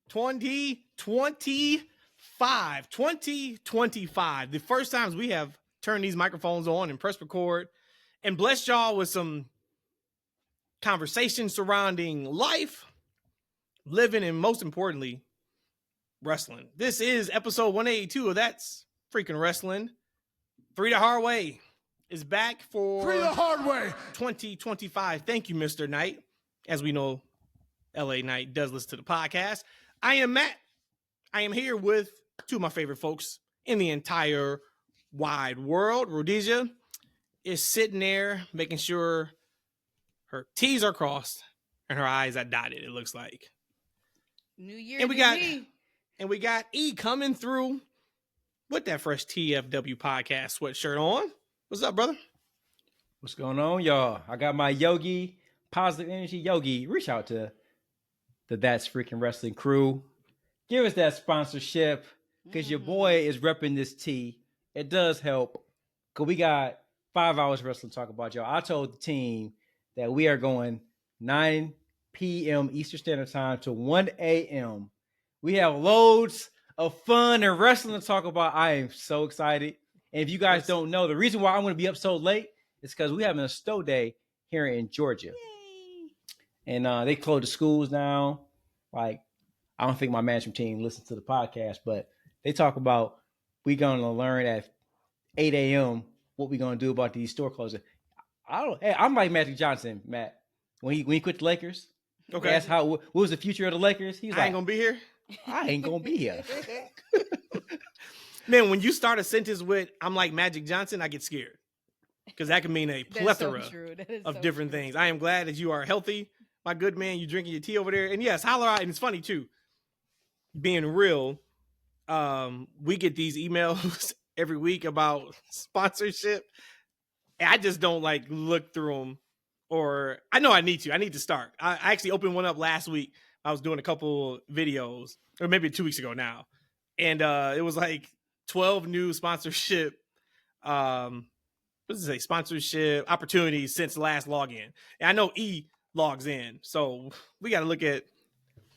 2025. The first times we have turned these microphones on and press record and blessed y'all with some conversation surrounding life, living, and most importantly, wrestling. This is episode 182 of That's Freaking Wrestling. Three the Hard Way is back for Three the Hard Way 2025. Thank you, Mr. Knight. As we know, LA Knight does listen to the podcast. I am Matt. I am here with two of my favorite folks in the entire wide world. Rhodesia is sitting there making sure her T's are crossed and her I's are dotted, it looks like. New year, and we got E coming through with that fresh TFW podcast sweatshirt on. What's up, brother? What's going on, y'all? I got my Yogi, Positive Energy Yogi. Reach out to the That's Freaking Wrestling crew. Give us that sponsorship because your boy is repping this tee. It does help because we got 5 hours of wrestling to talk about, y'all. I told the team that we are going 9 p.m. Eastern Standard Time to 1 a.m. We have loads of fun and wrestling to talk about. I am so excited. And if you guys don't know, the reason why I'm going to be up so late is because we're having a snow day here in Georgia. Yay. And they closed the schools now. Like, I don't think my management team listens to the podcast, but they talk about we're going to learn at 8 a.m. what we're going to do about these store closing. I'm like Magic Johnson, Matt. When he quit the Lakers, okay, that's how. What was the future of the Lakers? He's like, I ain't gonna be here. I ain't gonna be here. Man, when you start a sentence with "I'm like Magic Johnson," I get scared because that can mean a plethora of different things. I am glad that you are healthy, my good man. You drinking your tea over there, and yes, holler out. And it's funny too, being real. We get these emails every week about sponsorship. And I just don't like look through them, or I know I need to start. I actually opened one up last week. I was doing a couple videos, or maybe 2 weeks ago now. And it was like 12 new sponsorship, what does it say? Sponsorship opportunities since the last login. And I know E logs in. So we got to look at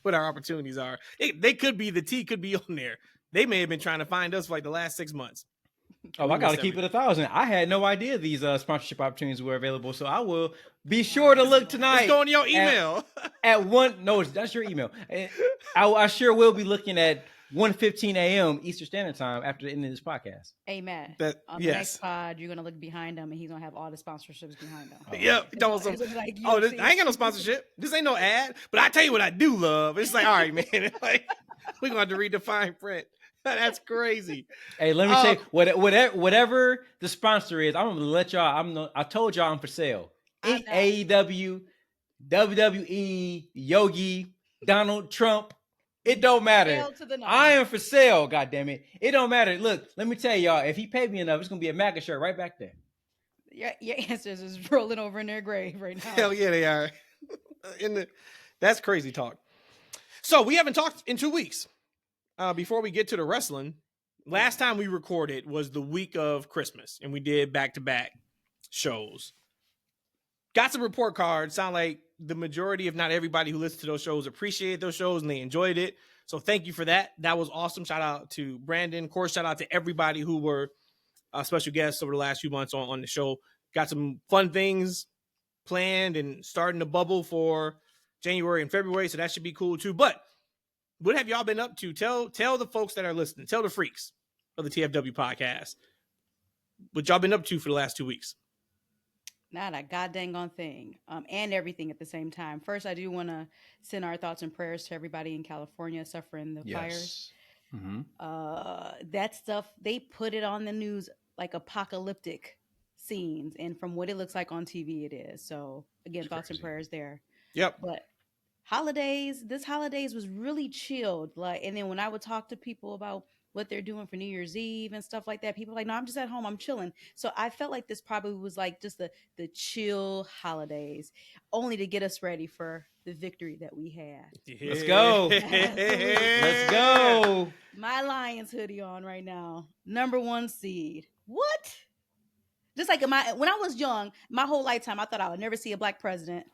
what our opportunities are. They could be, the T could be on there. They may have been trying to find us for like the last 6 months. Oh, I got to keep it 1,000. I had no idea these sponsorship opportunities were available. So I will be sure to look tonight. It's going to your email. At 1, no, that's your email. I sure will be looking at 1:15 a.m. Eastern Standard Time after the end of this podcast. Amen. On the next pod, you're going to look behind him and he's going to have all the sponsorships behind him. Yep. Like, I ain't got no sponsorship. This ain't no ad. But I tell you what I do love. It's like, all right, man. Like, we're going to have to read the fine print. That's crazy. Hey, let me say, whatever the sponsor is, I'm going to let y'all, I told y'all I'm for sale. AEW, WWE, Yogi, Donald Trump. It don't matter. I am for sale, goddammit. It don't matter. Look, let me tell y'all, if he paid me enough, it's going to be a MAGA shirt right back there. Your ancestors is rolling over in their grave right now. Hell yeah, they are. That's crazy talk. So we haven't talked in 2 weeks. Before we get to the wrestling, last time we recorded was the week of Christmas, and we did back-to-back shows. Got some report cards. Sound like the majority, if not everybody who listened to those shows, appreciated those shows and they enjoyed it. So thank you for that. That was awesome. Shout out to Brandon. Of course, shout out to everybody who were special guests over the last few months on the show. Got some fun things planned and starting to bubble for January and February, so that should be cool too. But what have y'all been up to? Tell the folks that are listening, tell the freaks of the TFW podcast what y'all been up to for the last 2 weeks. Not a goddamn on thing, and everything at the same time. First, I do want to send our thoughts and prayers to everybody in California suffering the fires. Mm-hmm. That stuff, they put it on the news like apocalyptic scenes, and from what it looks like on TV, it is. So again, thoughts and prayers there. Yep. But this holidays was really chilled. Like, and then when I would talk to people about what they're doing for New Year's Eve and stuff like that, people are like, no, I'm just at home, I'm chilling. So I felt like this probably was like just the chill holidays, only to get us ready for the victory that we had. Yeah. Let's go. Let's go. My Lions hoodie on right now. #1 seed. What? Just like when I was young, my whole lifetime, I thought I would never see a black president.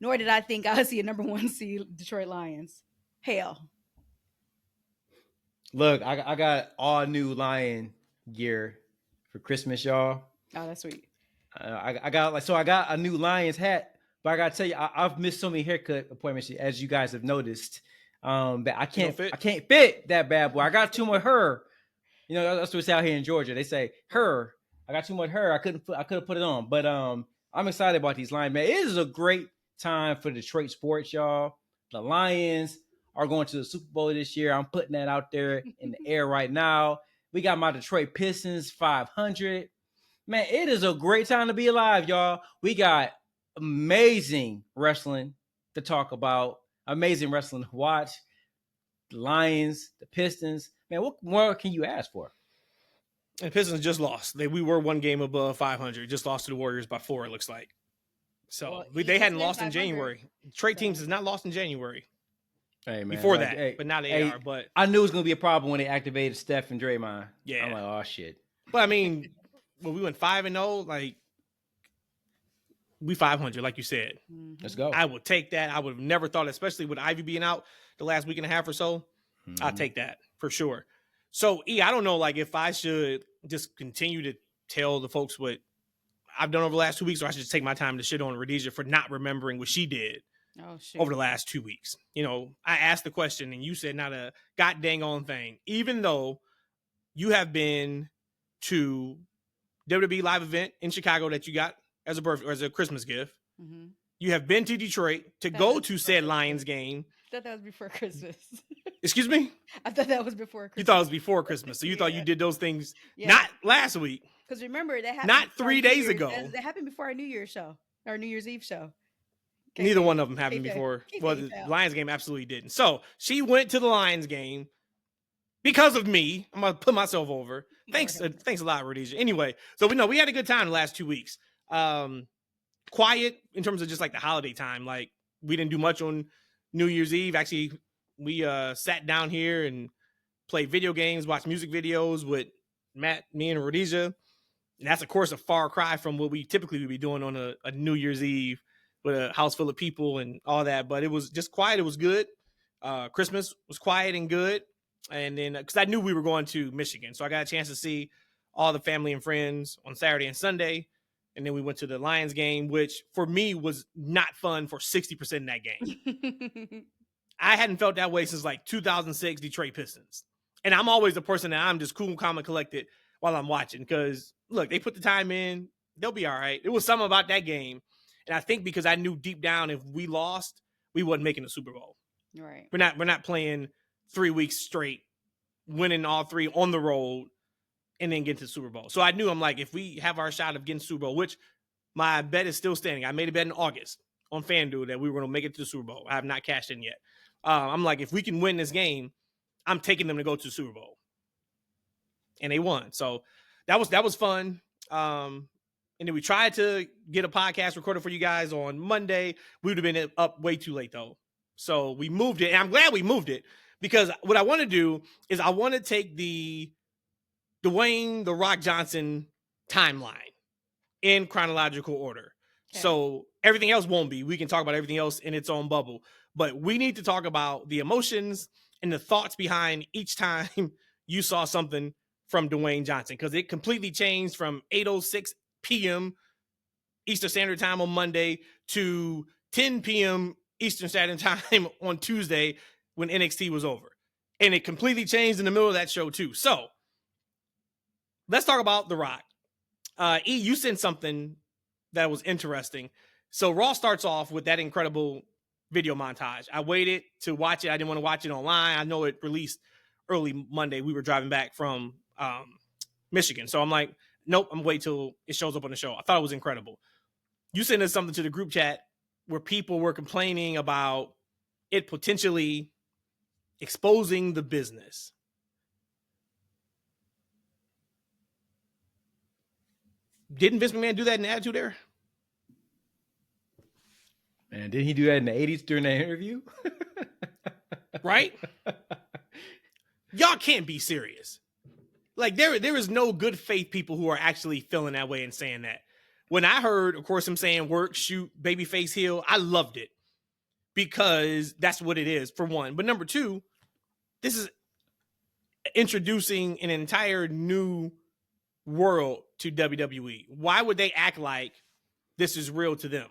Nor did I think I would see a #1 seed Detroit Lions. Hell, Look, I got all new Lion gear for Christmas, y'all. Oh, that's sweet. I got a new Lions hat, but I gotta tell you, I've missed so many haircut appointments, as you guys have noticed. That I can't fit that bad boy. I got too much hair. You know, that's what's out here in Georgia. They say hair. I got too much hair. I could have put it on, but I'm excited about these Lions, man. It is a great time for Detroit sports, y'all. The Lions are going to the Super Bowl this year. I'm putting that out there in the air right now. We got my Detroit Pistons 500. Man, it is a great time to be alive, y'all. We got amazing wrestling to talk about, amazing wrestling to watch. The Lions, the Pistons. Man, what more can you ask for? And Pistons just lost. We were one game above 500. Just lost to the Warriors by 4, it looks like. So they hadn't lost in January. Detroit teams has not lost in January. Hey, man, before that, but now they are. But I knew it was going to be a problem when they activated Steph and Draymond. Yeah. I'm like, oh, shit. But, I mean, when we went 5-0, like, we 500, like you said. Let's go. I would take that. I would have never thought, especially with Ivy being out the last week and a half or so, I'll take that for sure. So, I don't know, like, if I should just continue to tell the folks what I've done over the last 2 weeks, or I should just take my time to shit on Rhodesia for not remembering what she did over the last 2 weeks. You know, I asked the question, and you said not a god dang on thing. Even though you have been to WWE live event in Chicago that you got as a Christmas gift. Mm-hmm. You have been to Detroit to go to said Lions game. I thought that was before Christmas. Excuse me? I thought that was before Christmas. You thought it was before Christmas. So you thought you did those things not last week. Because remember, that happened not 3 days ago. That happened before our New Year's show, our New Year's Eve show. Neither one of them happened before. Well, the Lions game absolutely didn't. So she went to the Lions game because of me. I'm going to put myself over. Thanks a lot, Rhodesia. Anyway, so we had a good time the last 2 weeks. Quiet in terms of just like the holiday time. Like, we didn't do much on New Year's Eve. Actually, we sat down here and played video games, watched music videos with Matt, me, and Rhodesia. And that's, of course, a far cry from what we typically would be doing on a New Year's Eve with a house full of people and all that. But it was just quiet. It was good. Christmas was quiet and good. And then, because I knew we were going to Michigan, so I got a chance to see all the family and friends on Saturday and Sunday. And then we went to the Lions game, which for me was not fun for 60% in that game. I hadn't felt that way since like 2006 Detroit Pistons. And I'm always the person that I'm just cool, calm, and collected while I'm watching. Because, look, they put the time in. They'll be all right. It was something about that game. And I think because I knew deep down if we lost, we wasn't making the Super Bowl. Right. We're not playing 3 weeks straight, winning all 3 on the road, and then get to the Super Bowl. So I knew, I'm like, if we have our shot of getting Super Bowl, which my bet is still standing. I made a bet in August on FanDuel that we were going to make it to the Super Bowl. I have not cashed in yet. I'm like, if we can win this game, I'm taking them to go to the Super Bowl. And they won. So that was fun. And then we tried to get a podcast recorded for you guys on Monday. We would have been up way too late, though. So we moved it. And I'm glad we moved it, because what I want to do is I want to take the Dewayne The Rock Johnson timeline in chronological order. Okay. So everything else won't be. We can talk about everything else in its own bubble. But we need to talk about the emotions and the thoughts behind each time you saw something from Dwayne Johnson, because it completely changed from 8:06 p.m. Eastern Standard Time on Monday to 10 p.m. Eastern Standard Time on Tuesday when NXT was over. And it completely changed in the middle of that show too. So let's talk about The Rock. E, you sent something that was interesting. So Raw starts off with that incredible video montage. I waited to watch it. I didn't want to watch it online. I know it released early Monday. We were driving back from Michigan. So I'm like, nope, I'm wait till it shows up on the show. I thought it was incredible. You sent us something to the group chat where people were complaining about it potentially exposing the business. Didn't Vince McMahon do that in Attitude Era? Man, didn't he do that in the 80s during that interview? Right? Y'all can't be serious. Like, there is no good faith people who are actually feeling that way and saying that. When I heard, of course, him saying work, shoot, babyface, heel, I loved it. Because that's what it is, for one. But number two, this is introducing an entire new world to WWE. Why would they act like this is real to them?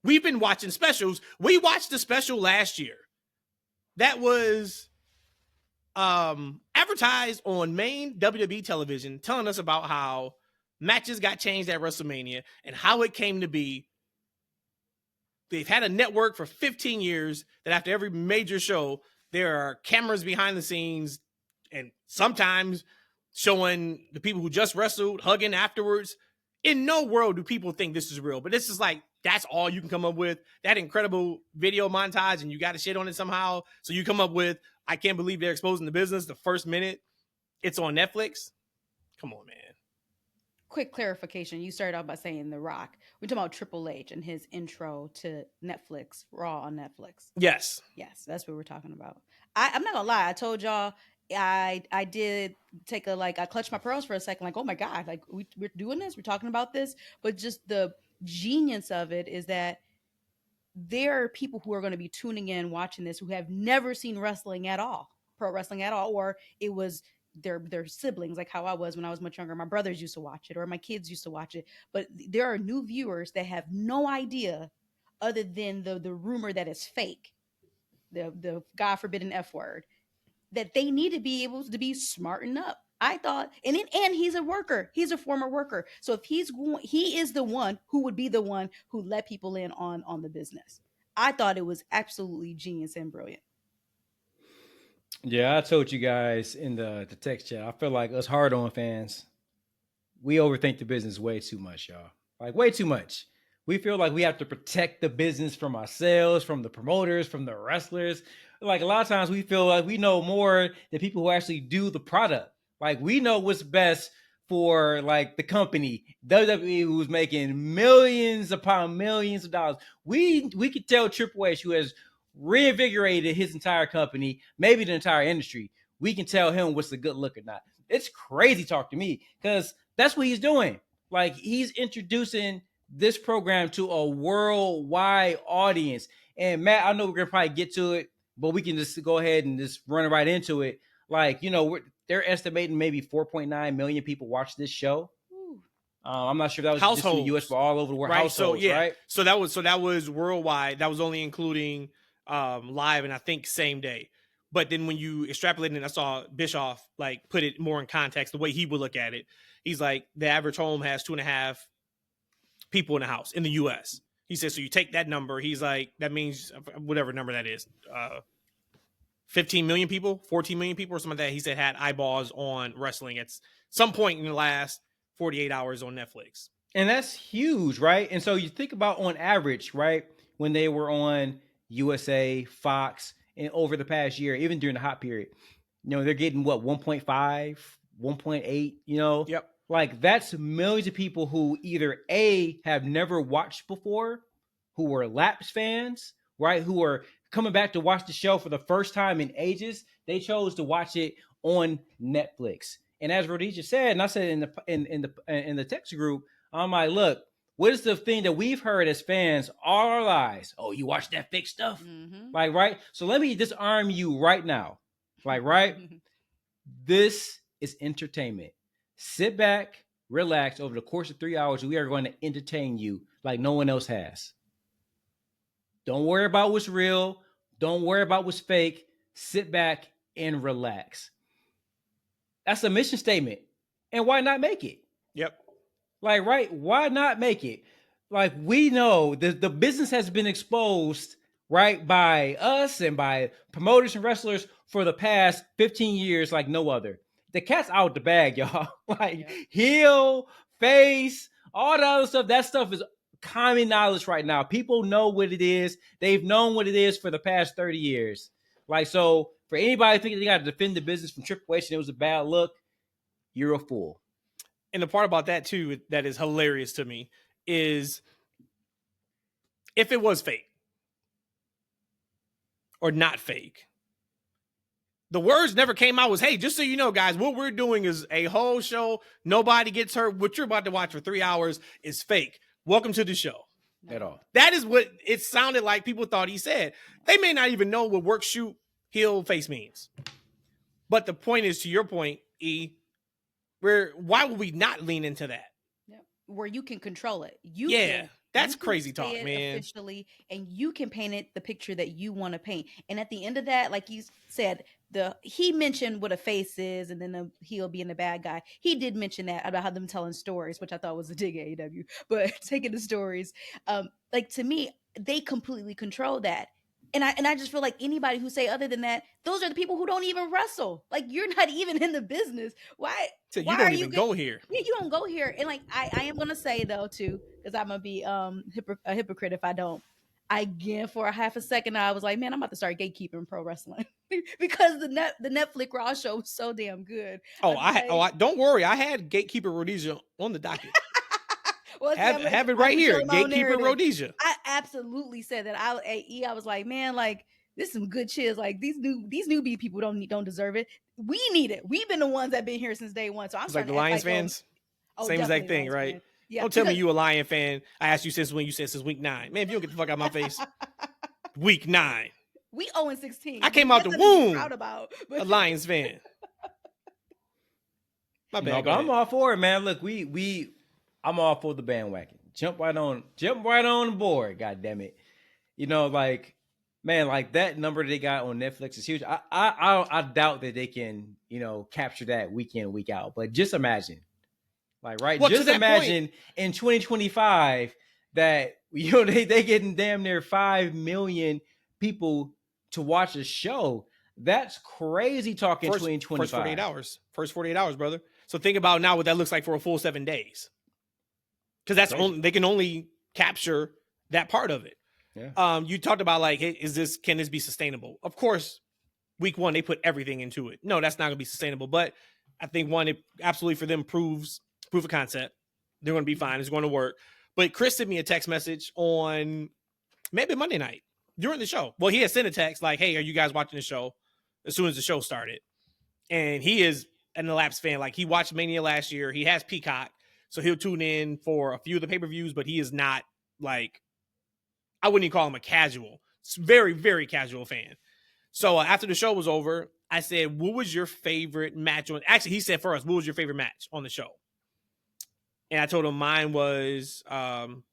We've been watching specials. We watched the special last year that was advertised on main WWE television, telling us about how matches got changed at WrestleMania and how it came to be. They've had a network for 15 years that after every major show, there are cameras behind the scenes and sometimes showing the people who just wrestled hugging afterwards. In no world do people think this is real, but this is like, that's all you can come up with. That incredible video montage and you got to shit on it somehow. So you come up with, I can't believe they're exposing the business the first minute it's on Netflix. Come on, man. Quick clarification. You started out by saying The Rock. We're talking about Triple H and his intro to Netflix, Raw on Netflix. Yes. Yes, that's what we're talking about. I'm not gonna lie. I told y'all I did take I clutched my pearls for a second. Like, oh my God, like we're doing this. We're talking about this. But just the genius of it is that there are people who are going to be tuning in, watching this, who have never seen wrestling at all, pro wrestling at all, or it was their siblings, like how I was when I was much younger. My brothers used to watch it, or my kids used to watch it. But there are new viewers that have no idea, other than the rumor that is fake, the God forbidden F word, that they need to be able to be smartened up. I thought, and he's a worker. He's a former worker. So if he is the one who would be the one who let people in on the business. I thought it was absolutely genius and brilliant. Yeah, I told you guys in the text chat, I feel like us hard-on fans, we overthink the business way too much, y'all. Like, way too much. We feel like we have to protect the business from ourselves, from the promoters, from the wrestlers. Like, a lot of times we feel like we know more than people who actually do the product. Like, we know what's best for, like, the company. WWE, who's making millions upon millions of dollars. We could tell Triple H, who has reinvigorated his entire company, maybe the entire industry, we can tell him what's a good look or not. It's crazy talk to me, because that's what he's doing. Like, he's introducing this program to a worldwide audience. And Matt, I know we're going to probably get to it, but we can just go ahead and just run right into it. Like, you know, they're estimating maybe 4.9 million people watch this show. I'm not sure if that was households. Just in the U.S., but all over the world. Right. Households, so, yeah. Right? So that was worldwide. That was only including live and I think same day. But then when you extrapolate it, I saw Bischoff like put it more in context, the way he would look at it. He's like, the average home has 2.5 people in the house in the U.S. He says, so you take that number. He's like, that means whatever number that is, 15 million people, 14 million people or something like that. He said had eyeballs on wrestling at some point in the last 48 hours on Netflix. And that's huge, right? And so you think about on average, right, when they were on USA, Fox, and over the past year, even during the hot period, you know, they're getting what, 1.5, 1.8, you know? Yep. Like, that's millions of people who either A, have never watched before, who were lapsed fans, right? Who are coming back to watch the show for the first time in ages. They chose to watch it on Netflix. And as Rhodesia said, and I said in the text group, I'm like, look, what is the thing that we've heard as fans all our lives? Oh, you watch that fake stuff? Mm-hmm. Like, right? So let me disarm you right now. Like, right? This is entertainment. Sit back, relax. Over the course of 3 hours, we are going to entertain you like no one else has. Don't worry about what's real. Don't worry about what's fake. Sit back and relax. That's a mission statement. And why not make it? Yep. Like, right? Why not make it? Like, we know the business has been exposed, right, by us and by promoters and wrestlers for the past 15 years like no other. The cat's out the bag, y'all. Like, heel, face, all the other stuff. That stuff is common knowledge right now. People know what it is. They've known what it is for the past 30 years. Like, so for anybody thinking they got to defend the business from Triple H and it was a bad look, you're a fool. And the part about that too that is hilarious to me is if it was fake or not fake, the words never came out was, hey, just so you know, guys, what we're doing is a whole show. Nobody gets hurt. What you're about to watch for 3 hours is fake. Welcome to the show. At all. That is what it sounded like people thought he said. They may not even know what work, shoot, heel, face means. But the point is, to your point, E, why would we not lean into that? Yeah. Where you can control it. That's crazy talk, man. Officially, and you can paint it the picture that you want to paint. And at the end of that, like you said, he mentioned what a face is, and then he'll be in the bad guy. He did mention that about how them telling stories, which I thought was a dig at AEW, but taking the stories, like to me, they completely control that. And I just feel like anybody who say other than that, those are the people who don't even wrestle. Like, you're not even in the business. Why? So you don't even go here. Yeah, you don't go here. And like, I am gonna say though too, because I'm gonna be a hypocrite if I don't. Again, for a half a second, I was like, man, I'm about to start gatekeeping pro wrestling because the Netflix Raw show was so damn good. Don't worry, I had Gatekeeper Rhodesia on the docket. Well, have it right here, Gatekeeper Rhodesia. I absolutely said that. I was like, man, like, this is some good shit. Like, these newbie people don't deserve it. We need it. We've been the ones that been here since day one. So I'm like the Lions fans. Same exact thing, right? Yeah, don't tell me you a Lion fan. I asked you since when. You said since week 9. Man, if you don't get the fuck out of my face. Week 9. We 0-16. I came out the womb proud about, a Lions fan. My bad. No, but I'm all for it, man. Look, I'm all for the bandwagon. Jump right on the board. God damn it. You know, like, man, like that number they got on Netflix is huge. I doubt that they can, you know, capture that week in, week out. But just imagine, like, right? Well, just imagine in 2025 that, you know, they getting damn near 5 million people to watch a show. That's crazy talk in 2025. First 48 hours, brother. So think about now what that looks like for a full 7 days. Because they can only capture that part of it. Yeah. You talked about like, hey, can this be sustainable? Of course, week 1 they put everything into it. No, that's not gonna be sustainable. But I think it absolutely for them proves proof of concept. They're gonna be fine. It's going to work. But Chris sent me a text message on maybe Monday night during the show. Well, he had sent a text like, "Hey, are you guys watching the show?" As soon as the show started, and he is an Elapsed fan. Like, he watched Mania last year. He has Peacock. So he'll tune in for a few of the pay-per-views, but he is not like, I wouldn't even call him a casual. It's very, very casual fan. So after the show was over, I said, what was your favorite match on? Actually, he said first, what was your favorite match on the show? And I told him mine was Roman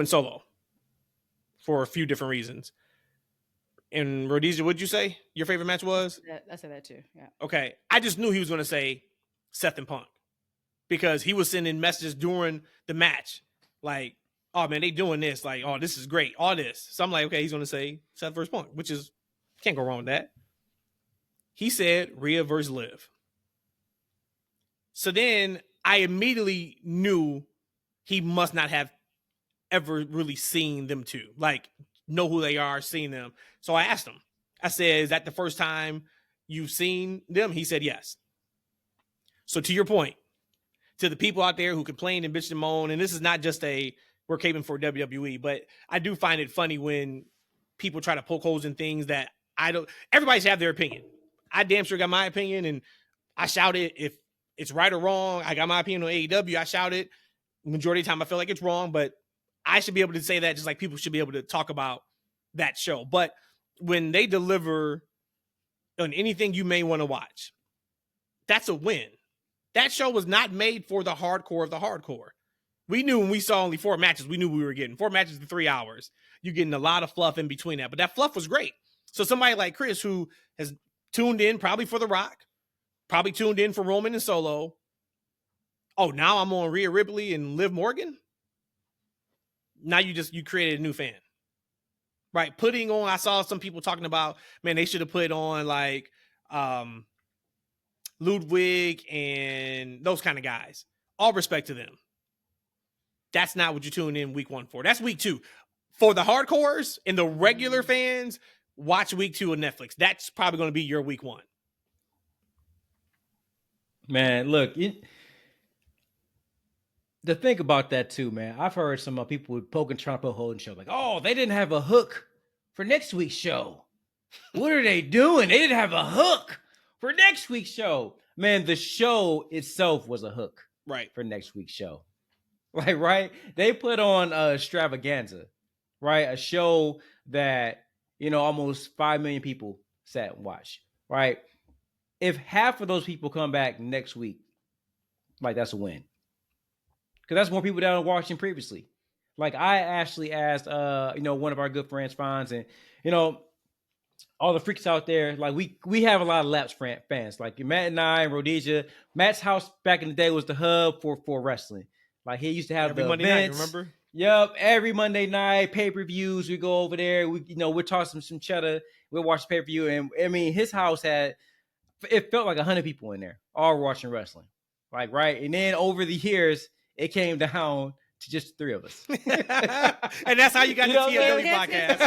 Solo for a few different reasons. And Rhodesia, what'd you say your favorite match was? I said that too, yeah. Okay. I just knew he was going to say Seth and Punk. Because he was sending messages during the match, like, oh, man, they doing this. Like, oh, this is great. All this. So I'm like, okay, he's going to say Seth versus Punk, which is, can't go wrong with that. He said Rhea versus Liv. So then I immediately knew he must not have ever really seen them two. Like, know who they are, seen them. So I asked him. I said, is that the first time you've seen them? He said, yes. So to your point, to the people out there who complain and bitch and moan, and this is not just we're caping for WWE, but I do find it funny when people try to poke holes in things that everybody's have their opinion. I damn sure got my opinion, and I shout it if it's right or wrong. I got my opinion on AEW. I shout it. Majority of the time I feel like it's wrong, but I should be able to say that just like people should be able to talk about that show. But when they deliver on anything you may want to watch, that's a win. That show was not made for the hardcore of the hardcore. We knew when we saw only 4 matches, we knew we were getting 4 matches in 3 hours. You're getting a lot of fluff in between that, but that fluff was great. So somebody like Chris, who has tuned in probably for The Rock, probably tuned in for Roman and Solo. Oh, now I'm on Rhea Ripley and Liv Morgan. Now you created a new fan, right? Putting on, I saw some people talking about, man, they should have put on like, Ludwig and those kind of guys. All respect to them. That's not what you tune in week 1 for. That's week 2. For the hardcores and the regular fans, watch week 2 of Netflix. That's probably going to be your week 1. Man, look, the thing about that too, man, I've heard some people with poking trumpet holding show like, oh, they didn't have a hook for next week's show. What are they doing? They didn't have a hook for next week's show. Man, the show itself was a hook. Right. For next week's show. Like, right? They put on a extravaganza, right? A show that, you know, almost 5 million people sat and watched, right? if half of those people come back next week, like that's a win. Because that's more people that are watching previously. Like I actually asked, one of our good friends, Fonz, and all the freaks out there. Like we have a lot of Laps fans. Like Matt and I, and Rhodesia. Matt's house back in the day was the hub for wrestling. Like he used to have every the Monday events. night. Remember? Yep, every Monday night pay-per-views. We go over there. We're tossing some cheddar. We'll watch pay-per-view, and I mean his house had. It felt like 100 people in there, all watching wrestling. Like right, and then over the years, it came down to just the three of us. And that's how you got the TLW podcast.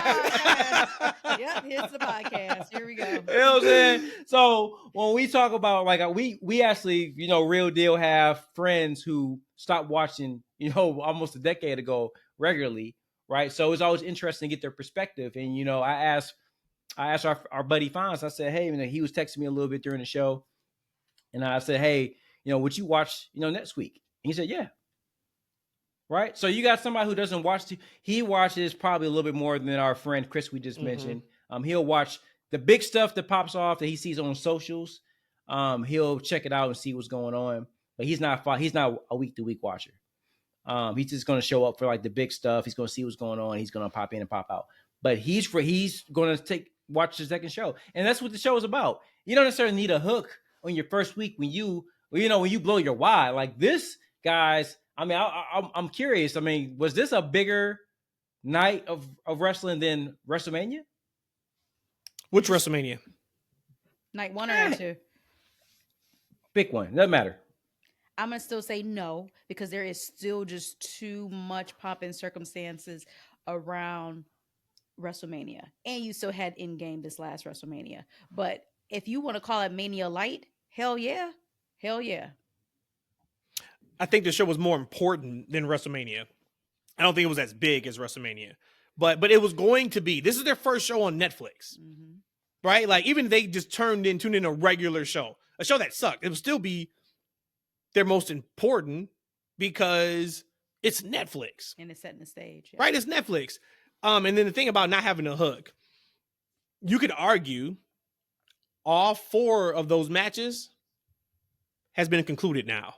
Yep, here's the podcast. Here we go. You know what I'm saying? So when we talk about like we actually, real deal have friends who stopped watching, almost a decade ago regularly, right? So it's always interesting to get their perspective. And I asked our buddy Fonz, I said, hey, he was texting me a little bit during the show. And I said, hey, would you watch, next week? And he said, yeah. Right. So you got somebody who doesn't watch. He watches probably a little bit more than our friend Chris we just mentioned. He'll watch the big stuff that pops off that he sees on socials. He'll check it out and see what's going on. But he's not a week to week watcher. He's just going to show up for like the big stuff. He's going to see what's going on. He's going to pop in and pop out. But he's going to watch the second show, and that's what the show is about. You don't necessarily need a hook on your first week when you blow your wad like this, guys. I mean, I'm curious. I mean, was this a bigger night of wrestling than WrestleMania? Which WrestleMania? Night 1 or night 2? Pick one. Doesn't matter. I'm going to still say no, because there is still just too much pop in circumstances around WrestleMania. And you still had in-game this last WrestleMania. But if you want to call it Mania Light, hell yeah. Hell yeah. I think the show was more important than WrestleMania. I don't think it was as big as WrestleMania. But it was going to be. This is their first show on Netflix. Mm-hmm. Right? Like, even if they just tuned in a regular show, a show that sucked, it would still be their most important because it's Netflix. And it's setting the stage. Yeah. Right? It's Netflix. And then the thing about not having a hook, you could argue all 4 of those matches has been concluded now.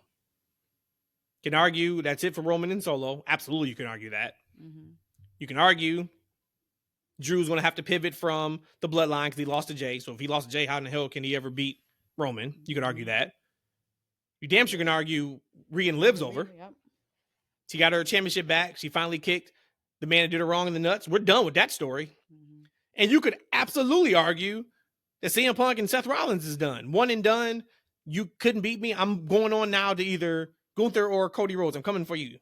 Can argue that's it for Roman and Solo. Absolutely, you can argue that. Mm-hmm. You can argue Drew's going to have to pivot from the Bloodline because he lost to Jay. So if he lost to Jay, how in the hell can he ever beat Roman? You can argue that. You damn sure can argue Rhea and Liv's over. Yep. She got her championship back. She finally kicked the man that did her wrong in the nuts. We're done with that story. Mm-hmm. And you could absolutely argue that CM Punk and Seth Rollins is done. One and done. You couldn't beat me. I'm going on now to either Gunther or Cody Rhodes. I'm coming for you.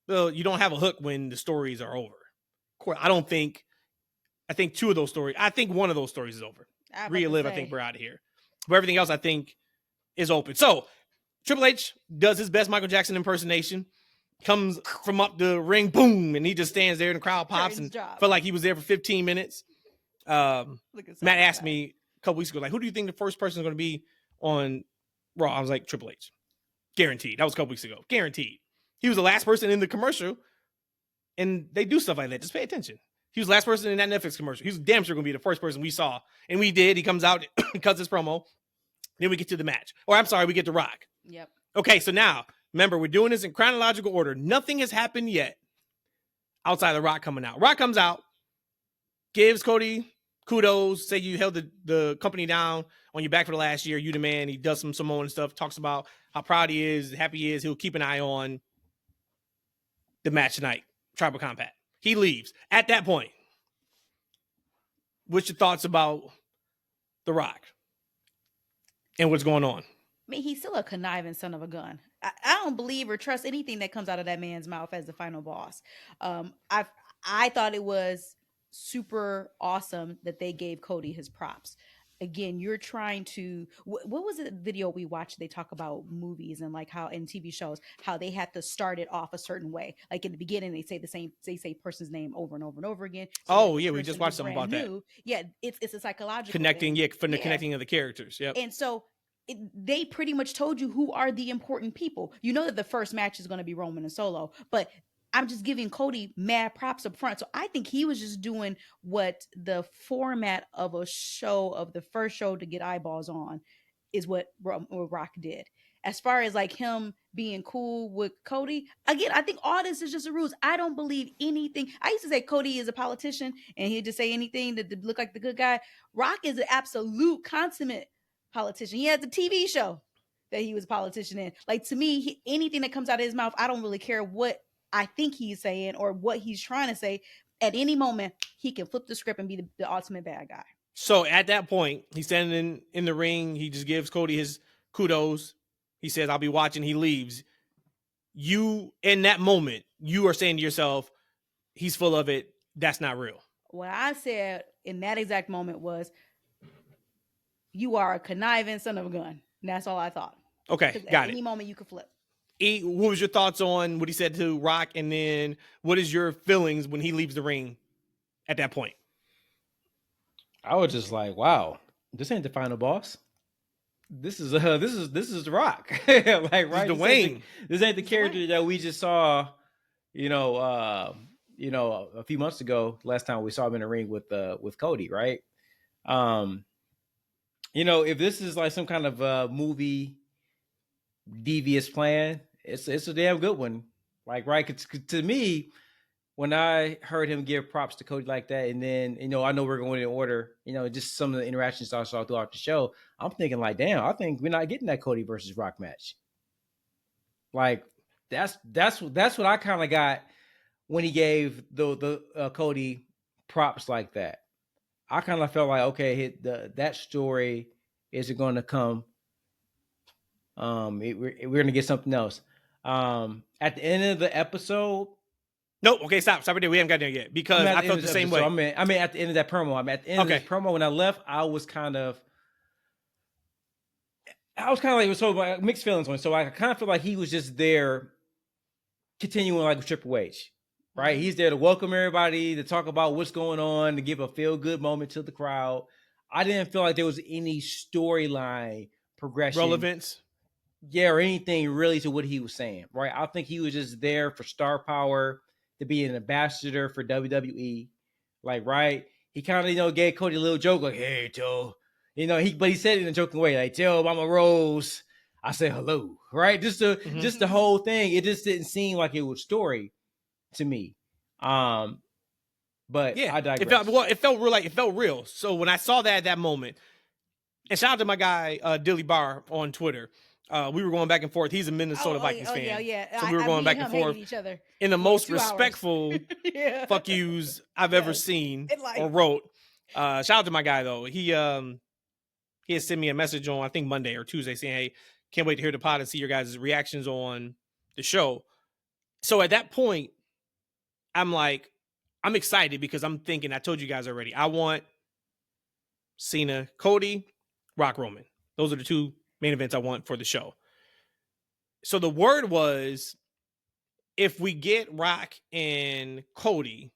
Well, you don't have a hook when the stories are over. I think 2 of those stories. I think one of those stories is over. Rhea Liv, I think we're out of here. But everything else, I think, is open. So Triple H does his best Michael Jackson impersonation. Comes from up the ring, boom, and he just stands there and the crowd pops and felt like he was there for 15 minutes. Matt asked me a couple weeks ago, like, who do you think the first person is going to be on Raw? I was like, Triple H. Guaranteed. That was a couple weeks ago. Guaranteed. He was the last person in the commercial, and they do stuff like that. Just pay attention. He was the last person in that Netflix commercial. He was damn sure going to be the first person we saw, and we did. He comes out, cuts his promo. Then we get to the match. Or I'm sorry, we get to Rock. Yep. Okay, so now, remember, we're doing this in chronological order. Nothing has happened yet outside of Rock coming out. Rock comes out, gives Cody kudos, say you held the company down on your back for the last year. You the man. He does some Samoan stuff, talks about how proud he is, happy he is. He'll keep an eye on the match tonight, Tribal Combat. He leaves. At that point, what's your thoughts about The Rock and what's going on? I mean, he's still a conniving son of a gun. I don't believe or trust anything that comes out of that man's mouth as the final boss. I thought it was super awesome that they gave Cody his props. Again, you're trying to, what was the video we watched? They talk about movies and like how in TV shows, how they had to start it off a certain way. Like in the beginning, they say person's name over and over and over again. So we just watched something about that. Yeah. It's a psychological connecting. thing. The connecting of the characters. Yep. And so they pretty much told you who are the important people. You know that the first match is going to be Roman and Solo, but I'm just giving Cody mad props up front. So I think he was just doing what the format of a show, of the first show to get eyeballs on, is what Rock did. As far as like him being cool with Cody, again, I think all this is just the rules. I don't believe anything. I used to say Cody is a politician and he'd just say anything to look like the good guy. Rock is an absolute consummate politician. He has a TV show that he was a politician in. Like, to me, anything that comes out of his mouth, I don't really care what I think he's saying or what he's trying to say. At any moment, he can flip the script and be the ultimate bad guy. So at that point, he's standing in the ring. He just gives Cody his kudos. He says, I'll be watching. He leaves. You, in that moment, you are saying to yourself, he's full of it. That's not real. What I said in that exact moment was, you are a conniving son of a gun. And that's all I thought. Okay, got it. At any moment, you could flip. E, what was your thoughts on what he said to Rock? And then what is your feelings when he leaves the ring at that point? I was just like, wow, this ain't the final boss. This is the Rock. Like, right? Dewayne. This ain't the character that we just saw, a few months ago, last time we saw him in the ring with Cody, right? If this is like some kind of movie devious plan, it's a damn good one. Like, right? 'Cause to me, when I heard him give props to Cody like that, and then, I know we're going in order, just some of the interactions I saw throughout the show, I'm thinking like, damn, I think we're not getting that Cody versus Rock match. Like, that's what I kind of got when he gave the Cody props like that. I kind of felt like, okay, that story isn't going to come. We're going to get something else. At the end of the episode. No, okay, stop right there. We haven't got there yet because I felt the same way. So I mean, at the end of that promo. At the end of this promo, when I left, I was kind of like mixed feelings on it. So I kind of feel like he was just there, continuing like with Triple H, right? Mm-hmm. He's there to welcome everybody, to talk about what's going on, to give a feel good moment to the crowd. I didn't feel like there was any storyline progression, relevance, or anything really to what he was saying, right? I think he was just there for star power, to be an ambassador for WWE, like, right? He kind of, gave Cody a little joke, like, "Hey, Joe," but he said it in a joking way, like, "Joe, Mama Rose, I say hello," right? Just the whole thing. It just didn't seem like it was story to me. But yeah, I digress. It felt real. Like, it felt real. So when I saw that at that moment, and shout out to my guy Dilly Bar on Twitter. We were going back and forth. He's a Minnesota Vikings fan. Yeah. So we were going back and forth each other in the most respectful fuck yous I've ever seen or wrote. Shout out to my guy though. He had sent me a message on, I think, Monday or Tuesday saying, "Hey, can't wait to hear the pod and see your guys' reactions on the show." So at that point, I'm like, I'm excited because I'm thinking, I told you guys already, I want Cena, Cody, Rock, Roman. Those are the two main events I want for the show. So the word was, if we get Rock and Cody,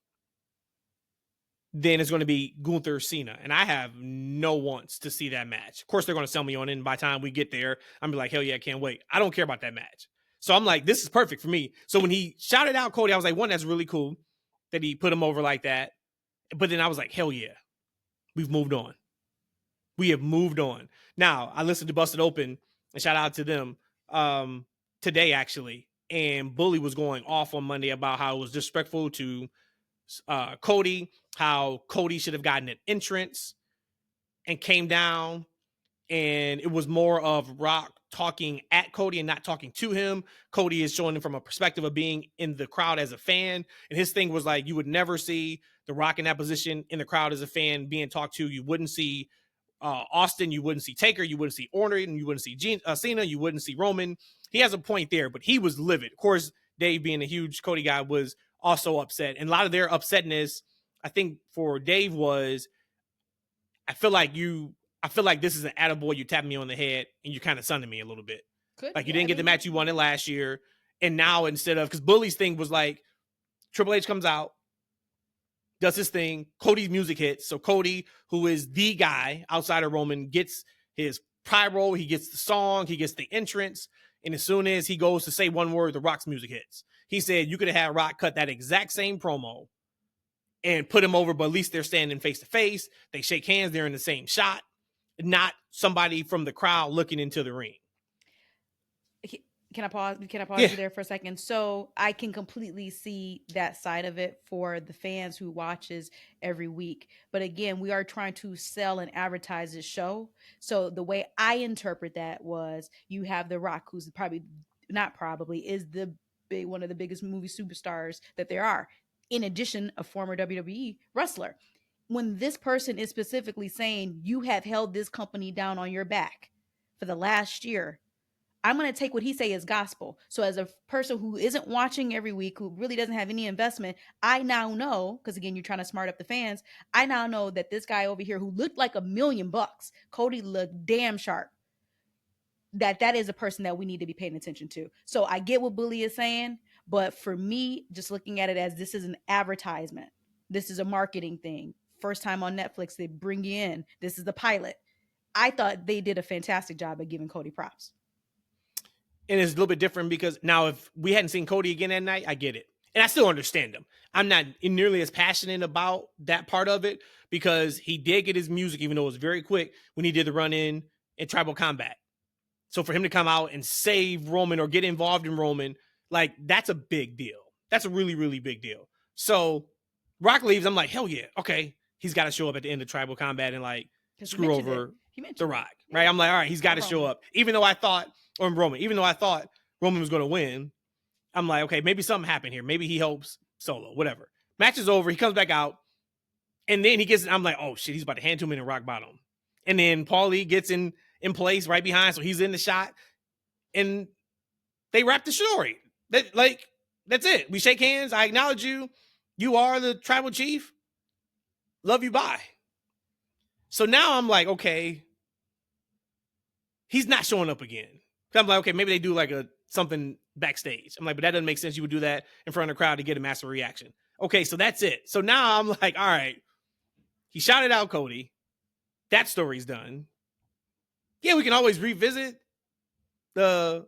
then it's going to be Gunther Cena. And I have no wants to see that match. Of course, they're going to sell me on it. And by the time we get there, I'm be like, hell yeah, I can't wait. I don't care about that match. So I'm like, this is perfect for me. So when he shouted out Cody, I was like, one, that's really cool that he put him over like that. But then I was like, hell yeah, we've moved on. We have moved on. Now, I listened to Busted Open, and shout out to them today, actually. And Bully was going off on Monday about how it was disrespectful to Cody, how Cody should have gotten an entrance and came down. And it was more of Rock talking at Cody and not talking to him. Cody is showing him from a perspective of being in the crowd as a fan. And his thing was like, you would never see The Rock in that position in the crowd as a fan being talked to. You wouldn't see Austin, you wouldn't see Taker, you wouldn't see Orton, you wouldn't see Cena, you wouldn't see Roman. He has a point there, but he was livid. Of course, Dave, being a huge Cody guy, was also upset. And a lot of their upsetness, I think, for Dave was, I feel like this is an attaboy, you tapping me on the head and you kind of sunning me a little bit. Like, you didn't get the match you wanted last year. And now, instead of, because Bully's thing was like, Triple H comes out, does his thing, Cody's music hits. So Cody, who is the guy outside of Roman, gets his pyro, he gets the song, he gets the entrance, And as soon as he goes to say one word, The Rock's music hits. He said you could have had Rock cut that exact same promo and put him over, but at least they're standing face to face. They shake hands. They're in the same shot, not somebody from the crowd looking into the ring. Can I pause Yeah. you there for a second? So I can completely see that side of it for the fans who watches every week. But again, we are trying to sell and advertise this show. So the way I interpret that was you have The Rock, who's is one of the biggest movie superstars that there are, in addition, a former WWE wrestler. When this person is specifically saying you have held this company down on your back for the last year, I'm going to take what he say as gospel. So as a person who isn't watching every week, who really doesn't have any investment, I now know, because again, you're trying to smart up the fans. I now know that this guy over here who looked like $1 million, Cody looked damn sharp, that is a person that we need to be paying attention to. So I get what Bully is saying, but for me, just looking at it as this is an advertisement. This is a marketing thing. First time on Netflix, they bring you in. This is the pilot. I thought they did a fantastic job at giving Cody props. And it's a little bit different because now if we hadn't seen Cody again that night, I get it. And I still understand him. I'm not nearly as passionate about that part of it because he did get his music, even though it was very quick when he did the run-in Tribal Combat. So for him to come out and save Roman or get involved in Roman, like, that's a big deal. That's a really, really big deal. So Rock leaves. I'm like, hell yeah. Okay. He's got to show up at the end of Tribal Combat and like screw over The Rock. Right. I'm like, all right, he's got to show up. Even though I thought Roman was going to win, I'm like, okay, maybe something happened here. Maybe he helps Solo, whatever. Match is over. He comes back out. And then I'm like, oh shit, he's about to hand to him in a rock bottom. And then Paulie gets in place right behind. So he's in the shot and they wrap the story. That's it. We shake hands. I acknowledge you. You are the tribal chief. Love you. Bye. So now I'm like, okay, he's not showing up again. I'm like, okay, maybe they do like something backstage. I'm like, but that doesn't make sense. You would do that in front of the crowd to get a massive reaction. Okay, so that's it. So now I'm like, all right, he shouted out Cody. That story's done. Yeah, we can always revisit the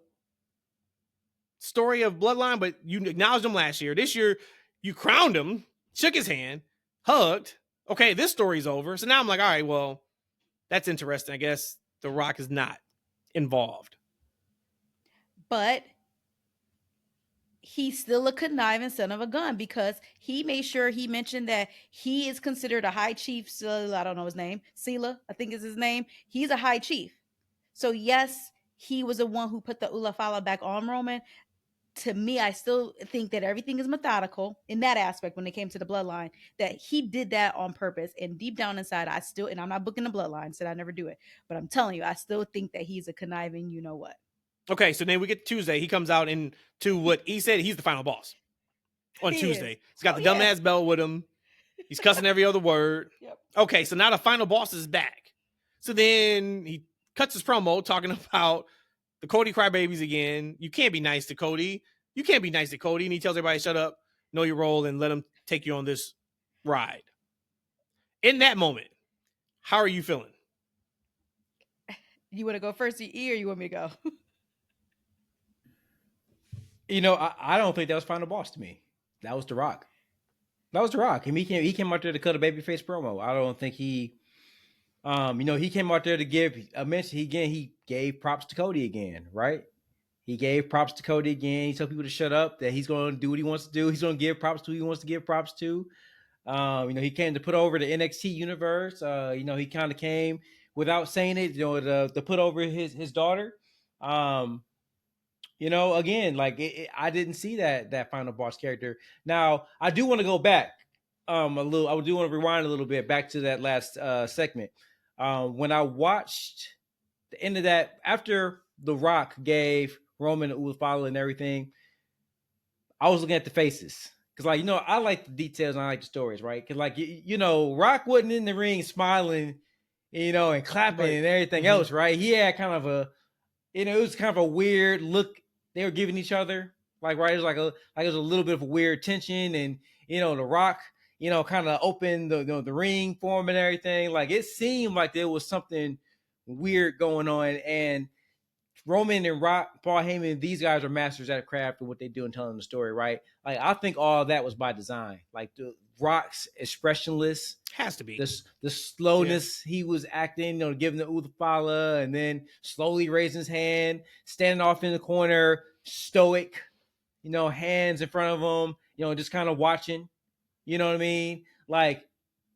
story of Bloodline, but you acknowledged him last year. This year, you crowned him, shook his hand, hugged. Okay, this story's over. So now I'm like, all right, well, that's interesting. I guess The Rock is not involved. But he's still a conniving son of a gun because he made sure he mentioned that he is considered a high chief. I don't know his name. Sela, I think is his name. He's a high chief. So yes, he was the one who put the Ulafala back on Roman. To me, I still think that everything is methodical in that aspect when it came to the Bloodline, that he did that on purpose. And deep down inside, and I'm not booking the Bloodline, said I never do it. But I'm telling you, I still think that he's a conniving, you know what. Okay, so then we get Tuesday. He comes out into what he said he's the final boss on Tuesday. He's got the dumbass belt with him. He's cussing every other word. Yep. Okay, so now the final boss is back. So then he cuts his promo talking about the Cody crybabies again. You can't be nice to Cody. You can't be nice to Cody. And he tells everybody, shut up, know your role, and let him take you on this ride. In that moment, how are you feeling? You want to go first, E, or you want me to go? I don't think that was final boss to me. That was The Rock. That was The Rock. I mean, he came out there to cut a babyface promo. I don't think he came out there to give a mention. He gave props to Cody again, right? He gave props to Cody again. He told people to shut up, that he's going to do what he wants to do. He's going to give props to who he wants to give props to. He came to put over the NXT universe. He kind of came without saying it, to put over his daughter. Again, I didn't see that final boss character. Now, I do want to go back a little. I do want to rewind a little bit back to that last segment. When I watched the end of that, after The Rock gave Roman Ulafala and everything, I was looking at the faces. Because, I like the details and I like the stories, right? Because, Rock wasn't in the ring smiling, and clapping and everything else, right? He had kind of it was kind of a weird look they were giving each other. It was it was a little bit of a weird tension. And, The Rock, kind of opened the ring for him and everything. It seemed like there was something weird going on. And Roman and Paul Heyman, these guys are masters at craft of what they do in telling the story, right? Like, I think all of that was by design. Like, the Rock's expressionless. Has to be. The slowness he was acting, giving the Uthapala and then slowly raising his hand, standing off in the corner, stoic, hands in front of him, just kind of watching. You know what I mean? Like,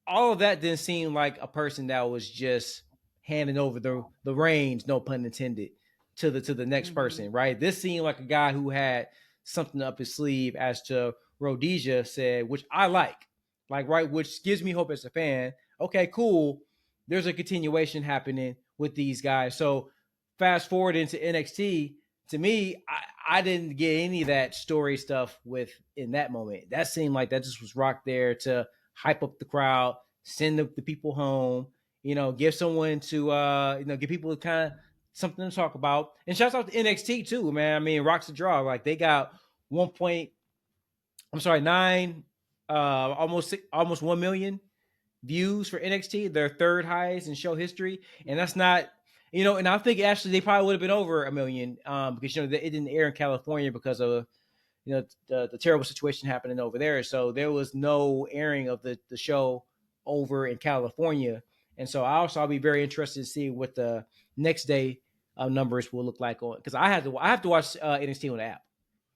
all of that didn't seem like a person that was just handing over the reins, no pun intended, to the next person, right? This seemed like a guy who had something up his sleeve, as to Rhodesia said, which I like, right? Which gives me hope as a fan. Okay, cool. There's a continuation happening with these guys. So fast forward into NXT, to me, I didn't get any of that story stuff in that moment. That seemed like that just was Rock there to hype up the crowd, send the people home, give someone to, give people kind of something to talk about. And shouts out to NXT too, man. I mean, Rock's a draw. Like, they got 9, almost 1 million views for NXT, their third highest in show history. And that's not, and I think actually they probably would have been over 1 million because, it didn't air in California because of, the terrible situation happening over there. So there was no airing of the show over in California. And so I'll be very interested to see what the next day numbers will look like on, because I have to watch NXT on the app,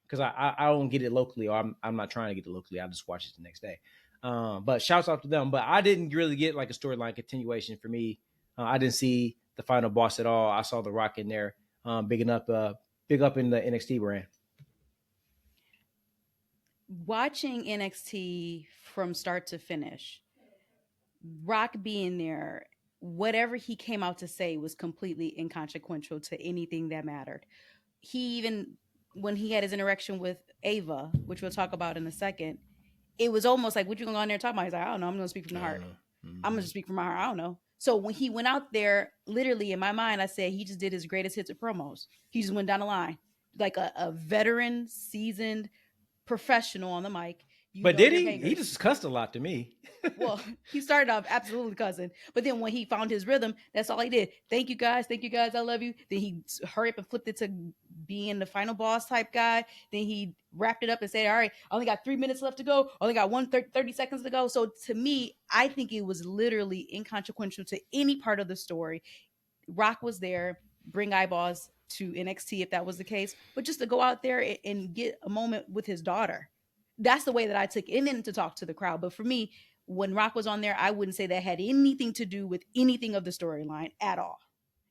because I don't get it locally, or I'm not trying to get it locally. I'll just watch it the next day. But shouts out to them. But I didn't really get like a storyline continuation for me. I didn't see the final boss at all. I saw The Rock in there, big up in the NXT brand. Watching NXT from start to finish, Rock being there, whatever he came out to say was completely inconsequential to anything that mattered. He even, when he had his interaction with Ava, which we'll talk about in a second, it was almost like, what you gonna go in there and talk about? He's like, I don't know. I'm gonna speak from the heart. I'm gonna speak from my heart. I don't know. So when he went out there, literally in my mind, I said he just did his greatest hits of promos. He just went down the line like a veteran, seasoned professional on the mic. But did he? He just cussed a lot to me. Well, he started off absolutely cussing, but then when he found his rhythm, that's all he did. Thank you guys, I love you. Then he hurried up and flipped it to being the final boss type guy. Then he wrapped it up and said, all right, I only got 3 minutes left to go. Only got 30 seconds to go. So to me, I think it was literally inconsequential to any part of the story. Rock was there, bring eyeballs to NXT if that was the case, but just to go out there and get a moment with his daughter. That's the way that I took it, and then to talk to the crowd. But for me, when Rock was on there, I wouldn't say that had anything to do with anything of the storyline at all.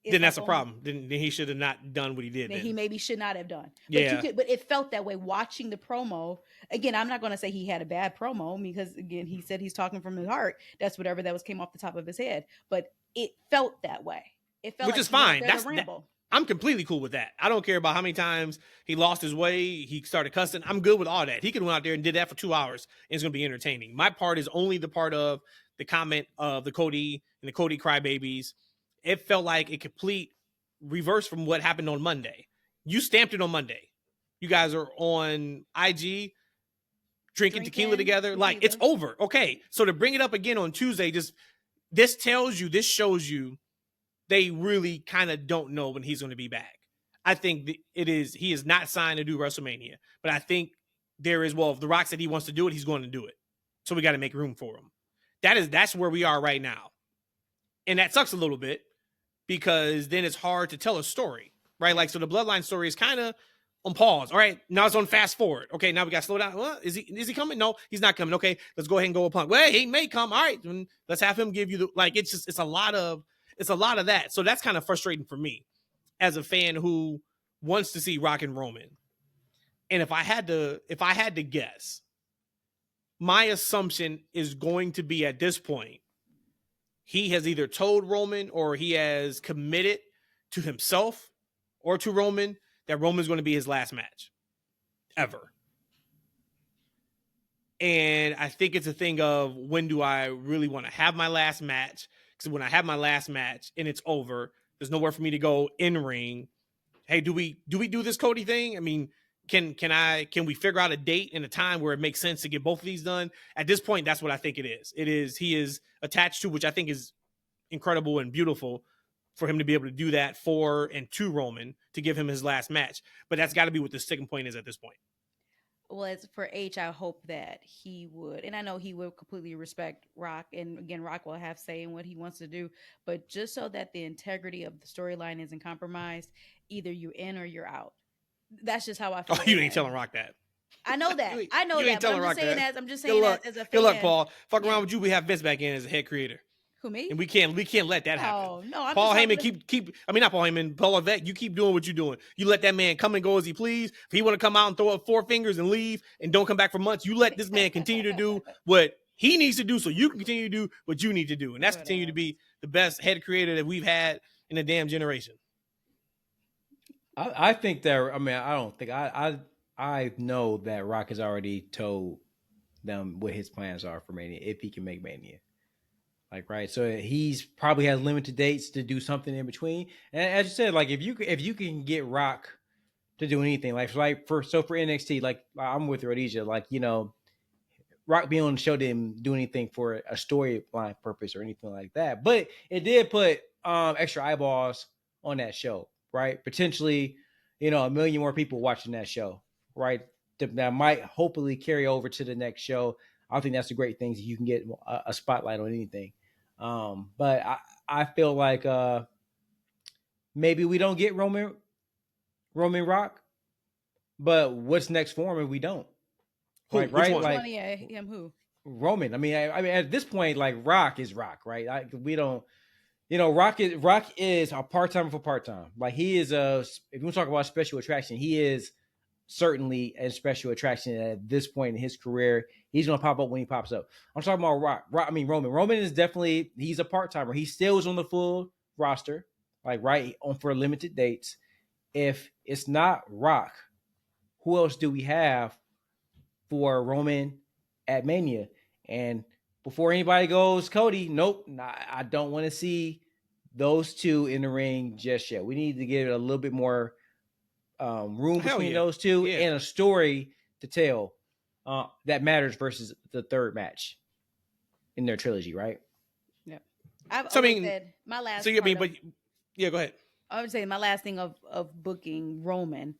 Then that's a problem. Then he should have not done what he did. Then he maybe should not have done. But but it felt that way watching the promo. Again, I'm not going to say he had a bad promo, because again, he said he's talking from his heart. That's whatever that came off the top of his head. But it felt that way. It felt which like is fine. ramble. I'm completely cool with that. I don't care about how many times he lost his way, he started cussing. I'm good with all that. He could went out there and did that for 2 hours, and it's going to be entertaining. My part is only the part of the comment of the Cody and the Cody crybabies. It felt like a complete reverse from what happened on Monday. You stamped it on Monday. You guys are on IG drinking tequila together. Like, it's over. Okay. So to bring it up again on Tuesday, this shows you they really kind of don't know when he's going to be back. I think he is not signed to do WrestleMania, but I think if The Rock said he wants to do it, he's going to do it. So we got to make room for him. That's where we are right now. And that sucks a little bit, because then it's hard to tell a story, right? Like, so the Bloodline story is kind of on pause. All right, now it's on fast forward. Okay, now we got to slow down. Well, is he coming? No, he's not coming. Okay, let's go ahead and go upon. Well, he may come. All right, let's have him give you it's a lot of that. So that's kind of frustrating for me as a fan who wants to see Rock and Roman. And if I had to guess, my assumption is going to be, at this point, he has either told Roman or he has committed to himself or to Roman that Roman's going to be his last match ever. And I think it's a thing of, when do I really want to have my last match? Because when I have my last match and it's over, there's nowhere for me to go in ring. Hey, do we do this Cody thing? I mean, can we figure out a date and a time where it makes sense to get both of these done? At this point, that's what I think it is. He is attached to, which I think is incredible and beautiful, for him to be able to do that for and to Roman to give him his last match. But that's got to be what the sticking point is at this point. Well, as for H, I hope that he would, and I know he will completely respect Rock, and again, Rock will have say in what he wants to do, but just so that the integrity of the storyline isn't compromised, either you're in or you're out. That's just how I feel. Oh, you ain't telling Rock that. I know that. I know that. But I'm just saying that as a fan. Good luck, Paul. Fuck around with you. We have Vince back in as a head creator. Who, me? And we can't let that happen. Oh no, Paul Heyman not Paul Heyman, Paul Levesque. You keep doing what you're doing. You let that man come and go as he please. If he want to come out and throw up 4 fingers and leave and don't come back for months, you let this man continue to do what he needs to do, so you can continue to do what you need to do, and that's continue to be the best head creator that we've had in a damn generation. I think that. I mean, I don't think I know that Rock has already told them what his plans are for Mania if he can make Mania. Like, right. So he's probably has limited dates to do something in between. And as you said, like if you can get Rock to do anything, like for NXT, like I'm with Rhodesia, like, you know, Rock being on the show didn't do anything for a storyline purpose or anything like that. But it did put extra eyeballs on that show, right? Potentially, you know, 1 million more people watching that show, right? That might hopefully carry over to the next show. I think that's the great things. You can get a spotlight on anything. But I feel like maybe we don't get Roman Rock, but what's next for him if we don't? Who? Like, right? Like him who? Roman. I mean, at this point, like Rock is Rock, right? We don't, you know, Rock is a part-time for part-time. Like he is if you want to talk about special attraction, he is certainly a special attraction at this point in his career. He's going to pop up when he pops up. I'm talking about Roman. Roman is definitely, he's a part-timer. He still is on the full roster, like right on for limited dates. If it's not Rock, who else do we have for Roman at Mania? And before anybody goes, Cody, nope, I don't want to see those two in the ring just yet. We need to give it a little bit more room between those two and a story to tell that matters versus the third match in their trilogy, right? Yeah. I've said my last. So you mean, but yeah, go ahead. I would say my last thing of booking Roman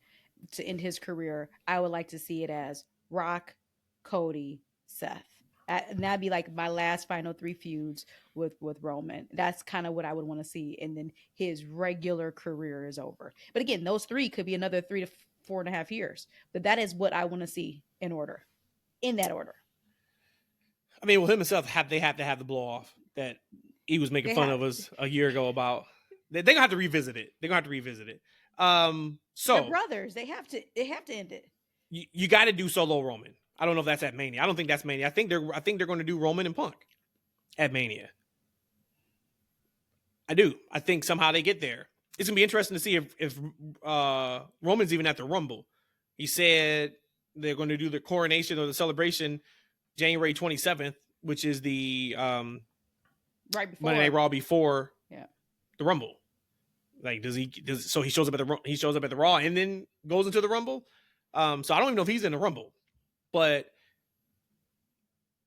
to end his career, I would like to see it as Rock, Cody, Seth. And that'd be like my last final 3 feuds with Roman. That's kind of what I would want to see. And then his regular career is over. But again, those 3 could be another 3 to 4.5 years. But that is what I want to see in that order. I mean, well, him and Seth have to have the blow off that he was making fun of us a year ago about. They're gonna have to revisit it. So they're brothers. They have to end it. You got to do solo Roman. I don't know if that's at Mania. I don't think that's Mania. I think they're going to do Roman and Punk at Mania. I do. I think somehow they get there. It's gonna be interesting to see if Roman's even at the Rumble. He said they're going to do the coronation or the celebration January 27th, which is the right before Monday Night Raw before the Rumble. Like, so he shows up at the Raw and then goes into the Rumble. So I don't even know if he's in the Rumble. But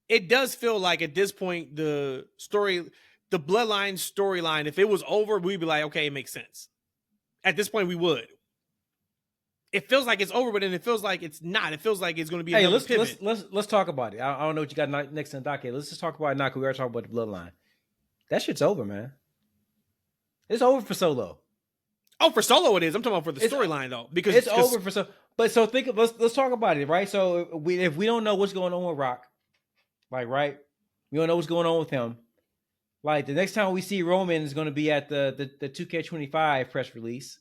it does feel like at this point, the Bloodline storyline, if it was over, we'd be like, okay, it makes sense. At this point, we would. It feels like it's over, but then it feels like it's not. It feels like it's going to be another pivot. Let's talk about it. I don't know what you got next in the docket. Let's just talk about it now, because we are talking about the Bloodline. That shit's over, man. It's over for Solo. Oh, for Solo it is. I'm talking about for the storyline, though. Because it's over for Solo. But so let's talk about it, right? So if we don't know what's going on with Rock, like, right? We don't know what's going on with him. Like, the next time we see Roman is going to be at the 2K25 press release.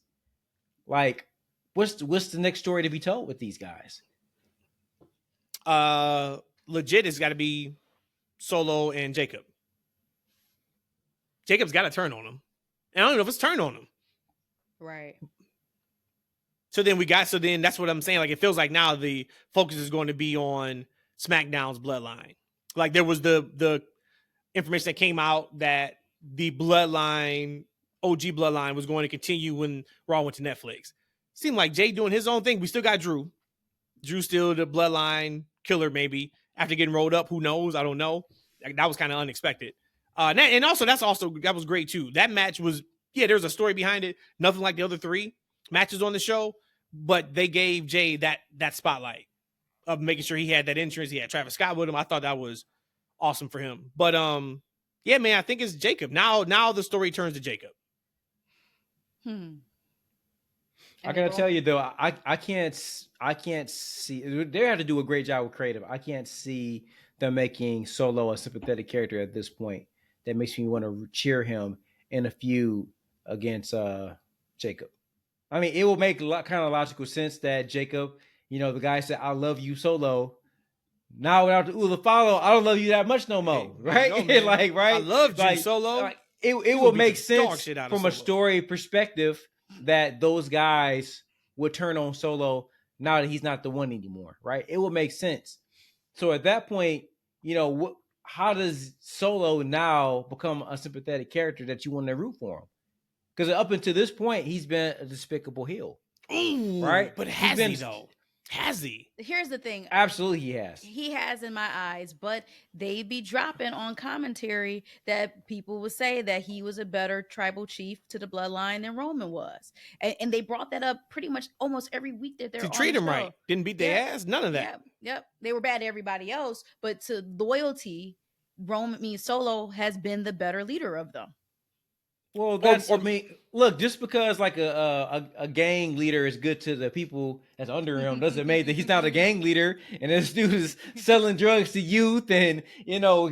Like, what's the next story to be told with these guys? Legit, it's got to be Solo and Jacob. Jacob's got to turn on him. And I don't know if it's turned on him. Right. So then that's what I'm saying. Like, it feels like now the focus is going to be on SmackDown's Bloodline. Like, there was the information that came out that the Bloodline, OG Bloodline, was going to continue when Raw went to Netflix. Seemed like Jay doing his own thing. We still got Drew. Drew's still the Bloodline killer, maybe. After getting rolled up, who knows? I don't know. That was kind of unexpected. That was great too. That match was yeah, there's a story behind it. Nothing like the other 3 matches on the show, but they gave Jay that spotlight of making sure he had that insurance. He had Travis Scott with him. I thought that was awesome for him. But yeah, man, I think it's Jacob. Now the story turns to Jacob. I gotta tell you though, I can't see. They have to do a great job with creative. I can't see them making Solo a sympathetic character at this point. That makes me want to cheer him in a feud against Jacob. I mean, it will make kind of logical sense that Jacob, the guy said, "I love you, Solo." Now without the Ula follow, I don't love you that much no more, right? Like, right? I loved you, Solo. Like, it will make sense from a story perspective that those guys would turn on Solo now that he's not the one anymore, right? It will make sense. So at that point, how does Solo now become a sympathetic character that you want to root for him? Because up until this point, he's been a despicable heel. Ooh, right? But has he, though? Has he? Here's the thing. Absolutely he has. He has in my eyes, but they be dropping on commentary that people would say that he was a better tribal chief to the bloodline than Roman was. And they brought that up pretty much almost every week that they're on. To treat him right. Didn't beat their ass. None of that. Yep. They were bad to everybody else, but to loyalty, Solo has been the better leader of them. Well, look, just because like a gang leader is good to the people that's under him doesn't mean that he's not a gang leader. And this dude is selling drugs to youth and,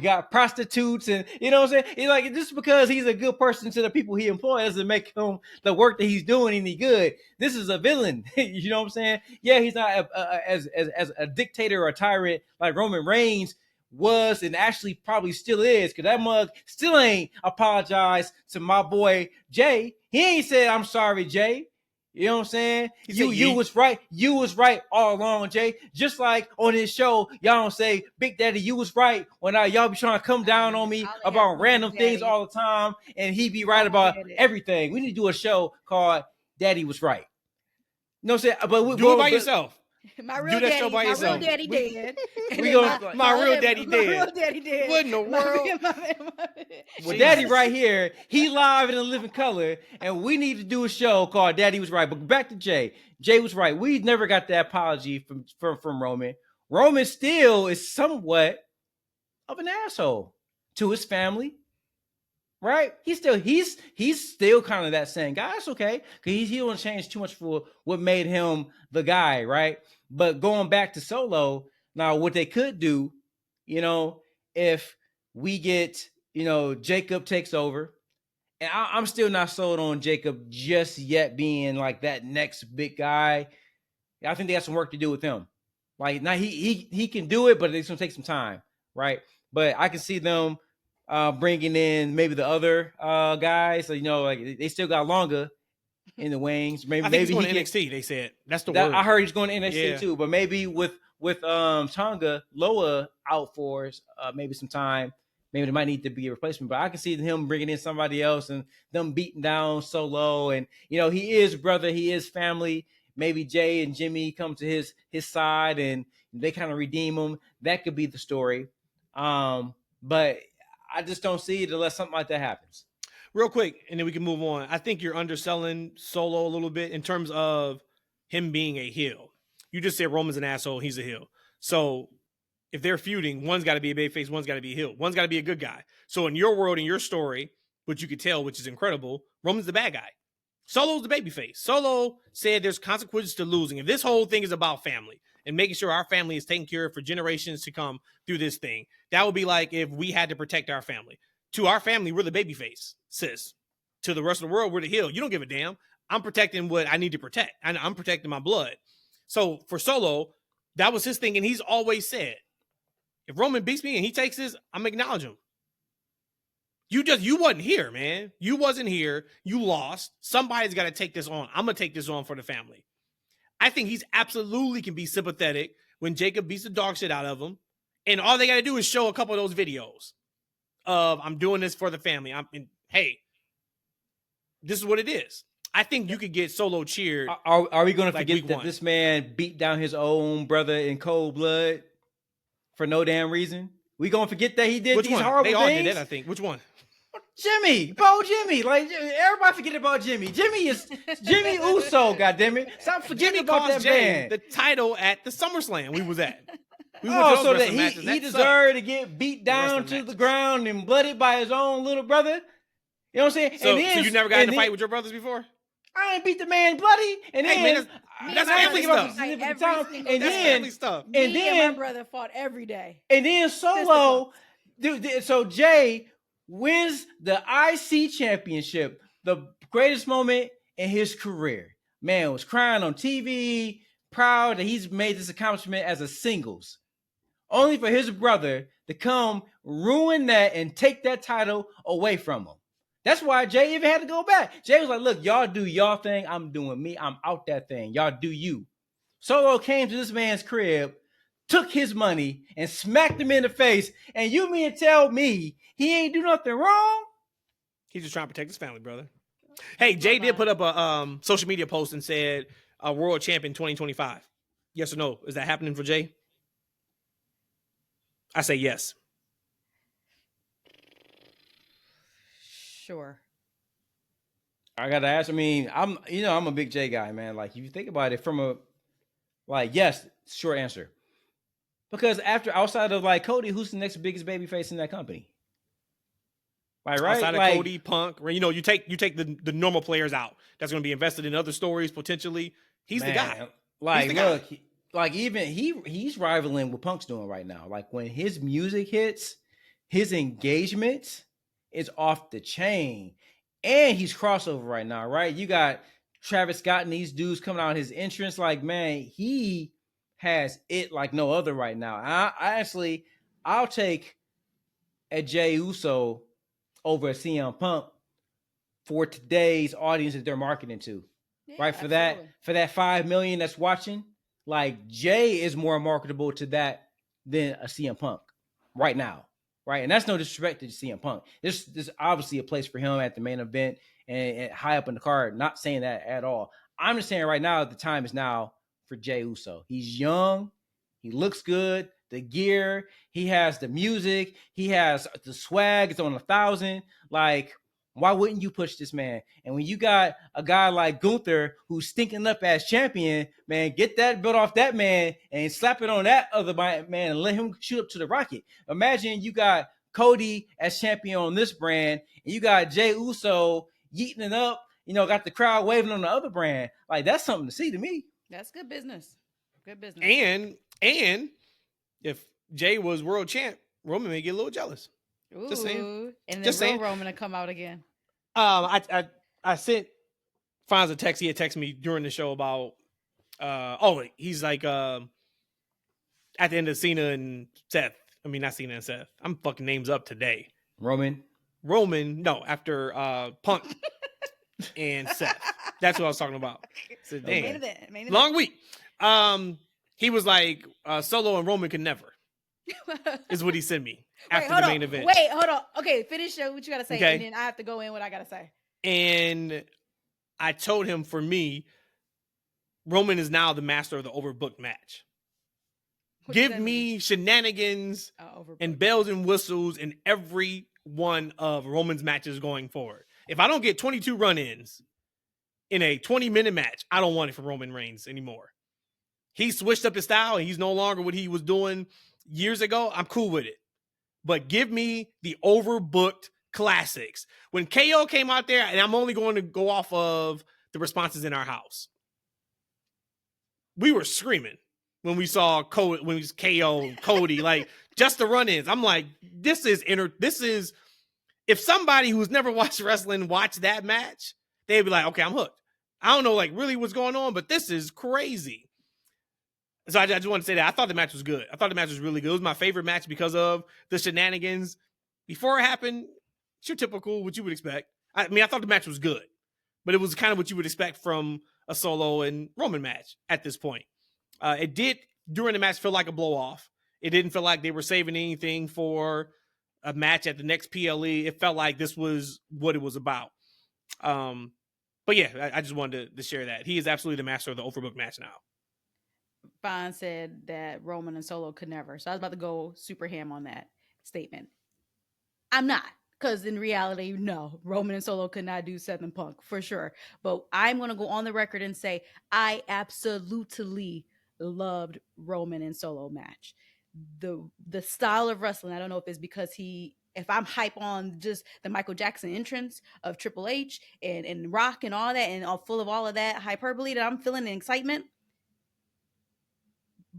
got prostitutes and, what I'm saying? It's like, just because he's a good person to the people he employs doesn't make him the work that he's doing any good. This is a villain. You know what I'm saying? Yeah, he's not as a dictator or a tyrant like Roman Reigns was and actually probably still is, because that mug still ain't apologized to my boy Jay. He ain't said, "I'm sorry, Jay." You know what I'm saying? You was right. You was right all along, Jay. Just like on this show, y'all don't say, "Big Daddy, you was right," when y'all be trying to come down on me about random things all the time, and he be right about everything. We need to do a show called "Daddy Was Right." You know what I'm saying? But do it by yourself. My real daddy dead. My real daddy dead. What in the world? Well, Daddy right here, he live in a living color, and we need to do a show called Daddy Was Right. But back to Jay. Jay was right. We never got the apology from Roman. Roman still is somewhat of an asshole to his family. Right? He's still kind of that same guy. It's okay, because he don't change too much for what made him the guy, right? But going back to Solo, now what they could do, if we get, Jacob takes over, and I'm still not sold on Jacob just yet being like that next big guy. I think they got some work to do with him. Like, now he can do it, but it's gonna take some time, right? But I can see them bringing in maybe the other guys, so like they still got longer in the wings. Maybe he's going to NXT. They said that's the word. I heard he's going to NXT too, but maybe with Tonga Loa out for maybe some time, maybe there might need to be a replacement. But I can see him bringing in somebody else and them beating down Solo, and he is brother, he is family. Maybe Jay and Jimmy come to his side and they kind of redeem him. That could be the story, but I just don't see it unless something like that happens. Real quick, and then we can move on. I think you're underselling Solo a little bit in terms of him being a heel. You just said Roman's an asshole, he's a heel. So if they're feuding, one's got to be a babyface, one's got to be a heel. One's got to be a good guy. So in your world, in your story, which you could tell, which is incredible, Roman's the bad guy. Solo's the babyface. Solo said there's consequences to losing. If this whole thing is about family and making sure our family is taken care of for generations to come through this thing, that would be like if we had to protect our family. To our family, we're the babyface, sis. To the rest of the world, we're the heel. You don't give a damn. I'm protecting what I need to protect. I'm protecting my blood. So for Solo, that was his thing. And he's always said, if Roman beats me and he takes this, I'm acknowledging him. You wasn't here, man. You wasn't here. You lost. Somebody's got to take this on. I'm going to take this on for the family. I think he's absolutely can be sympathetic when Jacob beats the dog shit out of him. And all they got to do is show a couple of those videos of I'm doing this for the family. Hey, this is what it is. I think you could get Solo cheered. Are we going to forget that this man beat down his own brother in cold blood for no damn reason? We going to forget that he did these horrible things? They all did that, I think. Which one? Jimmy, Bo Jimmy. Like, everybody forget about Jimmy. Jimmy Uso, goddammit. Stop forgetting Jimmy about cost that Jay man. the title at the SummerSlam we was at. We went to those So that wrestling matches. he deserved to get beat down to the ground and blooded by his own little brother? You know what I'm saying? So you never got in a fight with your brothers before? I ain't beat the man bloody. And then that's family stuff. And family stuff. And then my brother fought every day. And then Solo, dude. So Jay wins the IC championship, the greatest moment in his career. Man was crying on TV, proud that he's made this accomplishment as a singles. Only for his brother to come ruin that and take that title away from him. That's why Jay even had to go back. Jay was like, look, y'all do y'all thing. I'm doing me. I'm out that thing. Y'all do you. Solo came to this man's crib, took his money, and smacked him in the face. And you mean to tell me he ain't do nothing wrong? He's just trying to protect his family, brother. Hey, Jay did put up a social media post and said a world champion 2025. Yes or no? Is that happening for Jay? I say yes. Sure. I gotta ask. I mean, I'm a big Jay guy, man. Like, if you think about it from yes, short answer. Because outside of like Cody, who's the next biggest babyface in that company? Right? Outside of Cody, Punk, you take the normal players out. That's going to be invested in other stories potentially. He's the guy. Like, look, like even he's rivaling what Punk's doing right now. Like, when his music hits, his engagement is off the chain, and he's crossover right now. Right? You got Travis Scott and these dudes coming out his entrance. Like, man, he has it like no other right now. I'll take a Jey Uso over a CM Punk for today's audience that they're marketing to. Yeah, right? For that 5 million that's watching, like, Jay is more marketable to that than a CM Punk right now. Right? And that's no disrespect to CM Punk. There's obviously a place for him at the main event and high up in the card. Not saying that at all. I'm just saying right now the time is now for Jey Uso. He's young. He looks good. The gear. He has the music. He has the swag. It's on 1,000. Like, why wouldn't you push this man? And when you got a guy like Gunther who's stinking up as champion, man, get that belt off that man and slap it on that other man and let him shoot up to the rocket. Imagine you got Cody as champion on this brand, and you got Jey Uso yeeting it up, got the crowd waving on the other brand. Like, that's something to see to me. That's good business. Good business. And if Jay was world champ, Roman may get a little jealous. Ooh, just saying. And then Roman to come out again. I sent Franz a text. He had texted me during the show about he's like at the end of Cena and Seth. I mean, not Cena and Seth. I'm fucking names up today. Roman, no, after Punk and Seth. That's what I was talking about. So, main event. Long week. He was like, Solo and Roman could never. Is what he sent me after the main event. Wait, hold on. Okay, finish what you gotta say, and then I have to go in what I gotta say. And I told him, for me, Roman is now the master of the overbooked match. Give me shenanigans and bells and whistles in every one of Roman's matches going forward. If I don't get 22 run-ins in a 20-minute match, I don't want it from Roman Reigns anymore. He switched up his style, and he's no longer what he was doing years ago. I'm cool with it. But give me the overbooked classics. When KO came out there, and I'm only going to go off of the responses in our house, we were screaming when we saw Cody, when it was KO, Cody, like, just the run-ins. I'm like, this is if somebody who's never watched wrestling watched that match, they'd be like, okay, I'm hooked. I don't know, like, really what's going on, but this is crazy. So I just want to say that I thought the match was good. I thought the match was really good. It was my favorite match because of the shenanigans. Before it happened, it's your typical, what you would expect. I thought the match was good, but it was kind of what you would expect from a Solo and Roman match at this point. It did, during the match, feel like a blow-off. It didn't feel like they were saving anything for a match at the next PLE. It felt like this was what it was about. But yeah, I just wanted to share that. He is absolutely the master of the overbooked match now. Vaughn said that Roman and Solo could never. So I was about to go super ham on that statement. I'm not. Because in reality, no, Roman and Solo could not do CM Punk for sure. But I'm going to go on the record and say I absolutely loved Roman and Solo match. The style of wrestling, I don't know if it's because if I'm hype on just the Michael Jackson entrance of Triple H and Rock and all that, and all full of all of that hyperbole that I'm feeling and excitement.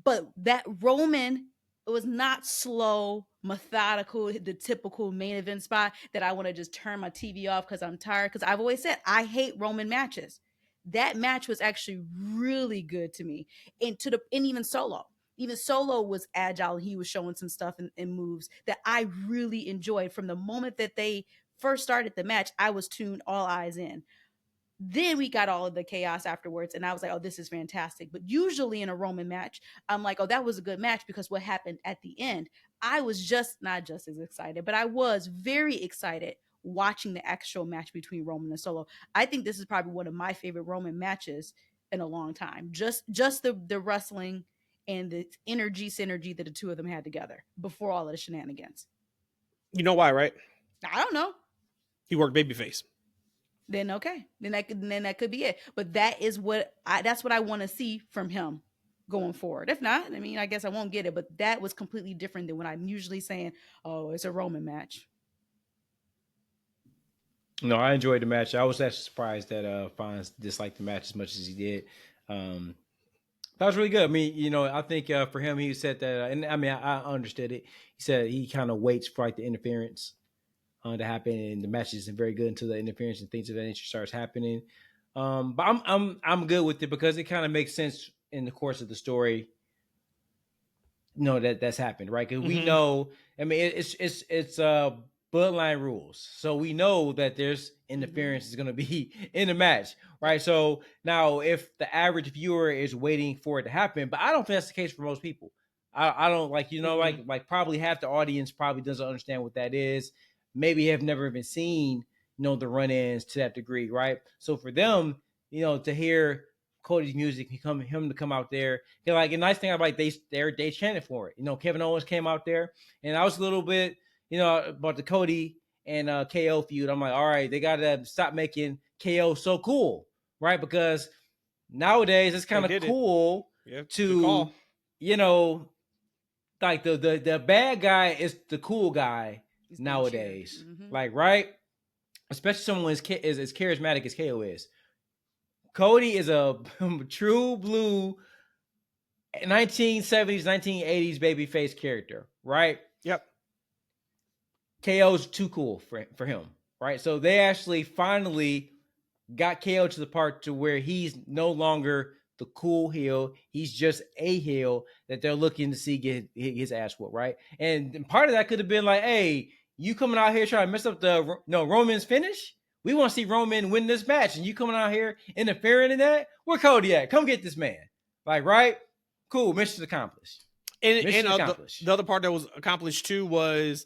But that Roman, it was not slow, methodical, the typical main event spot that I want to just turn my TV off because I'm tired. Because I've always said I hate Roman matches. That match was actually really good to me. And even Solo. Even Solo was agile. He was showing some stuff and moves that I really enjoyed. From the moment that they first started the match, I was tuned, all eyes in. Then we got all of the chaos afterwards, and I was like, oh, this is fantastic. But usually in a Roman match, I'm like, oh, that was a good match because what happened at the end, I was not just as excited, but I was very excited watching the actual match between Roman and Solo. I think this is probably one of my favorite Roman matches in a long time. Just the wrestling and the synergy that the two of them had together before all of the shenanigans. You know why, right? I don't know. He worked babyface. Then okay, then that could be it. But that's what I want to see from him going forward. If not, I mean, I guess I won't get it. But that was completely different than what I'm usually saying. Oh, it's a Roman match. No, I enjoyed the match. I was actually surprised that Fonz disliked the match as much as he did. That was really good. I mean, I think for him, he said that, and I mean, I understood it. He said he kind of waits for like the interference to happen, and the match isn't very good until the interference and things of that nature starts happening. But I'm good with it because it kind of makes sense in the course of the story. That's happened, right? Because we know. I mean, it's Bloodline rules, so we know that there's interference is going to be in the match, right? So now, if the average viewer is waiting for it to happen, but I don't think that's the case for most people. I don't like probably half the audience probably doesn't understand what that is. Maybe have never even seen, the run-ins to that degree, right? So for them, to hear Cody's music, him to come out there, like a nice thing about they chanted for it. Kevin Owens came out there, and I was a little bit, about the Cody and KO feud. I'm like, all right, they gotta stop making KO so cool, right? Because nowadays it's kind of cool to, like the bad guy is the cool guy. Nowadays, like, right, especially someone as charismatic as KO is. Cody is a true blue 1970s, 1980s babyface character, right? Yep. KO's too cool for him, right? So they actually finally got KO to the part to where he's no longer the cool heel. He's just a heel that they're looking to see get his ass whooped, right? And part of that could have been like, hey, you coming out here trying to mess up Roman's finish? We want to see Roman win this match, and you coming out here interfering in that? Where Cody at? Come get this man. Like, right? Cool. Mission accomplished. And the other part that was accomplished too was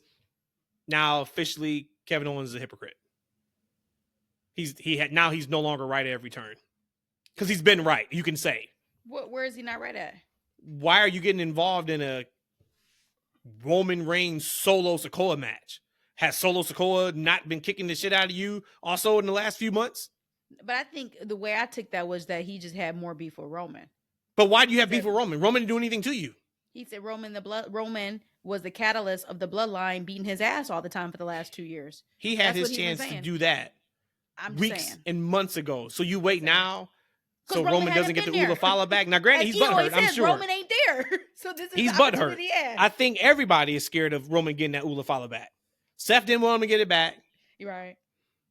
now officially Kevin Owens is a hypocrite. He's no longer right at every turn because he's been right. You can say. Where is he not right at? Why are you getting involved in a Roman Reigns Solo Sikoa match? Has Solo Sikoa not been kicking the shit out of you also in the last few months? But I think the way I took that was that he just had more beef with Roman. But why do you have beef with Roman? Roman didn't do anything to you. He said Roman was the catalyst of the bloodline beating his ass all the time for the last 2 years. He had his chance to do that weeks and months ago. So you wait now so Roman doesn't get the Ulafala back. Now, granted, he's butthurt, I'm sure. Roman ain't there. So this is he's butthurt. I think everybody is scared of Roman getting that Ulafala back. Seth didn't want him to get it back. You're right.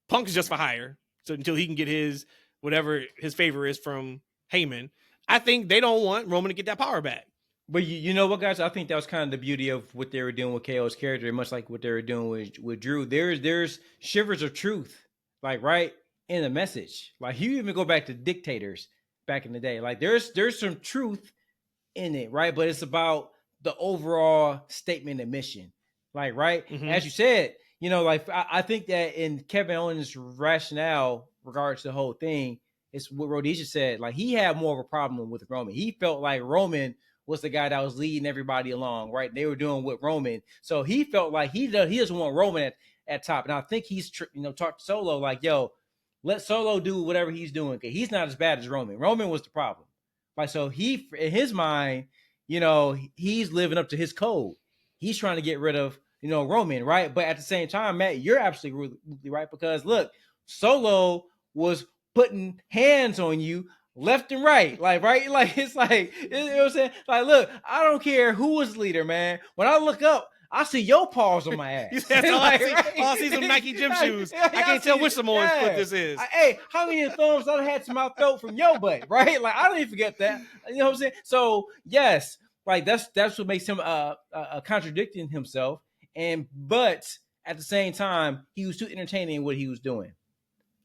Punk is just for hire. So until he can get his whatever his favor is from Heyman, I think they don't want Roman to get that power back. But you know what, guys? I think that was kind of the beauty of what they were doing with KO's character, much like what they were doing with Drew. There's shivers of truth, like right in the message. Like you even go back to dictators back in the day. Like there's some truth in it, right? But it's about the overall statement and mission. Like, right? Mm-hmm. As you said, like I think that in Kevin Owens' rationale regards to the whole thing, it's what Rhodesia said. Like he had more of a problem with Roman. He felt like Roman was the guy that was leading everybody along, right? They were doing with Roman. So he felt like he doesn't want Roman at top. And I think he's talked to Solo like, yo, let Solo do whatever he's doing. He's not as bad as Roman. Roman was the problem. Like, so he, in his mind, he's living up to his code. He's trying to get rid of, Roman, right? But at the same time, Matt, you're absolutely right, because look, Solo was putting hands on you left and right, right? Like, it's like, you know what I'm saying? Like, look, I don't care who was leader, man. When I look up, I see your paws on my ass. That's all I see. Right? I see some Nike gym shoes. I can't tell which Samoan foot this is. Hey, how many thumbs I had to my throat from your butt, right? Like, I don't even forget that. You know what I'm saying? So, yes, like that's what makes him contradicting himself. But at the same time, he was too entertaining in what he was doing.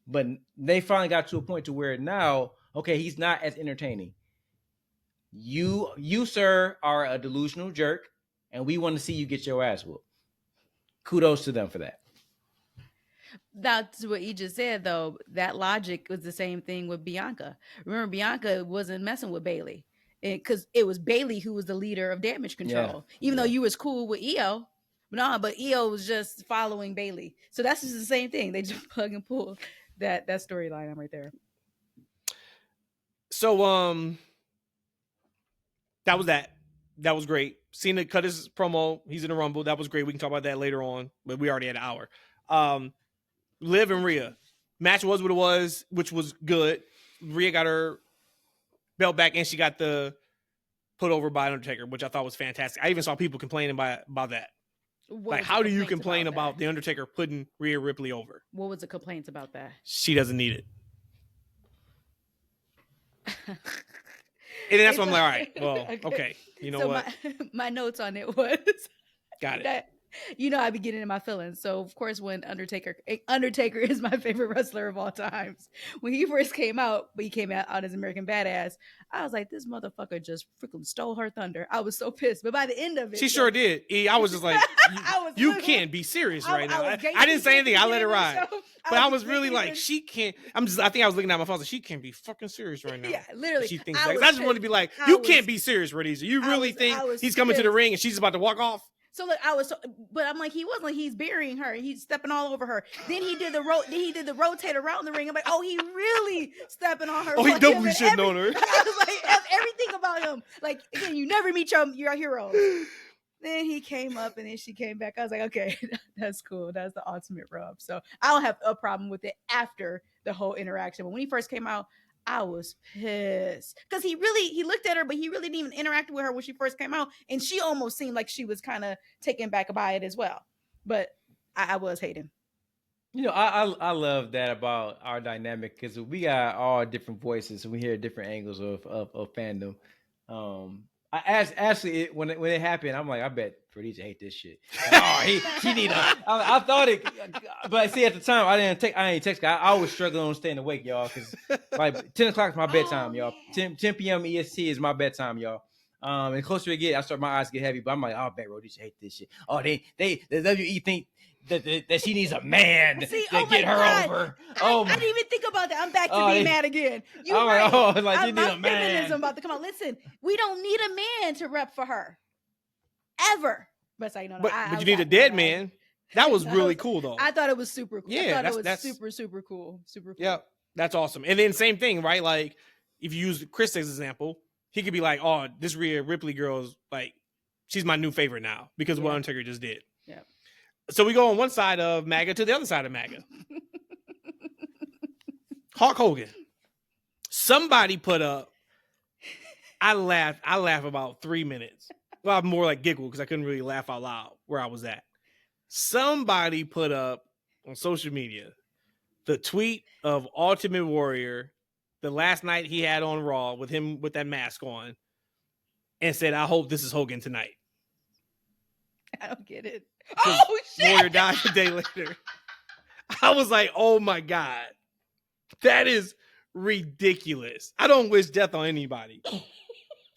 But they finally got to a point to where now, okay, he's not as entertaining. You, sir, are a delusional jerk, and we want to see you get your ass whooped. Kudos to them for that. That's what you just said, though. That logic was the same thing with Bianca. Remember, Bianca wasn't messing with Bayley because it was Bayley who was the leader of Damage Control. Even though you was cool with Io, but Io was just following Bayley. So that's just the same thing. They just plug and pull that storyline right there. So that was that. That was great. Cena cut his promo. He's in the Rumble. That was great. We can talk about that later on, but we already had an hour. Liv and Rhea. Match was what it was, which was good. Rhea got her belt back, and she got the put over by Undertaker, which I thought was fantastic. I even saw people complaining about that. Like, how do you complain about The Undertaker putting Rhea Ripley over? What was the complaints about that? She doesn't need it. And that's why I'm like, all right, well, okay. You know what? My notes on it was got it. That, I be getting in my feelings. So of course, when Undertaker is my favorite wrestler of all times. When he first came out, but he came out as American Badass, I was like, this motherfucker just freaking stole her thunder. I was so pissed. But by the end of it, she sure did. I was just like, you can't be serious right now. I didn't say anything. I let it ride. But I was really like, she can't. I think I was looking at my phone. Like, she can't be fucking serious right now. Yeah, literally. She thinks I just want to be like, you can't be serious, Rhodesia. You really think he's coming to the ring and she's about to walk off? So look, but I'm like, he wasn't like he's burying her. He's stepping all over her. Then he did the rotate around the ring. I'm like, oh, he really stepping on her. Oh, he doubly shitting on her. I was like, everything about him. Like, again, you never meet your heroes. Then he came up and then she came back. I was like, okay, that's cool. That's the ultimate rub. So I don't have a problem with it after the whole interaction. But when he first came out, I was pissed because he looked at her, but he really didn't even interact with her when she first came out. And she almost seemed like she was kind of taken back by it as well. But I was hating. I love that about our dynamic because we got all different voices and we hear different angles of fandom. I asked Ashley when it happened. I'm like, I bet Rhodesia hate this shit. Like, she need a. I thought it, but see at the time I didn't text. I was struggling on staying awake, y'all, because like 10 o'clock is my bedtime, y'all. 10 p.m. EST is my bedtime, y'all. And closer to get, my eyes get heavy. But I'm like, I bet Rhodesia hate this shit. Oh, the WWE think that she needs a man to get her over. I didn't even think about that. I'm back to being mad again. You're right. Like you need a man. Feminism about to come out. Listen, we don't need a man to rep for her, ever. But you need a dead man. That was really cool, though. I thought it was super cool. Yeah, that's super cool. Super cool. Yeah, that's awesome. And then same thing, right? Like if you use Chris as an example, he could be like, "Oh, this Rhea Ripley girl is like, she's my new favorite now because of what Undertaker just did." Yeah. So we go on one side of MAGA to the other side of MAGA. Hulk Hogan. Somebody put up. I laughed about 3 minutes. Well, more like giggle because I couldn't really laugh out loud where I was at. Somebody put up on social media the tweet of Ultimate Warrior the last night he had on Raw with him with that mask on and said, I hope this is Hogan tonight. I don't get it. Oh, shit! Warrior died a day later. I was like, oh my God. That is ridiculous. I don't wish death on anybody.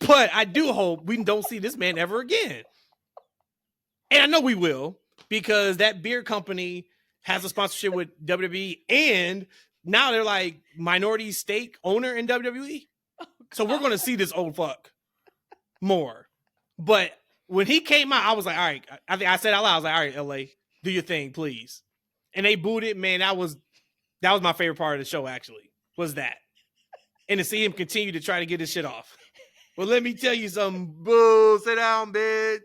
But I do hope we don't see this man ever again. And I know we will, because that beer company has a sponsorship with WWE, and now they're like minority stake owner in WWE. So we're going to see this old fuck more. But when he came out, I was like, all right. I think I said out loud, I was like, all right, LA, do your thing, please. and they booed it, man, that was my favorite part of the show, actually, was that. And to see him continue to try to get his shit off. Well, let me tell you something. Boo, sit down, bitch.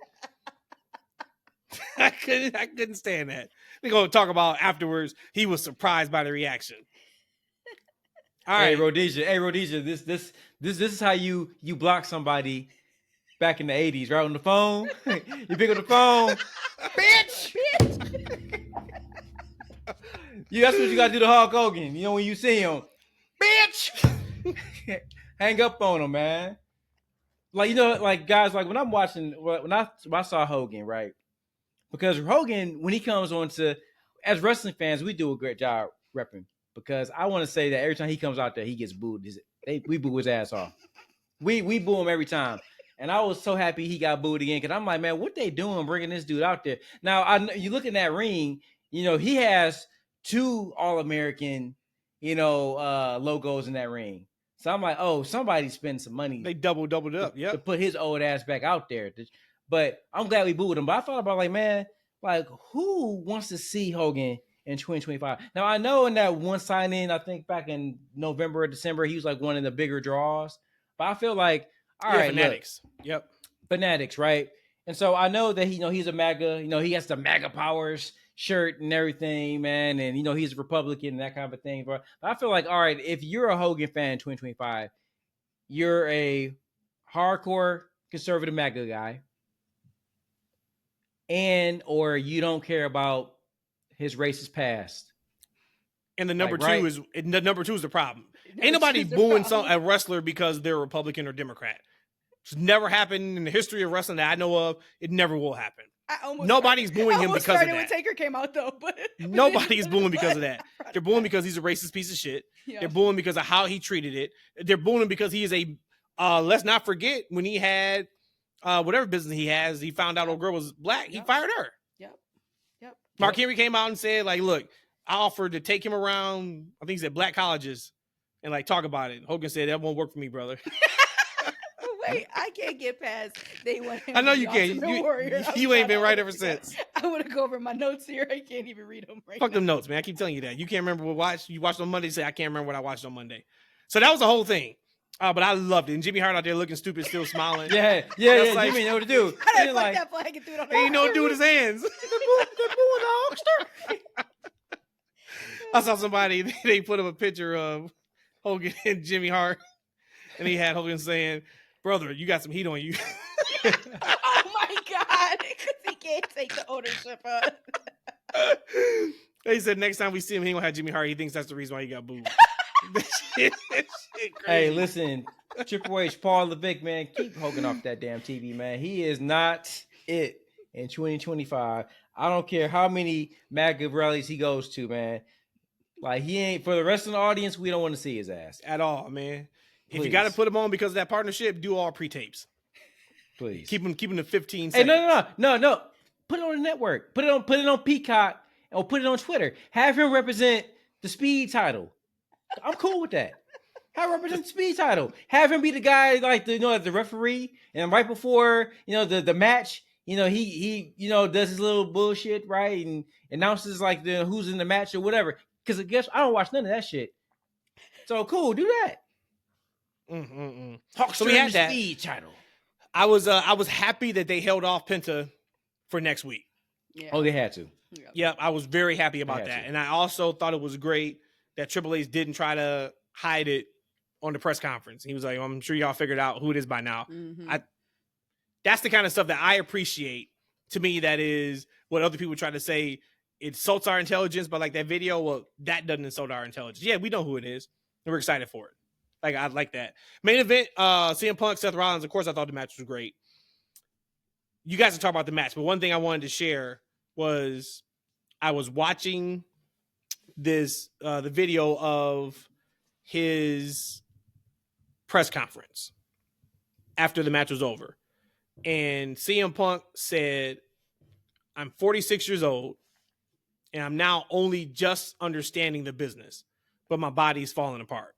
I couldn't stand that. We're going to talk about afterwards. He was surprised by the reaction. All right. Hey, Rhodesia, this is how you block somebody back in the 80s, right? On the phone. You pick up the phone. Bitch! That's what you got to do to Hulk Hogan. You know, when you see him. Bitch! Hang up on him, man. Like, you know, like, guys, like, when I'm watching, when I saw Hogan, right? Because Hogan, when he comes on to, as wrestling fans, we do a great job repping. Because I want to say that every time he comes out there, he gets booed. We boo his ass off. We boo him every time. And I was so happy he got booed again. Because I'm like, man, what they doing bringing this dude out there? Now, you look in that ring, you know, he has 2 All-American, you know, logos in that ring. So I'm like, oh, somebody spent some money. They doubled up, to put his old ass back out there. But I'm glad we booed him. But I thought about, like, man, like, who wants to see Hogan in 2025? Now, I know in that one sign-in, I think back in November or December, he was like one of the bigger draws. But I feel like, all right, Fanatics. Look, yep. Fanatics, right? And so I know that he's a MAGA, you know, he has the MAGA powers shirt and everything, man. And, you know, he's a Republican and that kind of thing. But I feel like, all right, if you're a Hogan fan in 2025, you're a hardcore conservative MAGA guy, and or you don't care about his racist past. And the number two is the problem. Ain't nobody booing a wrestler because they're Republican or Democrat. It's never happened in the history of wrestling that I know of. It never will happen. Nobody's booing him because of that. When Taker came out, though, but nobody's booing because of that. They're booing because he's a racist piece of shit. Yeah. They're booing because of how he treated it. They're booing him because he is a. Let's not forget when he had whatever business he has. He found out old girl was black. He fired her. Yep. Mark Henry came out and said, like, look, I offered to take him around. I think he said black colleges and like talk about it. Hogan said that won't work for me, brother. Wait, I can't get past. They want him. I know you can't. You ain't been right ever since. I want to go over my notes here. I can't even read them right Fuck them notes, man. I keep telling you that. You can't remember what you watched on Monday. Say I can't remember what I watched on Monday. So that was the whole thing. But I loved it. And Jimmy Hart out there looking stupid, still smiling. Yeah. Like, Jimmy know what to do. I didn't like that flag and threw it on the He know what to do with his hands. I saw somebody, they put up a picture of Hogan and Jimmy Hart. And he had Hogan saying, brother, you got some heat on you. Oh my God. Because he can't take the ownership of. They said next time we see him, he ain't gonna have Jimmy Hart. He thinks that's the reason why he got booed. Hey, listen, Triple H, Paul Levick, man, keep Hogan off that damn TV, man. He is not it in 2025. I don't care how many MAGA rallies he goes to, man. Like, he ain't, for the rest of the audience, we don't want to see his ass. At all, man. Please. If you got to put him on because of that partnership, do all pre-tapes. Please. Keep him to 15 seconds. Hey, no. Put it on the network. Put it on Peacock or put it on Twitter. Have him represent the speed title. I'm cool with that. Have him represent the speed title. Have him be the guy like the referee, and right before the match, he does his little bullshit, right, and announces like who's in the match or whatever. Because I guess I don't watch none of that shit. So cool, do that. So we had that speed title. I was happy that they held off Penta for next week. Yeah. Oh, they had to. Yeah, I was very happy about that, and I also thought it was great that Triple H didn't try to hide it on the press conference. He was like, I'm sure y'all figured out who it is by now. Mm-hmm. That's the kind of stuff that I appreciate. To me, that is what other people try to say. It insults our intelligence, but like that video, well, that doesn't insult our intelligence. Yeah, we know who it is, and we're excited for it. Like, I like that. Main event, CM Punk, Seth Rollins. Of course, I thought the match was great. You guys are talking about the match, but one thing I wanted to share was I was watching this the video of his press conference after the match was over, and CM Punk said, I'm 46 years old and I'm now only just understanding the business, but my body's falling apart.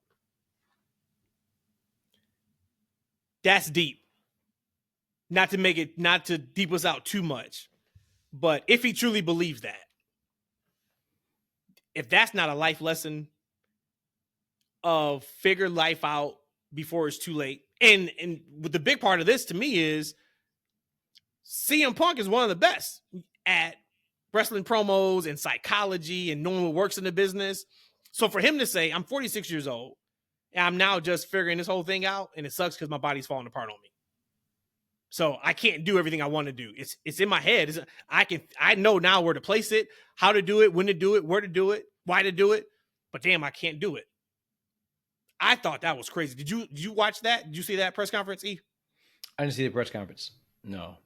That's deep. Not to deep us out too much, but if he truly believes that, if that's not a life lesson of figure life out before it's too late. And the big part of this to me is CM Punk is one of the best at wrestling promos and psychology and knowing what works in the business. So for him to say, I'm 46 years old and I'm now just figuring this whole thing out, and it sucks because my body's falling apart on me. So I can't do everything I want to do. It's in my head. I know now where to place it, how to do it, when to do it, where to do it, why to do it. But damn, I can't do it. I thought that was crazy. Did you watch that? Did you see that press conference, E? I didn't see the press conference. No.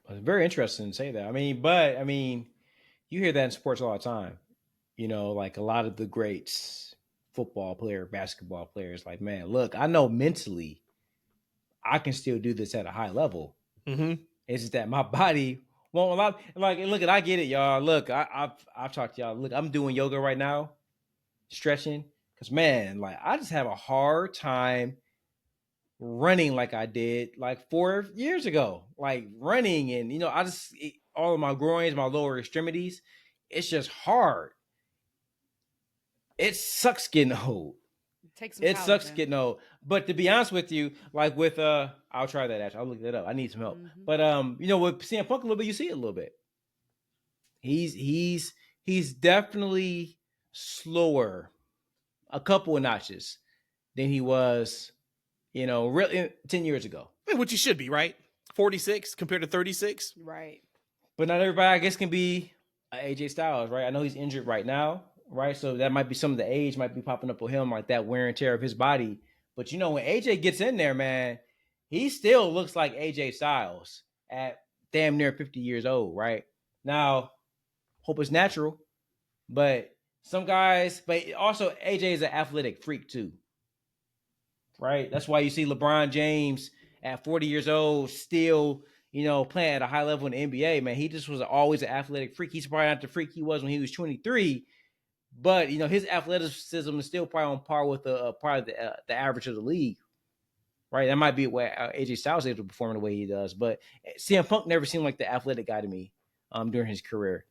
It was very interesting to say that. I mean, you hear that in sports all the time. You know, like a lot of the greats, football player, basketball players, like, man, look, I know mentally I can still do this at a high level. Mm-hmm. It's just that my body won't allow. Like, look, I get it, y'all. Look, I've talked to y'all. Look, I'm doing yoga right now, stretching. Because, man, like, I just have a hard time running like I did like 4 years ago. Like, running and, you know, all of my groins, my lower extremities, it's just hard. It sucks getting old. It sucks getting old. But to be honest with you, like with, I'll try that actually. I'll look that up. I need some help. Mm-hmm. But, you know, with CM Punk a little bit, you see it a little bit. He's definitely slower. A couple of notches than he was, you know, really 10 years ago. I mean, which he should be, right? 46 compared to 36. Right. But not everybody, I guess, can be AJ Styles, right? I know he's injured right now, right? So that might be some of the age might be popping up with him, like that wear and tear of his body. But, you know, when AJ gets in there, man, he still looks like AJ Styles at damn near 50 years old, right? Now, hope it's natural, but some guys, but also AJ is an athletic freak too, right? That's why you see LeBron James at 40 years old still, you know, playing at a high level in the NBA, man. He just was always an athletic freak. He's probably not the freak he was when he was 23, but, you know, his athleticism is still probably on par with probably the average of the league, right? That might be where AJ Styles is able to perform the way he does, but CM Punk never seemed like the athletic guy to me during his career.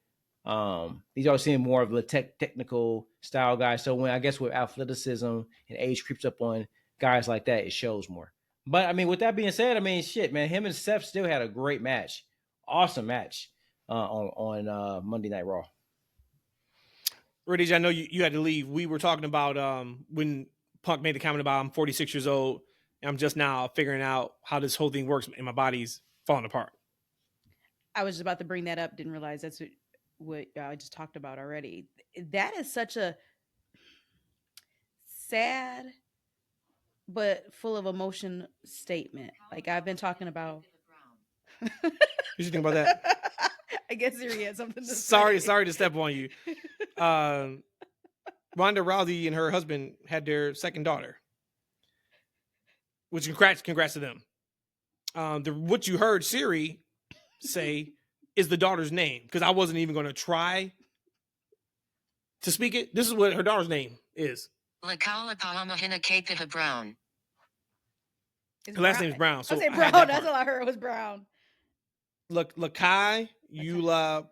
He's always seeing more of the technical style guy. So when I guess with athleticism and age creeps up on guys like that, it shows more. But I mean, with that being said, I mean, shit, man, him and Seth still had a great match, awesome match on Monday Night Raw. Rhodesia, I know you had to leave. We were talking about when Punk made the comment about I'm 46 years old and I'm just now figuring out how this whole thing works and my body's falling apart. I was just about to bring that up. Didn't realize that's what I just talked about already. That is such a sad but full of emotion statement. Like I've been talking about. What you think about that? I guess Siri had something to say. Sorry to step on you. Ronda Rousey and her husband had their second daughter. Which congrats to them. What you heard Siri say is the daughter's name, because I wasn't even going to try to speak it. This is what her daughter's name is. Lakala Palamahina Kapita Brown. Her last name is Brown. So I said Brown. That's all I heard was Brown. Lakai Eula.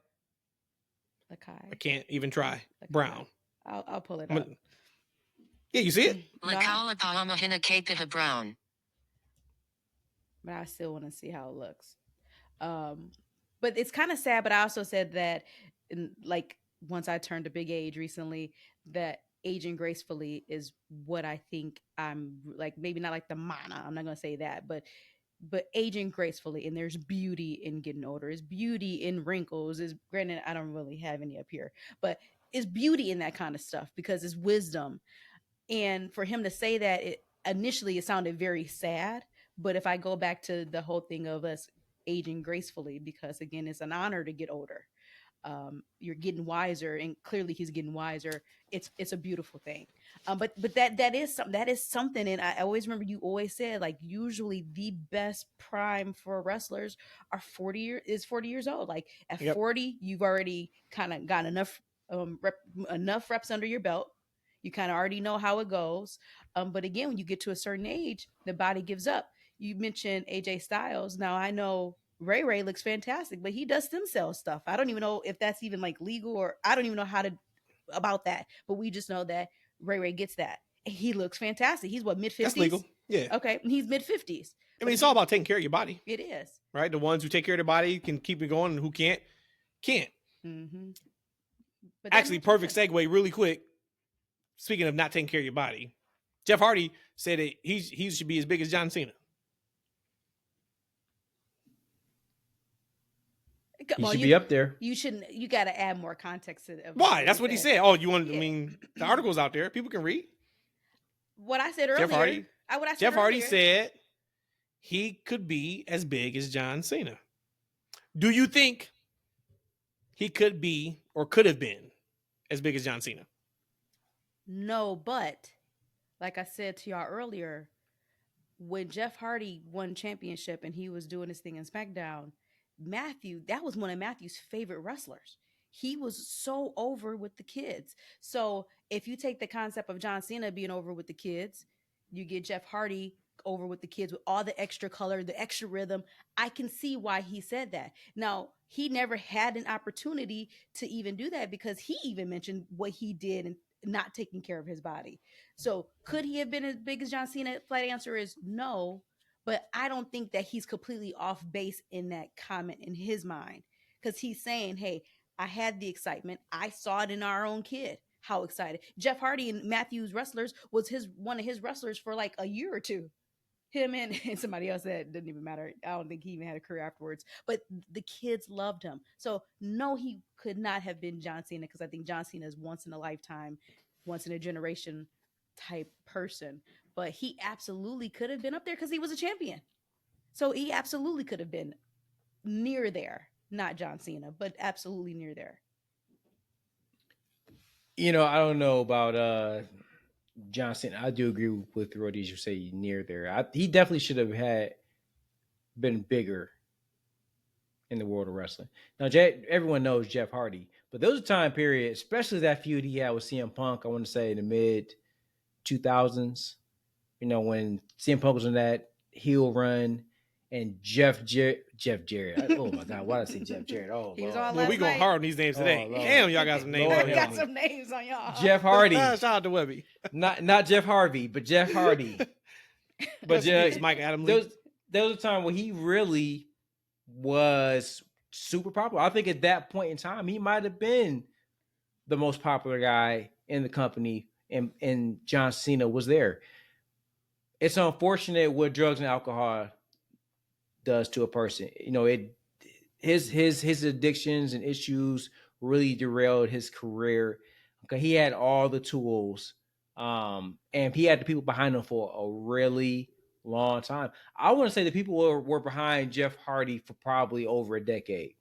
Lakai. I can't even try. Lakai. Brown. I'll pull it up. Yeah, you see it? Lakala Palamahina Kapita Brown. But I still want to see how it looks. But it's kind of sad, but I also said that like once I turned a big age recently, that aging gracefully is what I think I'm like, maybe not like the mana. I'm not going to say that, but aging gracefully. And there's beauty in getting older. There's beauty in wrinkles. Is granted, I don't really have any up here, but it's beauty in that kind of stuff because it's wisdom. And for him to say that, initially it sounded very sad. But if I go back to the whole thing of us aging gracefully, because again, it's an honor to get older. You're getting wiser, and clearly he's getting wiser. It's a beautiful thing. But that is something. And I always remember you always said, like, usually the best prime for wrestlers are 40 years old. Like at 40, you've already kind of got enough reps under your belt. You kind of already know how it goes. But again, when you get to a certain age, the body gives up. You mentioned AJ Styles. Now I know Ray looks fantastic, but he does stem cell stuff. I don't even know if that's even like legal, or I don't even know how to about that, but we just know that Ray gets that. He looks fantastic. He's what, mid-50s? That's legal. Yeah. Okay, he's mid-50s. I mean, it's all about taking care of your body. It is. Right? The ones who take care of their body can keep it going, and who can't. Mm-hmm. But Actually, perfect segue really quick. Speaking of not taking care of your body, Jeff Hardy said that he should be as big as John Cena. He should be up there. You shouldn't. You got to add more context to it. Why? That's what he said. Oh, you want? Yeah. I mean, the article's out there. People can read. What I said earlier. Jeff Hardy said he could be as big as John Cena. Do you think he could be or could have been as big as John Cena? No, but like I said to y'all earlier, when Jeff Hardy won championship and he was doing his thing in SmackDown, that was one of Matthew's favorite wrestlers. He was so over with the kids. So if you take the concept of John Cena being over with the kids, you get Jeff Hardy over with the kids with all the extra color, the extra rhythm. I can see why he said that. Now, he never had an opportunity to even do that because he even mentioned what he did and not taking care of his body. So could he have been as big as John Cena? Flat answer is no. But I don't think that he's completely off base in that comment in his mind, because he's saying, hey, I had the excitement. I saw it in our own kid. How excited. Jeff Hardy and Matthew's wrestlers was one of his wrestlers for like a year or two. Him and somebody else that didn't even matter. I don't think he even had a career afterwards. But the kids loved him. So no, he could not have been John Cena, because I think John Cena is once in a lifetime, once in a generation type person. But he absolutely could have been up there because he was a champion. So he absolutely could have been near there. Not John Cena, but absolutely near there. You know, I don't know about John Cena. I do agree with Rhodesia. You say near there. He definitely should have been bigger in the world of wrestling. Now, everyone knows Jeff Hardy, but there was a time period, especially that feud he had with CM Punk, I want to say in the mid 2000s, you know, when CM Punk was on that heel run and Jeff Jarrett. Oh my God, why did I say Jeff Jarrett? Oh, well, we going hard on these names today. Damn, y'all got some names. I got some names on y'all. Jeff Hardy. Shout out to Webby. Not Jeff Harvey, but Jeff Hardy. But Mike Adams. There was a time where he really was super popular. I think at that point in time, he might have been the most popular guy in the company, and John Cena was there. It's unfortunate what drugs and alcohol does to a person. You know, his addictions and issues really derailed his career. Okay, he had all the tools, and he had the people behind him for a really long time. I want to say the people were behind Jeff Hardy for probably over a decade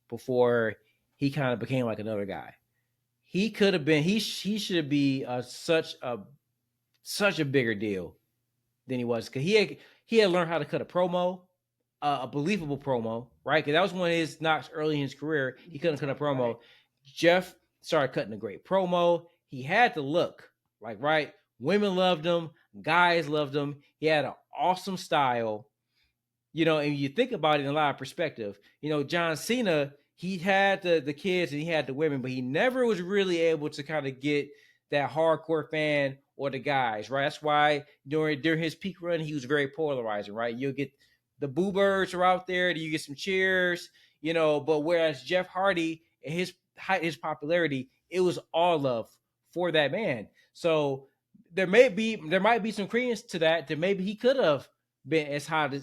before he kind of became like another guy. He could have been. He should be such a bigger deal than he was, because he had learned how to cut a promo, a believable promo, right? Because that was one of his knocks early in his career. He couldn't cut a promo. Right. Jeff started cutting a great promo. He had the look, like, right? Women loved him. Guys loved him. He had an awesome style, you know, and you think about it in a lot of perspective. You know, John Cena, he had the kids and he had the women, but he never was really able to kind of get that hardcore fan or the guys, right? That's why during his peak run, he was very polarizing, right? You'll get the boo birds are out there, you get some cheers, you know, but whereas Jeff Hardy and his popularity, it was all love for that man. So there might be some credence to that maybe he could have been as hot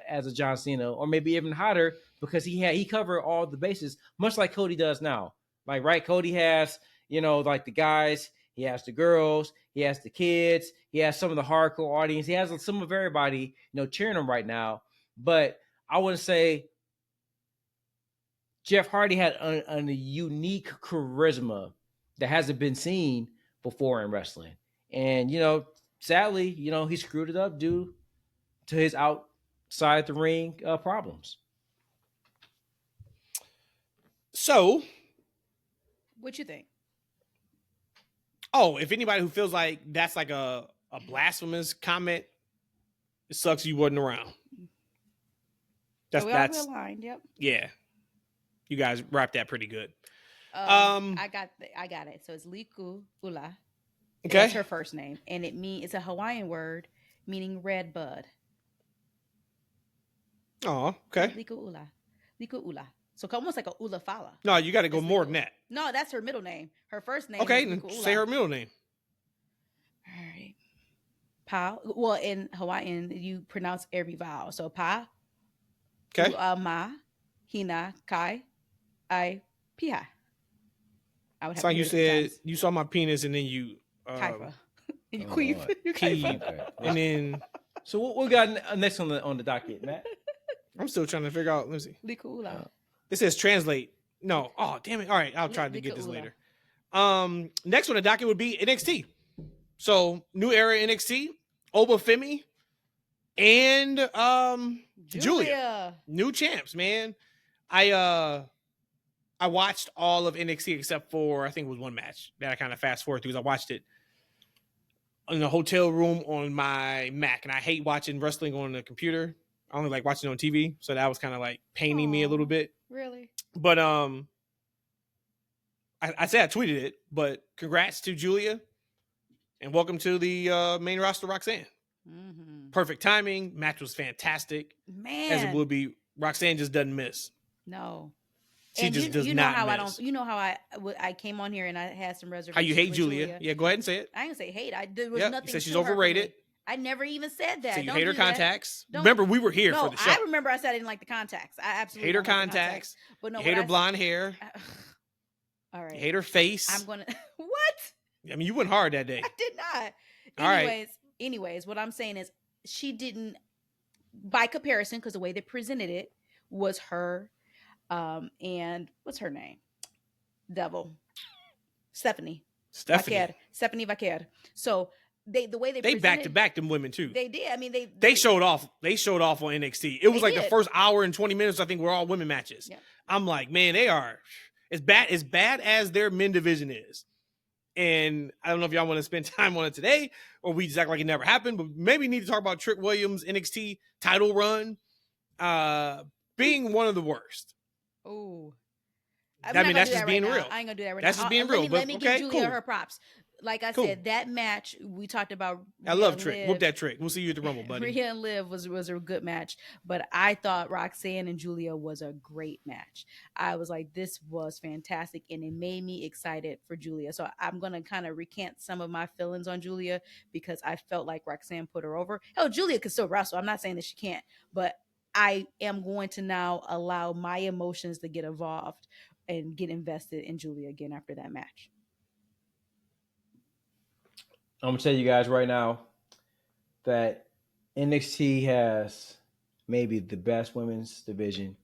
as a John Cena, or maybe even hotter, because he covered all the bases, much like Cody does now. Like, right, Cody has, you know, like the guys, he has the girls, he has the kids, he has some of the hardcore audience, he has some of everybody, you know, cheering him right now. But I would say Jeff Hardy had a unique charisma that hasn't been seen before in wrestling. And, you know, sadly, you know, he screwed it up due to his outside the ring problems. So, what you think? Oh, if anybody who feels like that's like a blasphemous comment, it sucks you wasn't around. That's aligned. Yep. Yeah, you guys wrapped that pretty good. I got it. So it's Liku Ula. Okay. That's her first name, and it's a Hawaiian word meaning red bud. Oh, okay. Liku Ula. Liku Ula. So almost like a Ula Fala. No, you got to go It's more Liku. than that. No, that's her middle name. Her first name Okay, is then Liku Ula. say her middle name. All right. Pa. Well, in Hawaiian, you pronounce every vowel. So pa. Okay. Ma. Hina. Kai. I. Piha. I would have It's like to you hear it a few said, times. you saw my penis and then you Kaifa. You Oh, queef. Lord. You Key. kaifa. Okay. and then So what we got next on the docket, Matt? I'm still trying to figure out. Let me see. Liku Ula. It says translate. No. Oh, damn it. All right, I'll try to get this Likaula. later. Next on the docket would be NXT. So new era NXT, Oba Femi and Giulia. New champs, man. I watched all of NXT except for I think it was one match that I kind of fast forward through because I watched it in a hotel room on my Mac, and I hate watching wrestling on the computer. I only like watching it on TV, so that was kind of like paining me a little bit. Really? But I said I tweeted it, but congrats to Giulia and welcome to the main roster, Roxanne. Mm-hmm. Perfect timing. Match was fantastic. Man. As it would be. Roxanne just doesn't miss. No. She just does you know not how miss. I how I came on here and I had some reservations. How you hate with Giulia. Yeah, go ahead and say it. I didn't say hate. There was Yep. nothing. You said she's to her for overrated. me. I never even said that. So you Don't hate her do that. contacts. Don't- Remember, we were here No, for the show. I remember I said I didn't like the contacts. I absolutely Hate her don't like the contacts. But no, You hate what her I- blonde hair. All right. You hate her face. I'm gonna what? I mean, you went hard that day. I did not. All right. Anyways, what I'm saying is she didn't, by comparison, because the way they presented it was her, and what's her name? Devil. Stephanie Vaquer. So the way they back to back them women too. They did. I mean, They showed off. They showed off on NXT. It was They like the did. first hour and 20 minutes. I think were all women matches. Yeah. I'm like, man, they are as bad as their men division is. And I don't know if y'all want to spend time on it today or we just act like it never happened. But maybe we need to talk about Trick Williams' NXT title run being one of the worst. Oh. I mean, that's just being real. I ain't gonna do that right That's now. just being real. Let me Okay, give Giulia cool. her props. Like I Cool. said, that match we talked about. I love Trick. Whoop that Trick. We'll see you at the Rumble, buddy. Rhea and Liv was a good match, but I thought Roxanne and Giulia was a great match. I was like, this was fantastic, and it made me excited for Giulia. So I'm gonna kind of recant some of my feelings on Giulia because I felt like Roxanne put her over. Hell, Giulia could still wrestle. I'm not saying that she can't, but I am going to now allow my emotions to get involved and get invested in Giulia again after that match. I'm gonna tell you guys right now that NXT has maybe the best women's division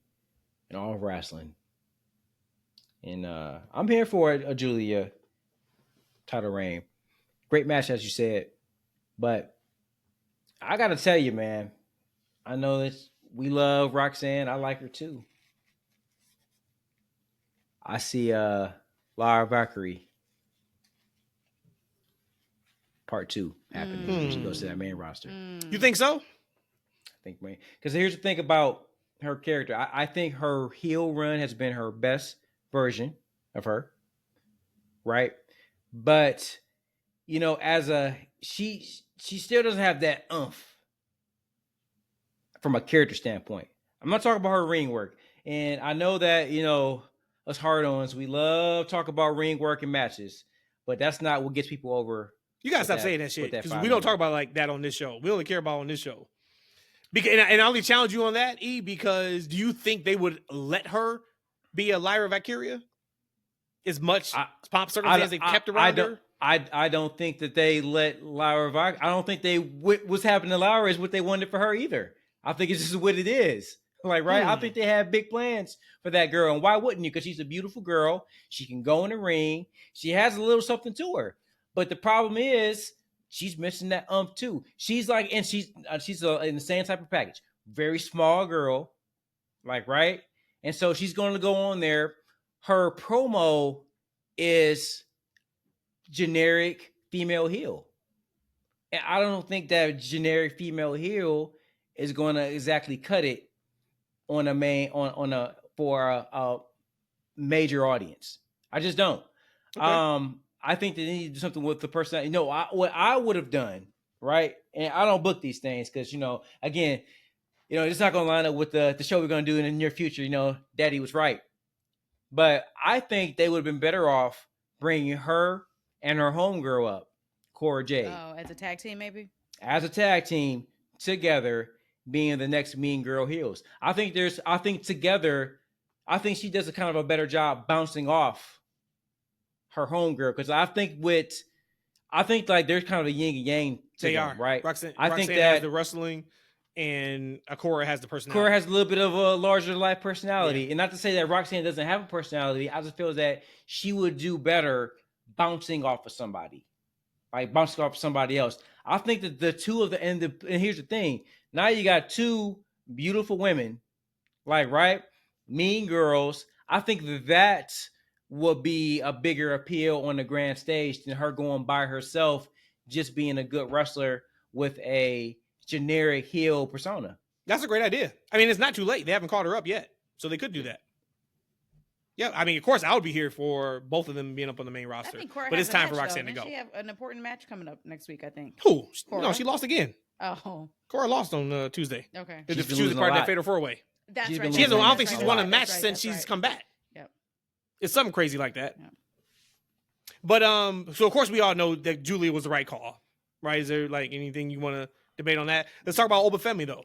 in all of wrestling, and I'm here for a Giulia title reign. Great match, as you said, but I gotta tell you, man, I know that we love Roxanne. I like her too. I see Lara Valkyrie Part 2 happening when she goes to that main roster. You think so? I think, man, because here's the thing about her character. I think her heel run has been her best version of her, right? But you know, she still doesn't have that oomph from a character standpoint. I'm not talking about her ring work, and I know that us hard-ons, we love talk about ring work and matches, but that's not what gets people over. You gotta stop saying that shit because we don't talk about like that on this show. We only care about on this show. Because, and I only challenge you on that, E, because do you think they would let her be a Lyra Valkyria as much pomp circumstance they kept around her? I don't think that they let Lyra Valkyria. I don't think what's happening to Lyra is what they wanted for her either. I think it's just what it is. Like, right? I think they have big plans for that girl. And why wouldn't you? Because she's a beautiful girl. She can go in the ring. She has a little something to her. But the problem is she's missing that too. She's like, and she's in the same type of package. Very small girl. Like, right? And so she's going to go on there. Her promo is generic female heel. And I don't think that generic female heel is going to exactly cut it for a major audience. I just don't. Okay. I think they need to do something with the personality. No, what I would have done, right? And I don't book these things because, again, it's not going to line up with the show we're going to do in the near future. Daddy was right. But I think they would have been better off bringing her and her homegirl up, Cora Jade. Oh, as a tag team, maybe? As a tag team together, being the next Mean Girl heels. I think together, I think she does a kind of a better job bouncing off her homegirl. Because I think like there's kind of a yin and yang to They them, are. right? Roxanne think has that the wrestling and Cora has the personality. Cora has a little bit of a larger life personality. And not to say that Roxanne doesn't have a personality. I just feel that she would do better bouncing off of somebody. Like bouncing off of somebody else. I think that the two of the and here's the thing. Now you got two beautiful women, right? Mean girls. I think that would be a bigger appeal on the grand stage than her going by herself, just being a good wrestler with a generic heel persona. That's a great idea. I mean, it's not too late. They haven't called her up yet, so they could do that. Yeah, I mean, of course, I would be here for both of them being up on the main roster. But it's time for Roxanne to go. She have an important match coming up next week, I think. Who? No, she lost again. Oh, Cora lost on Tuesday. Okay. She was a part of that Fatal 4-Way. That's She's right. She hasn't. I don't think That's she's right. won a match That's since right. she's come back. Yep. It's something crazy like that. Yep. But so of course we all know that Giulia was the right call, right? Is there like anything you want to debate on that? Let's talk about Oba Femi though.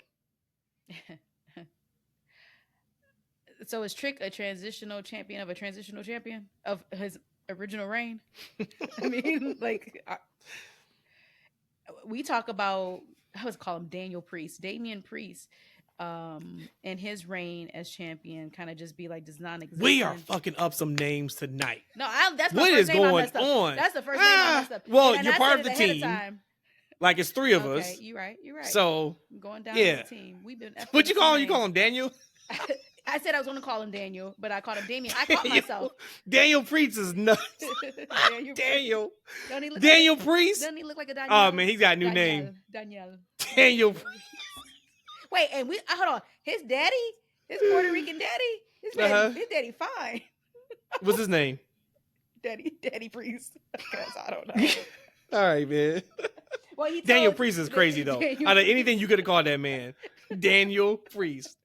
So is Trick a transitional champion of a transitional champion of his original reign? I mean, like, we talk about, I was call him Damian Priest, and his reign as champion kind of just be like does not exist. We are fucking up some names tonight. No, that's my what first is name I going messed up. on? That's the first name I messed up. Well, And you're I part said of the it ahead team. time. Like it's three of Okay, us. you're right. So I'm going down yeah. to the team. We've been. What you call him? You call him Daniel? I said I was going to call him Daniel, but I called him Damien. I caught myself. Daniel Priest is nuts. Daniel. Daniel Priest. Doesn't he look like a Daniel? Oh man, he's got a new name. Daniel. Daniel Priest. Wait, and hold on. His daddy, his Puerto Rican daddy, his daddy fine. What's his name? Daddy Priest. Because I don't know. All right, man. Well, Daniel Priest is crazy though. Out of anything you could have called that man, Daniel Priest.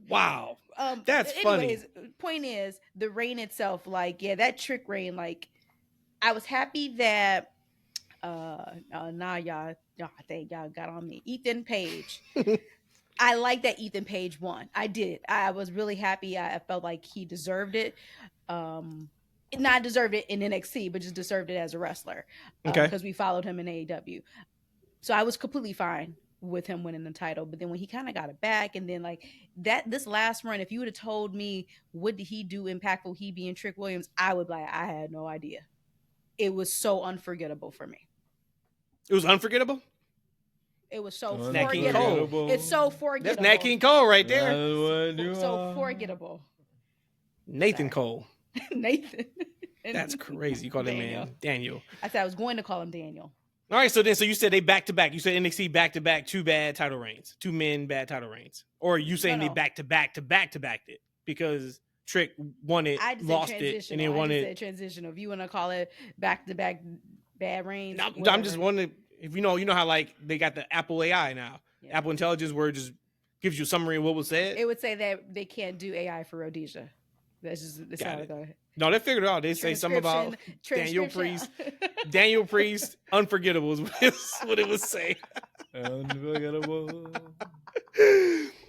Wow, that's funny. Point is, the reign itself, like, yeah, that Trick reign, like, I was happy that, y'all, I think y'all got on me. Ethan Page. I like that Ethan Page won. I did. I was really happy. I felt like he deserved it. Not deserved it in NXT, but just deserved it as a wrestler. Okay. Because we followed him in AEW. So I was completely fine with him winning the title. But then when he kind of got it back, and then like this last run, if you would have told me what did he do impactful, he being Trick Williams, I would be like, I had no idea. It was so unforgettable for me. It was unforgettable? It was so forgettable. It's so forgettable. That's Nat King Cole right there. So forgettable. Nathan Cole. Nathan. That's crazy. You call that man Daniel. I said I was going to call him Daniel. All right, so you said they back to back. You said NXT back to back, 2 bad title reigns, 2 men bad title reigns, or you saying they back to back it because Trick won it, lost it, and then won it. Said transitional. If you want to call it back to back bad reigns, no, I'm just wondering if you know how like they got the Apple AI now, Apple Intelligence, where it just gives you a summary of what was said. It would say that they can't do AI for Rhodesia. That's just how it goes. No, they figured it out. They say something about Daniel Priest. Daniel Priest, unforgettable is what it was saying. Unforgettable.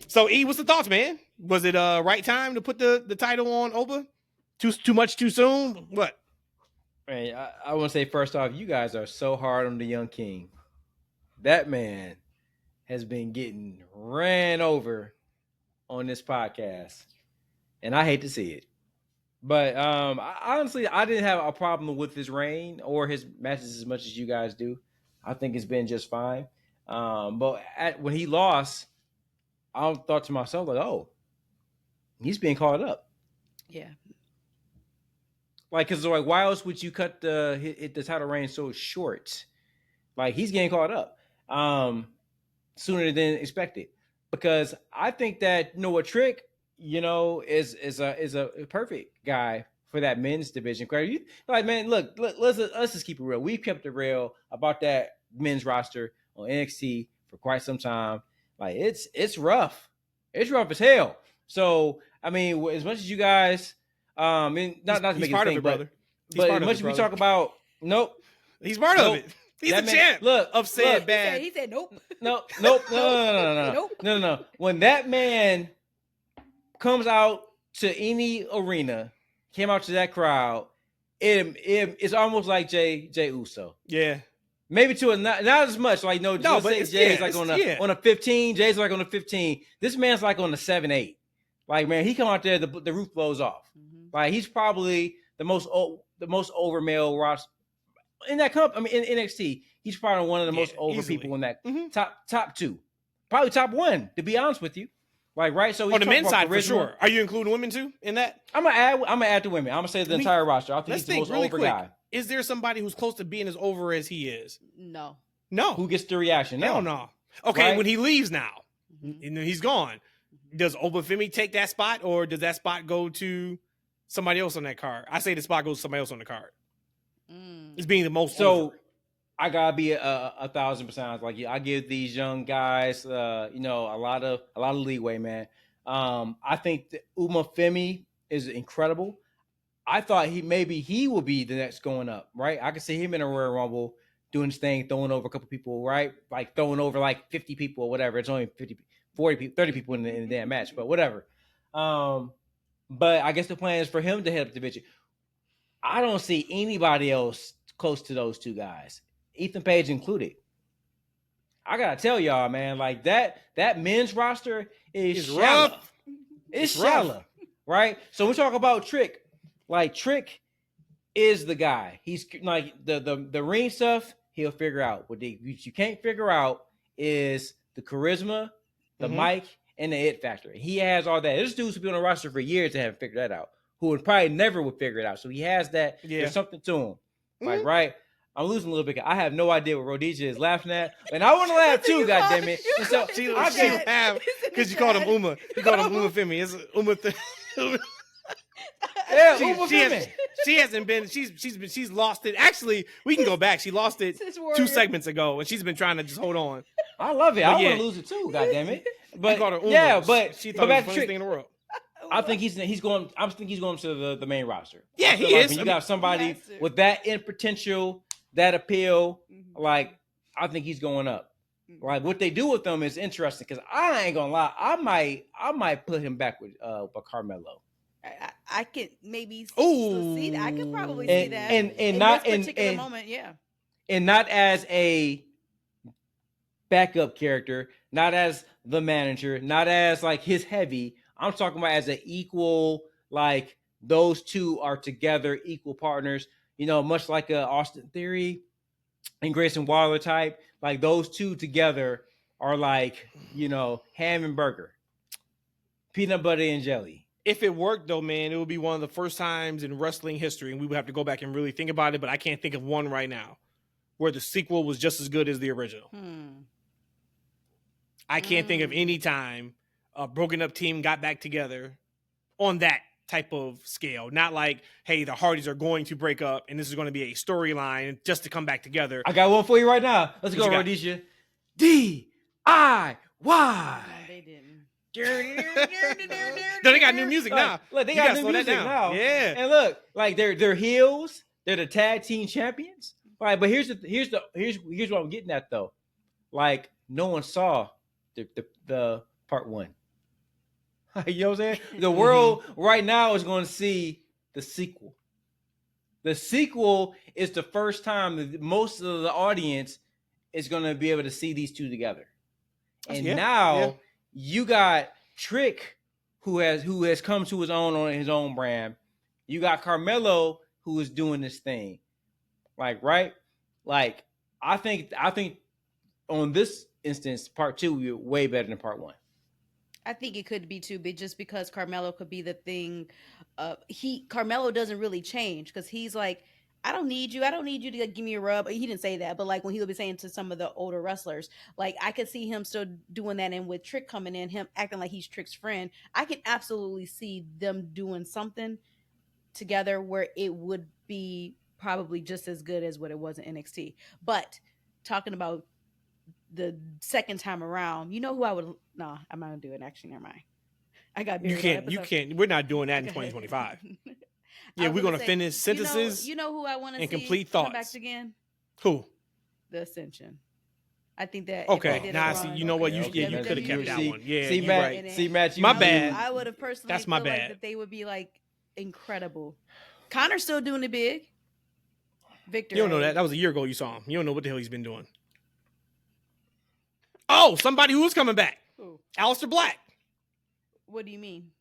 So, E, what's the thoughts, man? Was it right time to put the title on Oba? Too much too soon? What? Man, I want to say first off, you guys are so hard on the young king. That man has been getting ran over on this podcast, and I hate to see it. But honestly, I didn't have a problem with his reign or his matches as much as you guys do. I think it's been just fine. But when he lost, I thought to myself, like, oh, he's being called up. Yeah. Like, because like, why else would you cut the title reign so short? Like, he's getting called up sooner than expected. Because I think that, what Trick, is a perfect guy for that men's division. You like, man, look, let's just keep it real. We've kept it real about that men's roster on NXT for quite some time. Like it's rough. It's rough as hell. So I mean, as much as you guys, not to make part it of it, brother. But as much as we talk about, nope, he's part of it. He's the champ. Look, of saying bad. He said nope. No. When that man comes out to any arena, came out to that crowd, it's almost like Jay Uso. Yeah. Maybe to not as much. Like but Jay's like on a 15. Jay's like on a 15. This man's like on a 7-8. Like, man, he come out there, the roof blows off. Mm-hmm. Like, he's probably the most over male roster in that company. I mean, in NXT, he's probably one of the most over easily. people in that top two, probably top one. To be honest with you, like right. So on the men's side for sure. Are you including women too in that? I'm gonna add the women. I'm gonna say the entire roster. I think he's the most over guy. Is there somebody who's close to being as over as he is? No. Who gets the reaction? No. Okay, right? When he leaves now, he's gone. Does Oba Femi take that spot, or does that spot go to somebody else on that card? I say the spot goes to somebody else on the card. It's being the most over. I gotta be 1,000% like I give these young guys, a lot of leeway, man. I think that Oba Femi is incredible. I thought he will be the next going up, right? I could see him in a Royal Rumble doing his thing, throwing over a couple people, right? Like throwing over like 50 people or whatever. It's only 50, 40 people, 30 people in the damn match, but whatever. But I guess the plan is for him to head up the division. I don't see anybody else close to those two guys, Ethan Page included. I gotta tell y'all, man, like that men's roster is shallow. Rough. It's shallow, right? So we talk about Trick. Like Trick is the guy. He's like the ring stuff. He'll figure out. What you can't figure out is the charisma, the mic, and the it factor. He has all that. This dude's been on the roster for years and haven't figured that out. Who would probably never would figure it out. So he has that. Yeah. There's something to him. Like right. I'm losing a little bit. I have no idea what Rhodesia is laughing at, and I want to laugh too. Goddammit! And so she have because you called him Uma. You called him Uma Femi. It's Uma. Yeah, she hasn't been. She's lost it. Actually, we can go back. She lost it 2 segments ago, and she's been trying to just hold on. I love it. I want to lose it too. Goddammit! But she thought it was the funniest thing in the world. I think he's going. I think he's going to the main roster. Yeah, he is. When you got somebody with that in potential, that appeal, like I think he's going up. Like what they do with them is interesting because I ain't gonna lie. I might put him back with Carmelo. I could maybe see that. I could probably see that. And not in this particular moment, yeah. And not as a backup character, not as the manager, not as like his heavy. I'm talking about as an equal, like those two are together, equal partners, much like a Austin Theory and Grayson Waller type. Like those two together are like, ham and burger, peanut butter and jelly. If it worked though, man, it would be one of the first times in wrestling history, and we would have to go back and really think about it, but I can't think of one right now where the sequel was just as good as the original. I can't think of any time a broken up team got back together on that type of scale. Not like, hey, the Hardys are going to break up and this is going to be a storyline just to come back together. I got one for you right now. Let's go, Rhodesia. DIY. They didn't. No, they got new music now. Look, they got new music now. Yeah. And look, like they're heels. They're the tag team champions. Right, but here's what I'm getting at though. Like no one saw the part one. You know what I'm saying? The world right now is going to see the sequel. The sequel is the first time that most of the audience is going to be able to see these two together. And now you got Trick, who has come to his own on his own brand. You got Carmelo, who is doing this thing. Like, right? Like, I think on this instance, part two will be way better than part one. I think it could be too, but just because Carmelo could be the thing. Carmelo doesn't really change because he's like, I don't need you to like, give me a rub. He didn't say that, but like when he'll be saying to some of the older wrestlers, like I could see him still doing that. And with Trick coming in, him acting like he's Trick's friend, I can absolutely see them doing something together where it would be probably just as good as what it was in NXT. But talking about the second time around, you know who I would? No, I'm not gonna do it. Actually, never mind. I got buried. You can't. We're not doing that in 2025. Yeah, we're gonna finish sentences. You know who I want to see complete come back thoughts again? Who? The Ascension. I think that. Okay, see, you know what? You could have kept that one. Yeah, see, Matt. Right. See, Matt. My bad. I would have personally. That's my bad. Like that they would be like incredible. Connor's still doing it big. Victor. You don't know that. That was a year ago you saw him. You don't know what the hell he's been doing. Oh, somebody who's coming back. Who? Alister Black. What do you mean?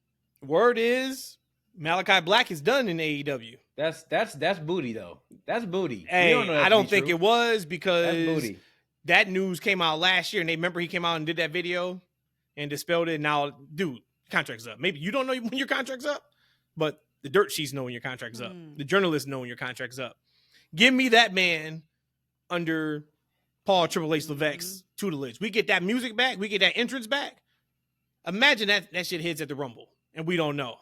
Word is Malachi Black is done in AEW. That's booty though. That's booty. Hey, I don't think it was because that news came out last year, and they remember he came out and did that video and dispelled it. Now, dude, contract's up. Maybe you don't know when your contract's up, but the dirt sheets know when your contract's up. The journalists know when your contract's up. Give me that man under Paul Triple H Levesque's tutelage. We get that music back. We get that entrance back. Imagine that shit hits at the Rumble, and we don't know.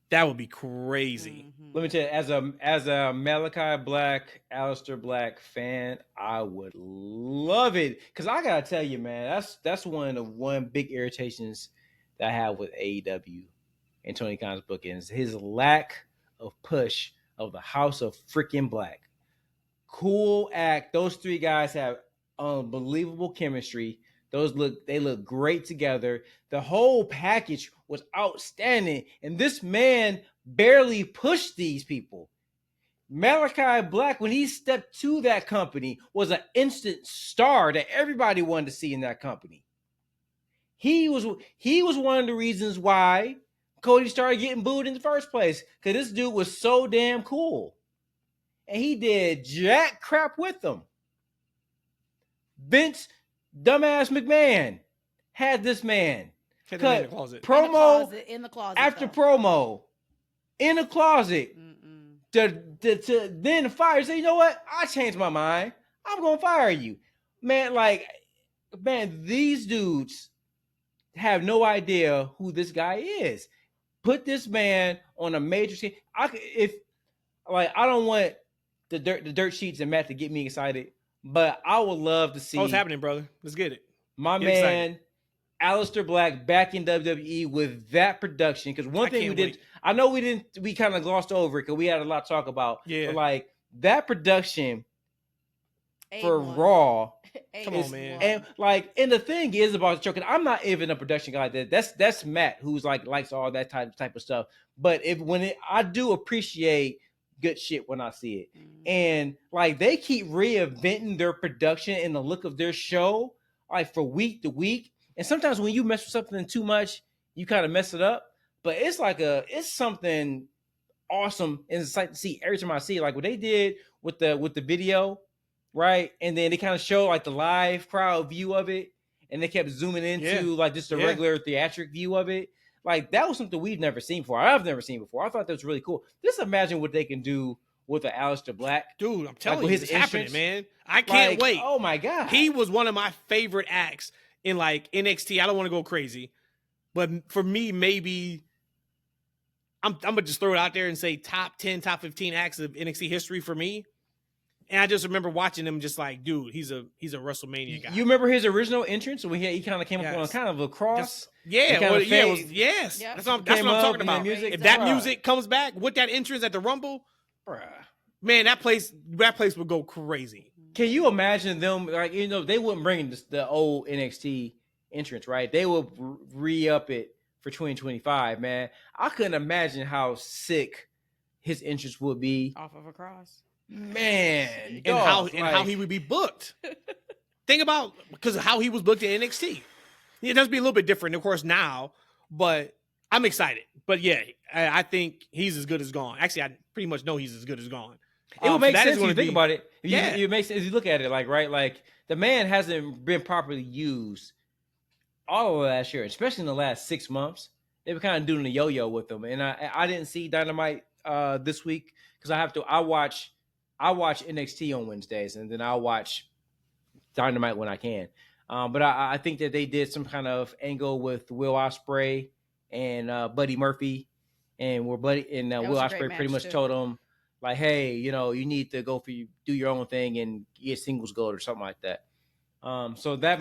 That would be crazy. Let me tell you, as a Malachi Black, Alister Black fan, I would love it. Because I gotta tell you, man, that's one big irritations that I have with AEW and Tony Khan's bookings. His lack of push of the House of freaking Black. Cool act. Those three guys have unbelievable chemistry. They look great together. The whole package was outstanding, and this man barely pushed these people. Malachi Black, when he stepped to that company, was an instant star that everybody wanted to see in that company. He was one of the reasons why Cody started getting booed in the first place, because this dude was so damn cool, and he did jack crap with them. Vince dumbass McMahon had this man cut promo in the closet after promo in the closet to then fire. Say, you know what? I changed my mind. I'm gonna fire you, man. These dudes have no idea who this guy is. Put this man on a major scene. I don't want the dirt sheets and Matt to get me excited. But I would love to see what's happening, brother. Let's get it. My man, Alister Black back in WWE with that production. Because one thing we did, I know we kind of glossed over it because we had a lot to talk about. Yeah. But that production for Raw. Come on, man. And the thing is about the show, because I'm not even a production guy. That's Matt, who's likes all that type of stuff. But I do appreciate good shit when I see it. And they keep reinventing their production and the look of their show for week to week. And sometimes when you mess with something too much, you kind of mess it up. But it's something awesome and it's like to see every time I see it. Like what they did with the video, right? And then they kind of show the live crowd view of it, and they kept zooming into just a regular theatric view of it. That was something we've never seen before. I've never seen before. I thought that was really cool. Just imagine what they can do with the Alister Black. Dude, I'm telling you, it's happening, man. I can't wait. Oh, my God. He was one of my favorite acts in NXT. I don't want to go crazy. But for me, maybe I'm going to just throw it out there and say top 10, top 15 acts of NXT history for me. And I just remember watching him just dude, he's a WrestleMania guy. You remember his original entrance when he kind of came up on kind of a cross? Yes. That's what I'm talking about. If that music comes back with that entrance at the Rumble, man, that place would go crazy. Can you imagine them? They wouldn't bring the old NXT entrance, right? They would re-up it for 2025, man. I couldn't imagine how sick his entrance would be off of a cross. Man, and how he would be booked. Think about because of how he was booked in NXT. It does be a little bit different, of course, now, but I'm excited. But yeah, I think he's as good as gone. Actually, I pretty much know he's as good as gone. It would make sense when you think about it. It makes sense if you look at it. The man hasn't been properly used all of last year, especially in the last 6 months. They were kind of doing the yo-yo with him, and I didn't see Dynamite this week because I watch NXT on Wednesdays, and then I'll watch Dynamite when I can. But I think that they did some kind of angle with Will Ospreay and Buddy Murphy, and we're buddy. And Will Ospreay pretty much told him like, hey, you need to go do your own thing and get singles gold or something like that. So that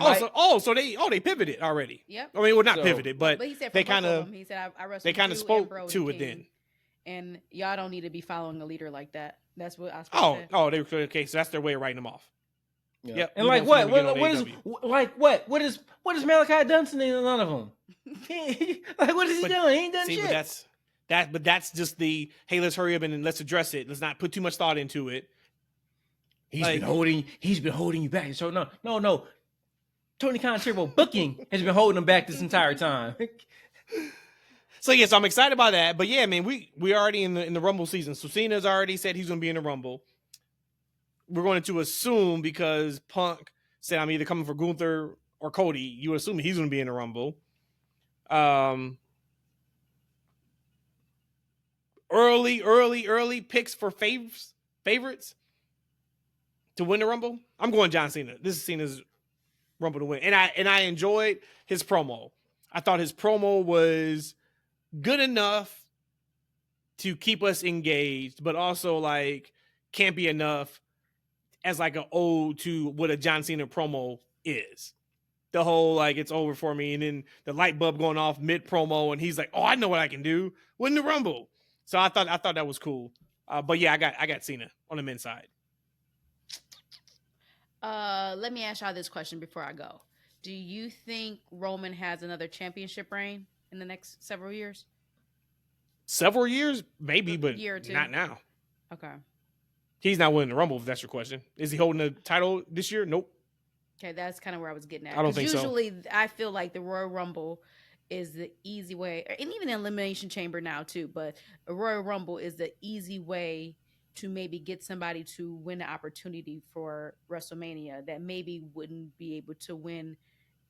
they pivoted already. Yep. I mean, well, not pivoted, but he said they kind of he said I wrestled. They kind of spoke to it then. And y'all don't need to be following a leader like that. That's what I said. Oh, they were okay. So that's their way of writing them off. Yeah. Yep. And like what is Malachi done to none of them? Like what is he doing? He ain't done shit. But that's just the hey, let's hurry up and let's address it. Let's not put too much thought into it. He's been holding you back. So no. Tony Khan Turbo booking has been holding him back this entire time. So yes, I'm excited about that. But yeah, man, we already in the Rumble season. So Cena's already said he's going to be in the Rumble. We're going to assume because Punk said I'm either coming for Gunther or Cody. You assume he's going to be in the Rumble. Early picks for favorites to win the Rumble. I'm going John Cena. This is Cena's Rumble to win, and I enjoyed his promo. I thought his promo was good enough to keep us engaged, but also like can't be enough as like an ode to what a John Cena promo is. The whole like it's over for me, and then the light bulb going off mid promo, and he's like, "Oh, I know what I can do. Win the Rumble." So I thought that was cool. But yeah, I got Cena on the men's side. Let me ask y'all this question before I go. Do you think Roman has another championship reign in the next several years? Several years? Maybe, but year or two. Not now. Okay. He's not winning the Rumble, if that's your question. Is he holding the title this year? Nope. Okay, that's kind of where I was getting at. I don't think usually, I feel like the Royal Rumble is the easy way, and even the Elimination Chamber now too, but a Royal Rumble is the easy way to maybe get somebody to win the opportunity for WrestleMania that maybe wouldn't be able to win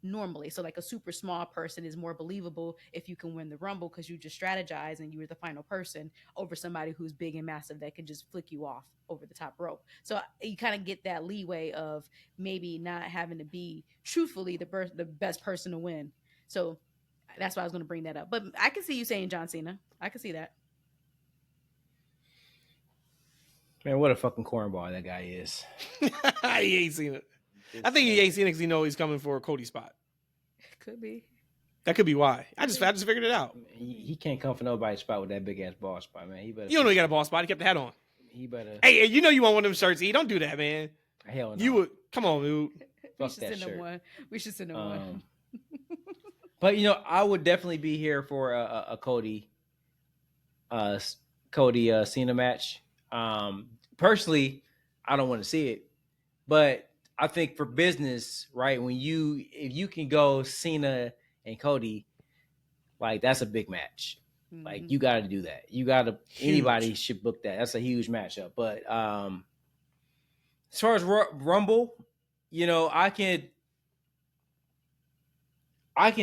normally. So like a super small person is more believable if you can win the Rumble because you just strategize and you were the final person over somebody who's big and massive that can just flick you off over the top rope. So you kind of get that leeway of maybe not having to be truthfully the best person to win. So that's why I was going to bring that up. But I can see you saying John Cena. I can see that. Man, what a fucking cornball that guy is. He ain't seen it. I think he ain't seen it because he know he's coming for a Cody spot. Could be. That could be why. I just figured it out. He can't come for nobody's spot with that big ass ball spot, man. He better. You don't know he got a ball spot. He kept the hat on. He better. Hey, you know you want one of them shirts. E. Don't do that, man. Hell no. You would come on, dude. Fuck that shirt. We should send him one. But I would definitely be here for a Cody Cena match. Personally, I don't want to see it, but I think for business, right? If you can go Cena and Cody, like that's a big match. Mm-hmm. Like you got to do that. Anybody should book that. That's a huge matchup. But as far as Rumble, I can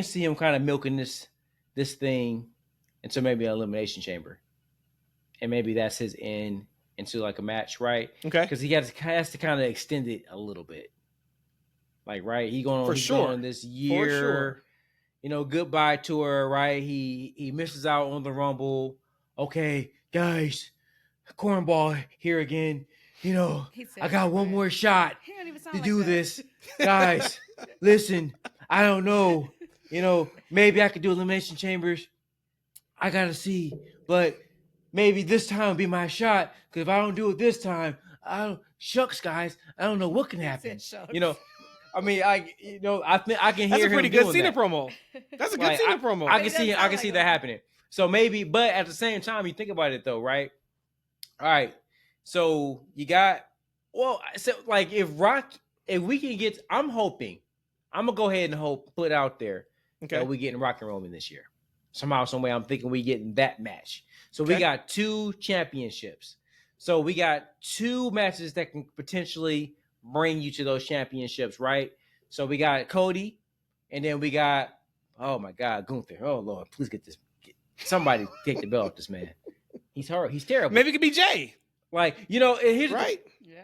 see him kind of milking this thing into maybe an Elimination Chamber, and maybe that's his end into like a match, right? Okay, because he has to kind of extend it a little bit, like right. He's going on this year, goodbye tour, right? He misses out on the Rumble. Okay, guys, cornball here again. I got one more shot to do this, guys. Listen, I don't know. Maybe I could do Elimination Chambers. I gotta see, but maybe this time will be my shot. Because if I don't do it this time, shucks, guys, I don't know what can happen. I mean, I think I can hear. That's a pretty good Cena that. promo. That's a good Cena promo. I can see that happening. So maybe, but at the same time, you think about it though, right? All right. So you got if we can get, I'm hoping, I'm gonna go ahead and put out there that we getting Rock and Roman this year. Somehow, some way, I'm thinking we getting that match. So we got 2 championships. So we got 2 matches that can potentially bring you to those championships, right? So we got Cody, and then we got, oh my God, Gunther. Oh Lord, please somebody take the belt off this man. He's horrible. He's terrible. Maybe it could be Jay. Like, here's right. Yeah.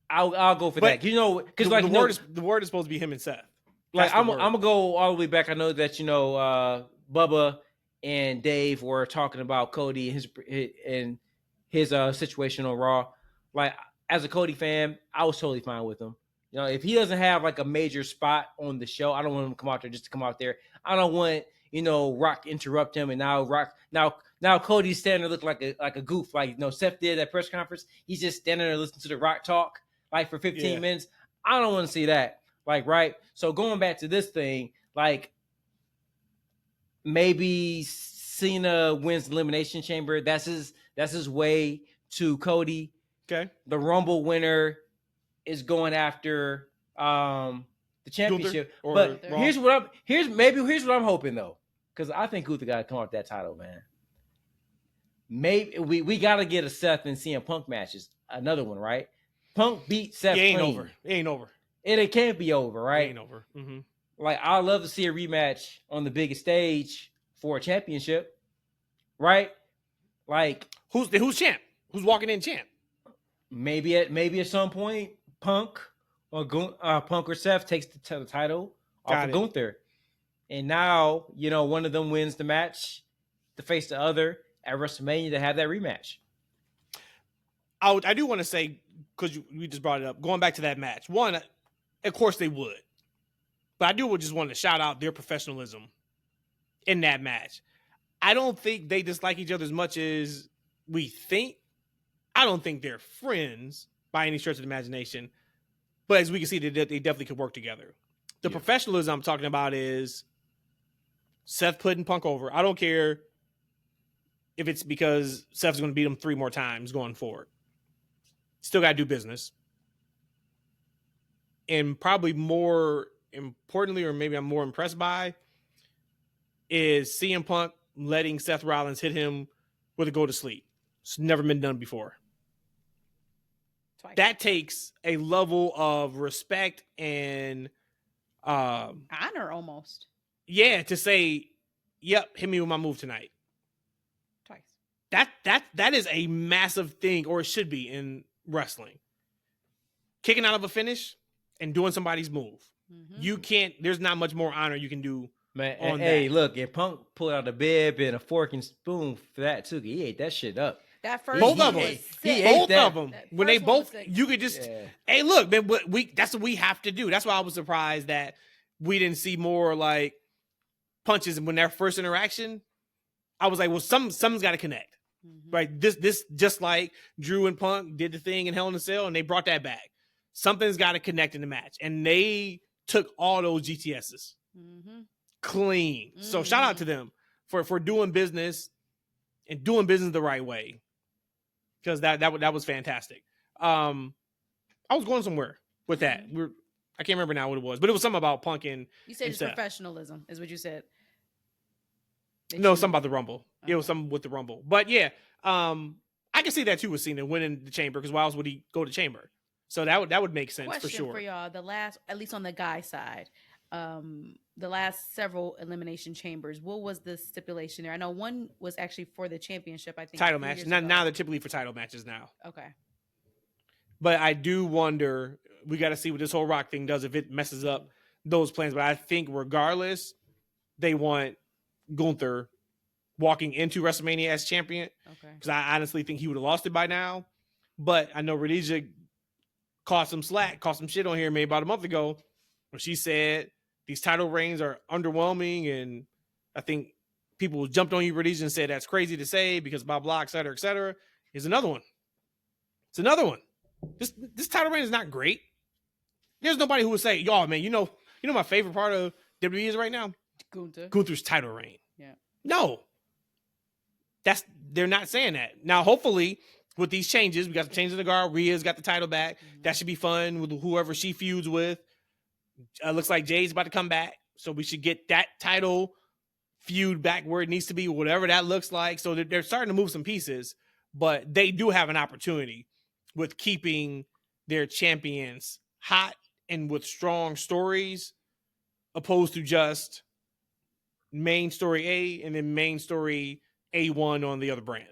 I'll go for that. Because the word is supposed to be him and Seth. Like I'm gonna go all the way back. I know that Bubba and Dave were talking about Cody and his situation on Raw. Like, as a Cody fan, I was totally fine with him. You know, if he doesn't have like a major spot on the show, I don't want him to come out there just to come out there. I don't want, you know, Rock interrupt him, and now Cody's standing there looking like a goof. Like, you know, Seth did at press conference. He's just standing there listening to the Rock talk like for 15 minutes. I don't want to see that. Like, right. So going back to this thing, like, maybe Cena wins the Elimination Chamber. That's his way to Cody. Okay. The Rumble winner is going after the championship. But here's what I'm hoping though, because I think Gunther got to come off that title, man. Maybe we got to get a Seth and CM Punk matches. Another one, right? Punk beat Seth. It ain't over. It ain't over. It can't be over, right? It ain't over. Mm-hmm. Like, I'd love to see a rematch on the biggest stage for a championship, right? Like, who's champ? Who's walking in champ? Maybe at some point, Punk or Seth takes the title off of Gunther, and now, you know, one of them wins the match to face the other at WrestleMania to have that rematch. I do want to say, because we just brought it up, going back to that match. One, of course they would, but I do just want to shout out their professionalism in that match. I don't think they dislike each other as much as we think. I don't think they're friends by any stretch of the imagination, but as we can see, they definitely could work together. The professionalism I'm talking about is Seth putting Punk over. I don't care if it's because Seth's going to beat him 3 more times going forward. Still got to do business. And probably more importantly, or maybe I'm more impressed by, is CM Punk letting Seth Rollins hit him with a go to sleep. It's never been done before. Twice. That takes a level of respect and honor almost. Yeah, to say, yep, hit me with my move tonight. Twice. That is a massive thing, or it should be in wrestling. Kicking out of a finish and doing somebody's move. Mm-hmm. You can't, there's not much more honor you can do. Man, hey, look, if Punk pulled out a bib and a fork and spoon for that too, he ate that shit up. That first both of them. Both of them. When they both, you could just, hey, look, man, that's what we have to do. That's why I was surprised that we didn't see more like punches when their first interaction. I was like, well, something's got to connect, right? This just like Drew and Punk did the thing in Hell in a Cell, and they brought that back. Something's got to connect in the match, and they took all those GTSs clean. So shout out to them for doing business and doing business the right way, because that was fantastic. I was going somewhere with that. I can't remember now what it was, but it was something about Punk and you said it's Seth. Professionalism is what you said. No, something about the Rumble. Okay. It was something with the Rumble. But yeah, I can see that too with Cena winning the Chamber, because why else would he go to Chamber? So that would make sense. Question for sure. For y'all, the last, at least on the guy side, the last several Elimination Chambers, what was the stipulation there? I know one was actually for the championship, I think. Title match. Now they're typically for title matches now. Okay. But I do wonder, we got to see what this whole Rock thing does if it messes up those plans. But I think regardless, they want Gunther walking into WrestleMania as champion. Okay. Because I honestly think he would have lost it by now. But I know Rhodesia caught some shit on here maybe about a month ago, where she said these title reigns are underwhelming, and I think people jumped on you, Rhodesia, and said that's crazy to say because blah blah, et cetera, et cetera. Here's another one. It's another one. This title reign is not great. There's nobody who would say, "Y'all, man, you know my favorite part of WWE is right now Gunther's title reign." Yeah. No. They're not saying that. Now, hopefully, with these changes, we got the change in the guard. Rhea's got the title back. That should be fun with whoever she feuds with. Looks like Jay's about to come back, so we should get that title feud back where it needs to be, whatever that looks like. So they're starting to move some pieces, but they do have an opportunity with keeping their champions hot and with strong stories, opposed to just main story A and then main story A1 on the other brand.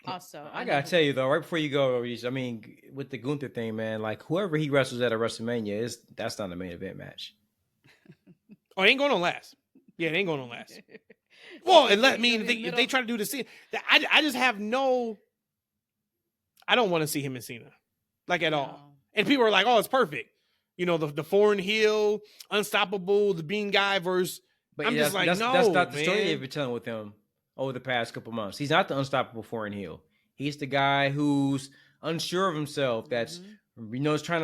Also, I gotta tell you though, right before you go, Reese, I mean, with the Gunther thing, man, like whoever he wrestles at a WrestleMania that's not the main event match. Oh, it ain't going on last. Yeah, it ain't going on last. Well, and if they try to do the scene, I just have no. I don't want to see him and Cena, like at all. And people are like, "Oh, it's perfect." You know, the foreign heel, unstoppable, the bean guy versus. But I'm just like, that's not the story man. they've been telling with him over the past couple months. He's not the unstoppable foreign heel. He's the guy who's unsure of himself. That's is trying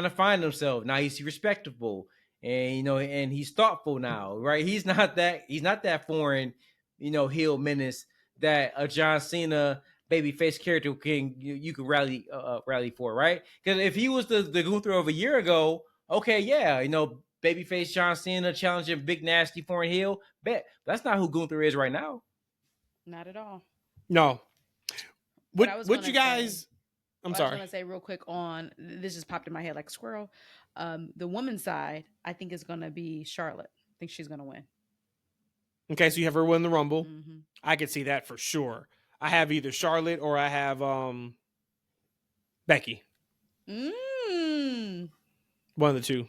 to find himself. Now he's respectable, and and he's thoughtful now, right? He's not that foreign, heel menace that a John Cena babyface character you can rally for, right? Because if he was the Gunther of a year ago, okay, yeah, babyface John Cena challenging big nasty foreign heel, bet. That's not who Gunther is right now. Not at all. No. What you guys? I'm sorry. I was going to say real quick on this just popped in my head like a squirrel. The woman's side, I think is going to be Charlotte. I think she's going to win. Okay, so you have her win the Rumble. Mm-hmm. I could see that for sure. I have either Charlotte or I have Becky. One of the two.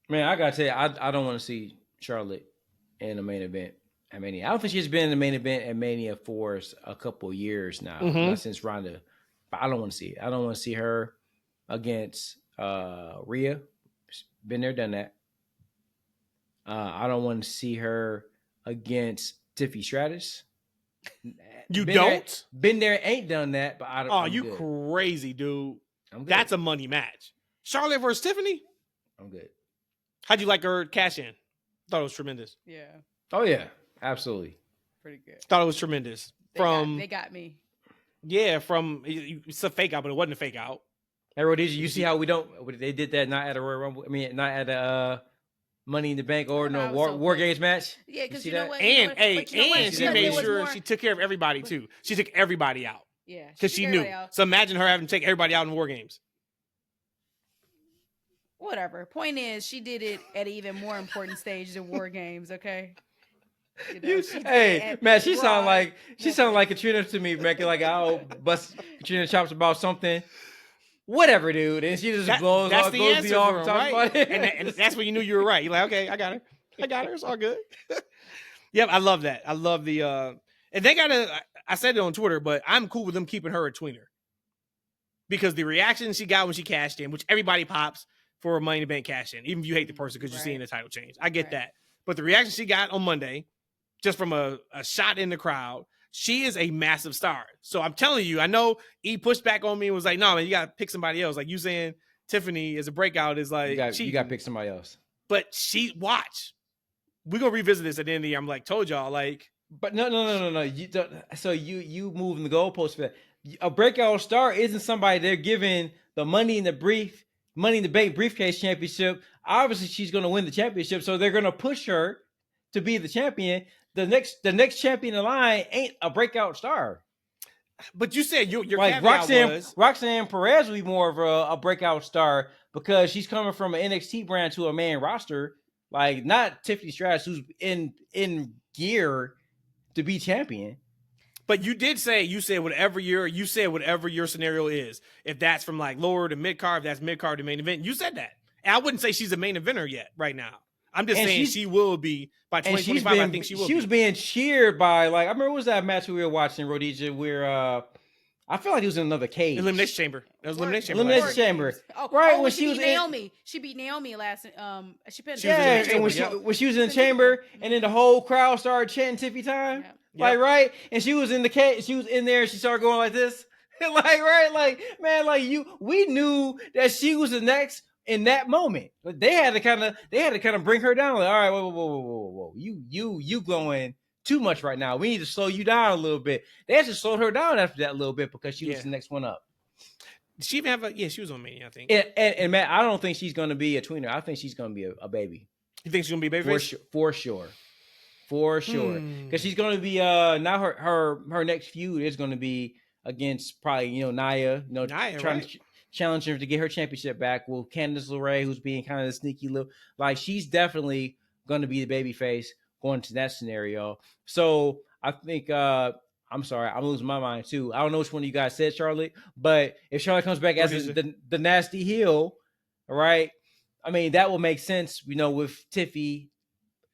Man, I gotta tell you, I don't want to see Charlotte in the main event at Mania. I don't think she's been in the main event at Mania for a couple of years now, not since Ronda. But I don't want to see it. I don't want to see her against Rhea. Been there, done that. I don't want to see her against Tiffany Stratton. Been there, ain't done that. But I don't. Oh, you crazy, dude! That's a money match. Charlotte versus Tiffany. I'm good. How'd you like her cash in? Thought it was tremendous. Yeah. Oh yeah, absolutely. Pretty good. Thought it was tremendous. They got me. Yeah, it's a fake out, but it wasn't a fake out. Hey, Rhodesia, you see how they did that not at a Royal Rumble? I mean, not at a Money in the Bank or War Games match. Yeah, because you know what? And she made sure she took care of everybody too. She took everybody out. Yeah, because she knew. So imagine her having to take everybody out in War Games. Whatever. Point is, she did it at an even more important stage than War Games. Okay. Hey, man, she sound like Katrina to me, making like I'll bust Katrina chops about something. Whatever, dude. And she just goes off, right? And that's when you knew you were right. You're like, okay, I got her. It's all good. Yep, I love that. I love the and they I said it on Twitter, but I'm cool with them keeping her a tweener. Because the reaction she got when she cashed in, which everybody pops for a Money in the Bank cash in, even if you hate the person because you're seeing the title change. I get that. But the reaction she got on Monday, just from a shot in the crowd, she is a massive star. So I'm telling you, I know he pushed back on me and was like, no, man, you got to pick somebody else. Like you saying Tiffany as a breakout is like, you got to pick somebody else. But watch. We're going to revisit this at the end of the year. I'm like, told y'all, like. But no. You don't, so you moving the goalpost for that. A breakout star isn't somebody they're giving the Money in the Bank briefcase championship. Obviously, she's going to win the championship, so they're going to push her to be the champion. The next champion in line ain't a breakout star. But you said your like Roxanne Perez will be more of a breakout star because she's coming from an NXT brand to a main roster. Like not Tiffany Stratton, who's in gear to be champion. But you said whatever your scenario is. If that's from like lower to mid card, if that's mid card to main event, you said that. And I wouldn't say she's a main eventer yet right now. I'm just saying she will be by 2025. I think she will. She was being cheered by I remember what was that match we were watching, Rhodesia, where I feel like he was in another cage. Elimination Chamber. That was Elimination Chamber. When she was Naomi. She beat Naomi last. She pinned. And when she was in the chamber, and then the whole crowd started chanting Tiffy time. Yeah. Like right, and she was in the cage. She was in there. She started going like this, we knew that she was the next in that moment. But they had to kind of bring her down. Like, all right, whoa, you glowing too much right now. We need to slow you down a little bit. They had to slow her down after that a little bit because she was the next one up. Did she even have she was on Mania, I think. And Matt, I don't think she's going to be a tweener. I think she's going to be a baby. You think she's going to be a baby? For sure. Because she's going to be now her next feud is going to be against probably Nia, trying to challenge her to get her championship back with Candice LeRae, who's being kind of a sneaky little, like she's definitely going to be the baby face going to that scenario. So I think I'm sorry, I'm losing my mind too. I don't know which one of you guys said Charlotte, but if Charlotte comes back as the nasty heel, right? I mean, that will make sense, with Tiffy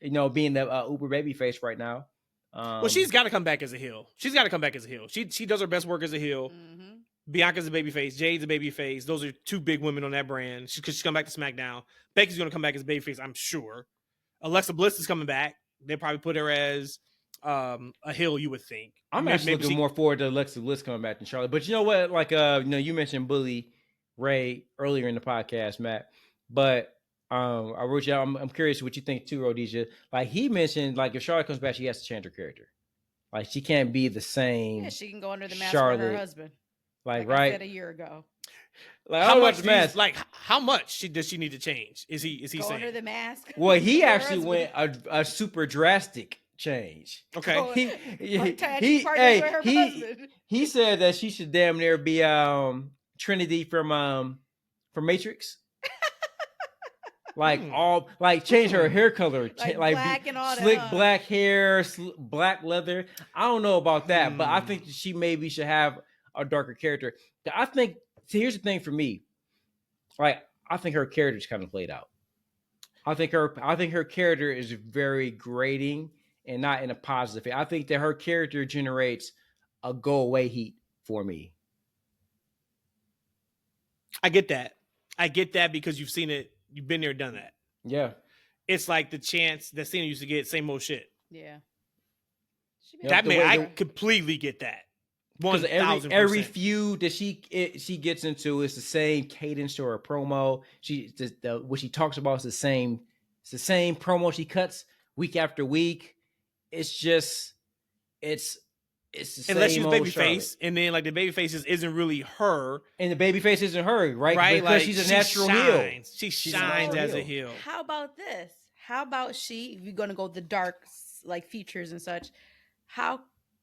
being the uber baby face right now. Well, she's got to come back as a heel. She's got to come back as a heel. She does her best work as a heel. Mm-hmm. Bianca's a babyface. Jade's a babyface. Those are two big women on that brand. Because she's come back to SmackDown. Becky's going to come back as a babyface, I'm sure. Alexa Bliss is coming back. They probably put her as a heel, you would think. I'm actually looking more forward to Alexa Bliss coming back than Charlotte. But you know what? Like, you mentioned Bully Ray earlier in the podcast, Matt. But I wrote you out. I'm curious what you think too, Rhodesia. Like he mentioned, like if Charlotte comes back, she has to change her character. Like she can't be the same. Yeah, she can go under the mask Charlotte, for her husband. Like right? I said a year ago. Like how much? How much does she need to change? Is he go saying under the mask? Well, he actually went a super drastic change. Okay. He said that she should damn near be Trinity from Matrix. Like change her hair color, like black and all slick that, black hair, black leather. I don't know about that, but I think that she maybe should have a darker character. I think. See, here's the thing for me. Like, I think her character's kind of played out. I think her character is very grating and not in a positive way. I think that her character generates a go away heat for me. I get that because you've seen it. You've been there, done that. Yeah. It's like the chance that Cena used to get, same old shit. Yeah. I completely get that. Because every feud that she gets into is the same cadence to her promo. What she talks about is the same. It's the same promo she cuts week after week. It's just it's the same. Unless she's old babyface, and then like the babyface isn't really her, and the babyface isn't her, right? Right, because she's a natural heel. She shines as a heel. How about this? How about if you're gonna go the dark like features and such?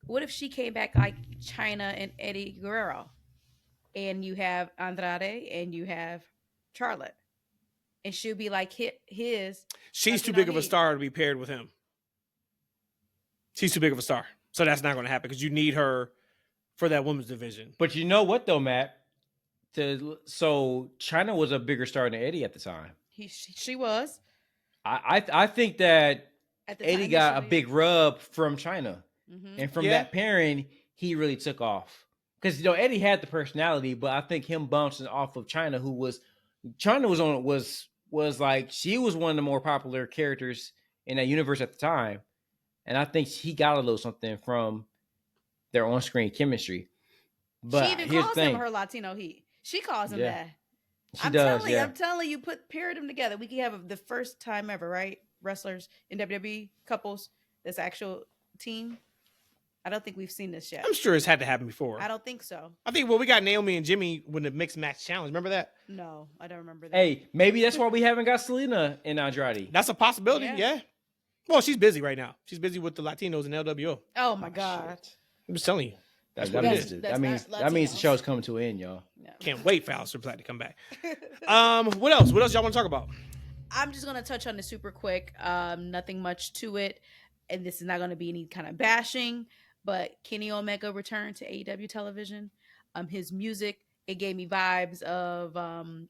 What if she came back like China and Eddie Guerrero, and you have Andrade and you have Charlotte, and she'll be like his. She's too big of a star to be paired with him. She's too big of a star, so that's not going to happen because you need her for that women's division. But you know what though, Matt? So China was a bigger star than Eddie at the time. She was. I think that Eddie got a big rub from China. Mm-hmm. And from that pairing, he really took off. Because Eddie had the personality, but I think him bouncing off of China, was like she was one of the more popular characters in that universe at the time. And I think he got a little something from their on-screen chemistry. But she even calls him her Latino heat. She calls him that. She does. I'm telling you, paired them together. We can have the first time ever, right? Wrestlers in WWE couples, this actual team. I don't think we've seen this yet. I'm sure it's had to happen before. I don't think so. I think we got Naomi and Jimmy when the mixed match challenge. Remember that? No, I don't remember that. Hey, maybe that's why we haven't got Selena and Andrade. That's a possibility. Yeah. Well, she's busy right now. She's busy with the Latinos in LWO. Oh my God! I'm just telling you. That means the show's coming to an end, y'all. No. Can't wait for Alister Black to come back. What else? What else y'all want to talk about? I'm just gonna touch on this super quick. Nothing much to it, and this is not gonna be any kind of bashing. But Kenny Omega returned to AEW television. His music, it gave me vibes of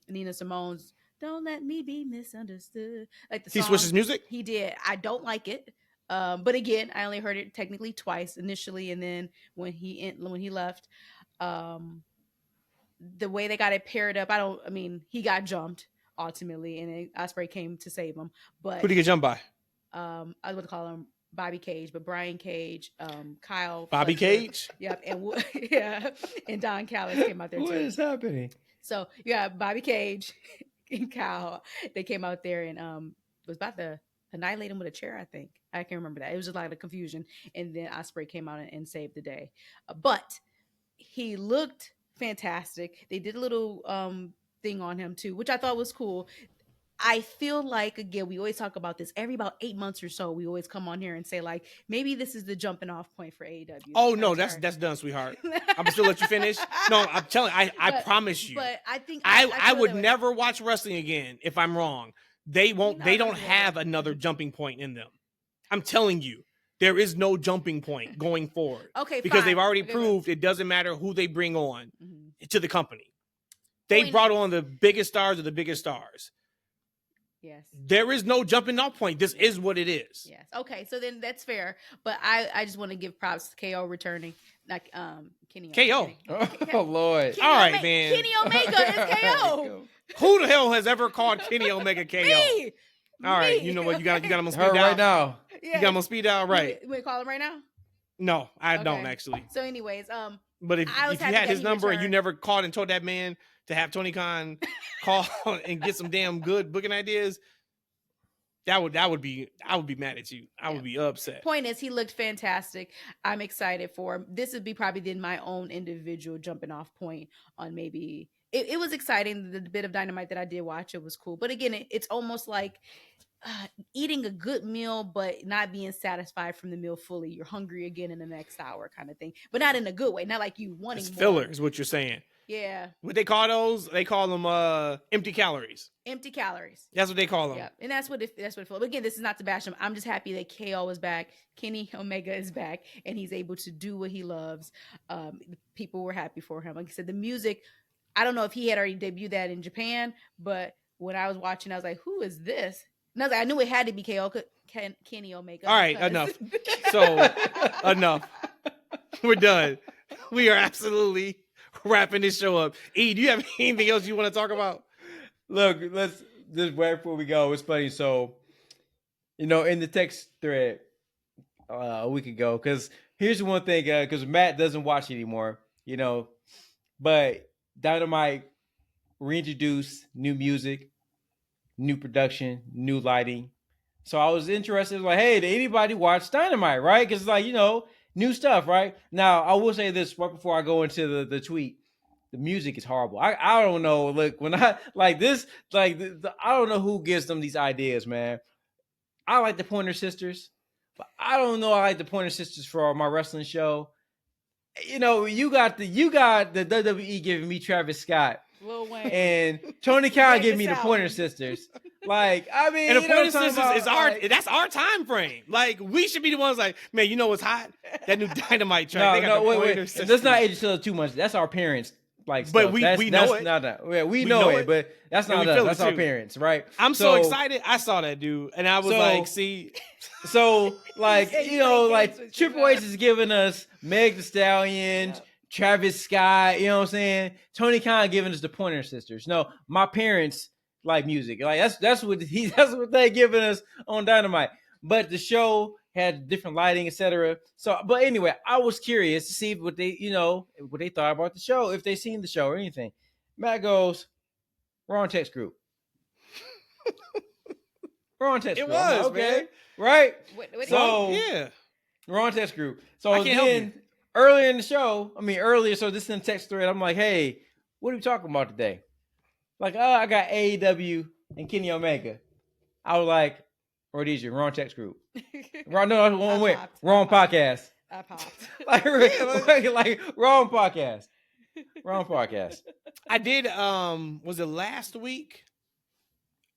Nina Simone's "Don't Let Me Be Misunderstood." Like the song. He switched his music? He did. I don't like it. But again, I only heard it technically twice initially, and then when he left, the way they got it paired up, he got jumped ultimately, and Ospreay came to save him. But who did he get jumped by? I was going to call him Bobby Cage, but Brian Cage, Kyle. Bobby Fletcher, Cage? Yep. And and Don Callis came out there too. What is happening? So yeah, Bobby Cage and Kyle, they came out there and was about to annihilate him with a chair, I think. I can't remember that. It was just like a confusion. And then Ospreay came out and saved the day. But he looked fantastic. They did a little thing on him too, which I thought was cool. I feel like, again, we always talk about this. Every about 8 months or so, we always come on here and say, like, maybe this is the jumping off point for AEW. Oh, no, that's done, sweetheart. I'm going to still let you finish. No, I'm telling you, I promise you. But I think I would never watch wrestling again if I'm wrong. They don't have another jumping point in them. I'm telling you, there is no jumping point going forward. Okay, because fine. They've already proved it doesn't matter who they bring on to the company. They brought on the biggest stars of the biggest stars. Yes. There is no jumping off point. This is what it is. Yes. Okay. So then that's fair. But I just want to give props to KO returning. Like Kenny. KO. Oh Lord. All right, man. Kenny Omega is KO. Who the hell has ever called Kenny Omega KO? Me. All right, Me. you know what? You got him on speed Her dial right now. Yeah. You got him on speed dial, right? You want to call him right now? No, I Okay. don't actually. So, anyways, But if I was you happy had that his he number and you returned. never called and told that man to have Tony Khan call and get some damn good booking ideas, I would be mad at you. I would be upset. Point is, he looked fantastic. I'm excited for him. This would be probably then my own individual jumping off point on maybe. It was exciting. The bit of Dynamite that I did watch, it was cool. But again, it's almost like eating a good meal, but not being satisfied from the meal fully. You're hungry again in the next hour, kind of thing. But not in a good way. Not like you wanting It's more. filler is what you're saying. Yeah, What they call those? They call them empty calories. empty calories. That's what they call them. Yeah, and that's what it feels. But again, this is not to bash him. I'm just happy that KO is back. Kenny Omega is back, and he's able to do what he loves. People were happy for him. Like I said, the music. I don't know if he had already debuted that in Japan, but when I was watching, I was like, "Who is this?" And I was like, I knew it had to be KO, Kenny Omega. All right, enough. So enough. We're done. We are absolutely wrapping this show up. E, do you have anything else you want to talk about? Look, let's just right before we go. It's funny. So, in the text thread a week ago, because here's the one thing, because Matt doesn't watch anymore, but Dynamite reintroduced new music, new production, new lighting. So I was interested, like, hey, did anybody watch Dynamite, right? Because it's like, new stuff, right? Now, I will say this right before I go into the tweet. The music is horrible. I don't know. Look, when I like this, like I don't know who gives them these ideas, man. I like the Pointer Sisters, but I don't know. I like the Pointer Sisters for my wrestling show. You got the WWE giving me Travis Scott, Lil Wayne, and Tony Khan giving me the Vegas Pointer Allen. Sisters. Like, I mean, And the Pointer Sisters about, is that's our time frame. Like, we should be the ones like, man, you know what's hot? That new Dynamite track. They got the Pointer Sisters. Let's not age each other too much. That's our parents. Like, but stuff. we That's know it. Yeah, we know it, but that's not us. That's our too. parents, right? I'm so excited. I saw that dude, and I was like, see. So, like, like Triple H is giving us Meg Thee Stallion, Travis Scott, you know what I'm saying? Tony Khan giving us the Pointer Sisters. No, my parents like music. Like that's what they giving us on Dynamite. But the show had different lighting, etc. So, but anyway, I was curious to see what they thought about the show, if they seen the show or anything. Matt goes, "We're on text group." We're on text It group. I'm was, like, okay, man. right? So yeah, we're on text group. So I can't help again, earlier in the show, so this is in the text thread. I'm like, hey, what are we talking about today? Like, I got AEW and Kenny Omega. I was like, Rhodesia, wrong text group. Wrong podcast. I popped. like wrong podcast. Wrong podcast. I did. Was it last week?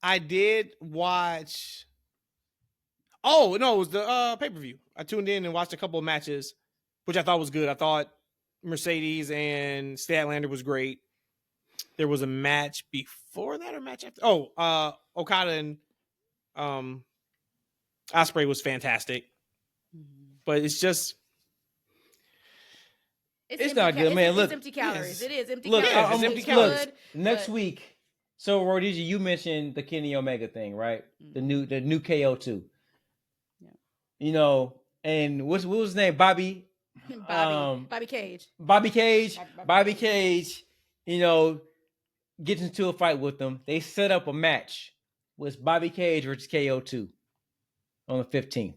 I did watch. Oh no, it was the pay-per-view. I tuned in and watched a couple of matches, which I thought was good. I thought Mercedes and Statlander was great. There was a match before that or match after. Oh, Okada and Ospreay was fantastic. But it's just it's not good, man. Look, it's empty calories. It is empty look, calories. It's empty It's calories. good, next but- week. So Rhodesia, you mentioned the Kenny Omega thing, right? The new KO2. Yeah. And what was his name? Bobby Cage. Bobby Cage, gets into a fight with them. They set up a match with Bobby Cage versus KO2 on the 15th.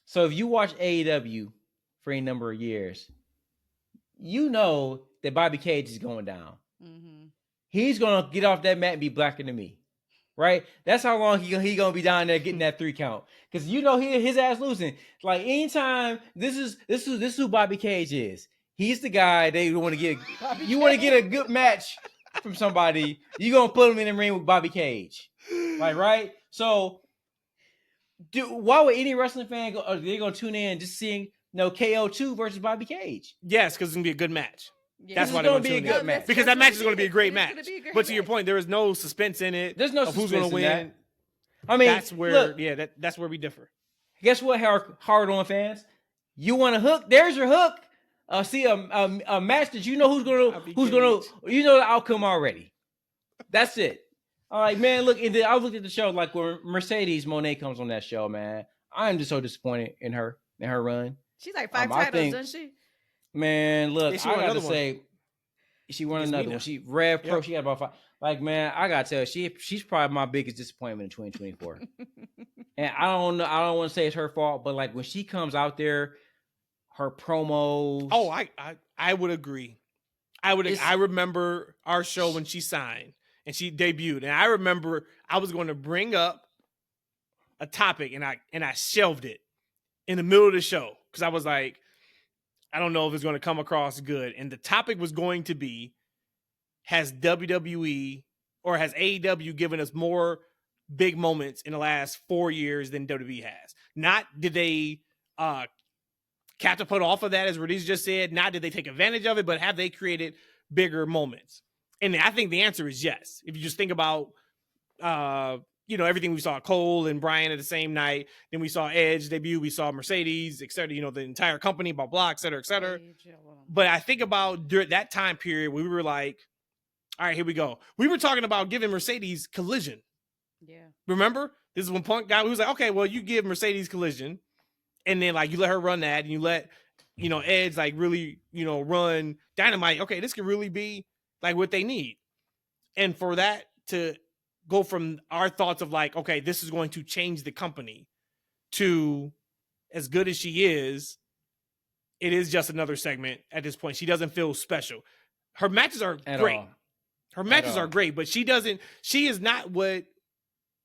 So if you watch AEW for a number of years, you know that Bobby Cage is going down. Mm-hmm. He's going to get off that mat and be blacker than me. Right? That's how long he going to be down there getting that 3 count. Because his ass losing. Like, anytime, this is who Bobby Cage is. He's the guy they want to get. You want to get a good match from somebody, you're going to put him in the ring with Bobby Cage. Like, right? So, why would any wrestling fan go? They're going to tune in just seeing KO2 versus Bobby Cage? Yes, because it's gonna be a good match. That's why they're going to be a good match. Because that match is going to be a great match. But to your point, there is no suspense in it. There's no suspense who's going to win. That. I mean, that's where, that's where we differ. Guess what, hard-on fans? You want a hook? There's your hook. See a match that you know who's gonna you know the outcome already. That's it. All right, man. Look, I looked at the show like when Mercedes Mone comes on that show, man. I'm just so disappointed in her run. She's like 5 titles, doesn't she? Man, look, I gotta say, she won another one. She Rev Pro. Yep. She had about 5. Like, man, I gotta tell you, she's probably my biggest disappointment in 2024. And I don't know. I don't want to say it's her fault, but like when she comes out there, her promos. Oh, I would agree. I remember our show when she signed and she debuted, and I remember I was going to bring up a topic, and I shelved it in the middle of the show because I was like, I don't know if it's going to come across good. And the topic was going to be, has WWE or has AEW given us more big moments in the last 4 years than WWE has? Not did they catapult off of that, as Rhodesia just said, not did they take advantage of it, but have they created bigger moments? And I think the answer is yes. If you just think about, everything we saw Cole and Bryan at the same night, then we saw Edge debut, we saw Mercedes, et cetera, the entire company, blah, blah, et cetera, et cetera. But I think about during that time period, we were like, all right, here we go. We were talking about giving Mercedes Collision. Yeah. Remember? This is when Punk got, we was like, okay, well, you give Mercedes Collision, and then like you let her run that, and you let, Edge like really, run Dynamite. Okay, this could really be like what they need. And for that to go from our thoughts of like, okay, this is going to change the company, to as good as she is, it is just another segment at this point. She doesn't feel special. Her matches are great. Her matches are great, but she is not what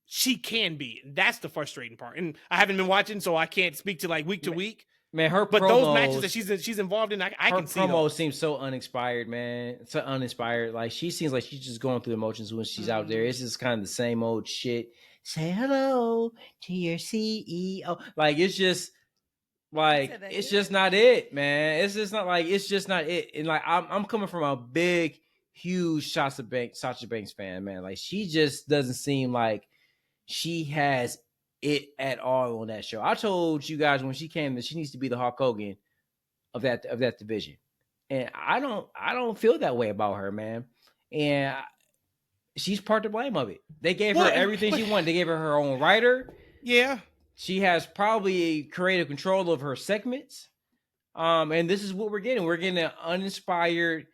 she can be. And that's the frustrating part. And I haven't been watching, so I can't speak to like week to week. Man, but those matches that she's involved in, I can see. Her promos seem so uninspired, man. So uninspired. Like she seems like she's just going through emotions when she's out there. It's just kind of the same old shit. Say hello to your CEO. Like it's just like it's just not it, man. It's just not it. And like I'm coming from a big, huge Sasha Banks fan, man. Like she just doesn't seem like she has it at all on that show. I told you guys when she came that she needs to be the Hulk Hogan of that division, and I don't feel that way about her, man. And she's part to blame of it. They gave her everything she wanted. They gave her her own writer. Yeah, she has probably creative control of her segments. And this is what we're getting. We're getting an uninspired,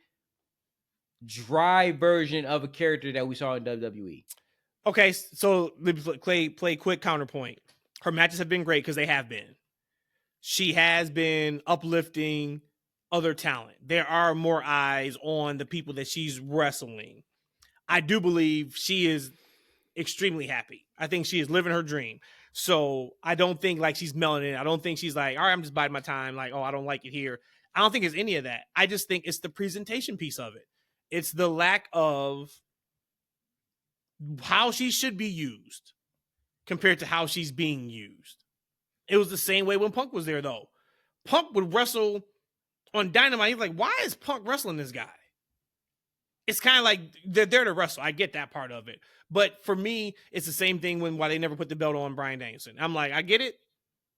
dry version of a character that we saw in WWE. Okay, so let me play quick counterpoint. Her matches have been great because they have been. She has been uplifting other talent. There are more eyes on the people that she's wrestling. I do believe she is extremely happy. I think she is living her dream. So I don't think like she's melting it. I don't think she's like, all right, I'm just biding my time. Like, oh, I don't like it here. I don't think it's any of that. I just think it's the presentation piece of it. It's the lack of how she should be used compared to how she's being used. It was the same way when Punk was there, though. Punk would wrestle on Dynamite. He's like, why is Punk wrestling this guy? It's kind of like they're there to wrestle. I get that part of it. But for me, it's the same thing why they never put the belt on Bryan Danielson. I'm like, I get it.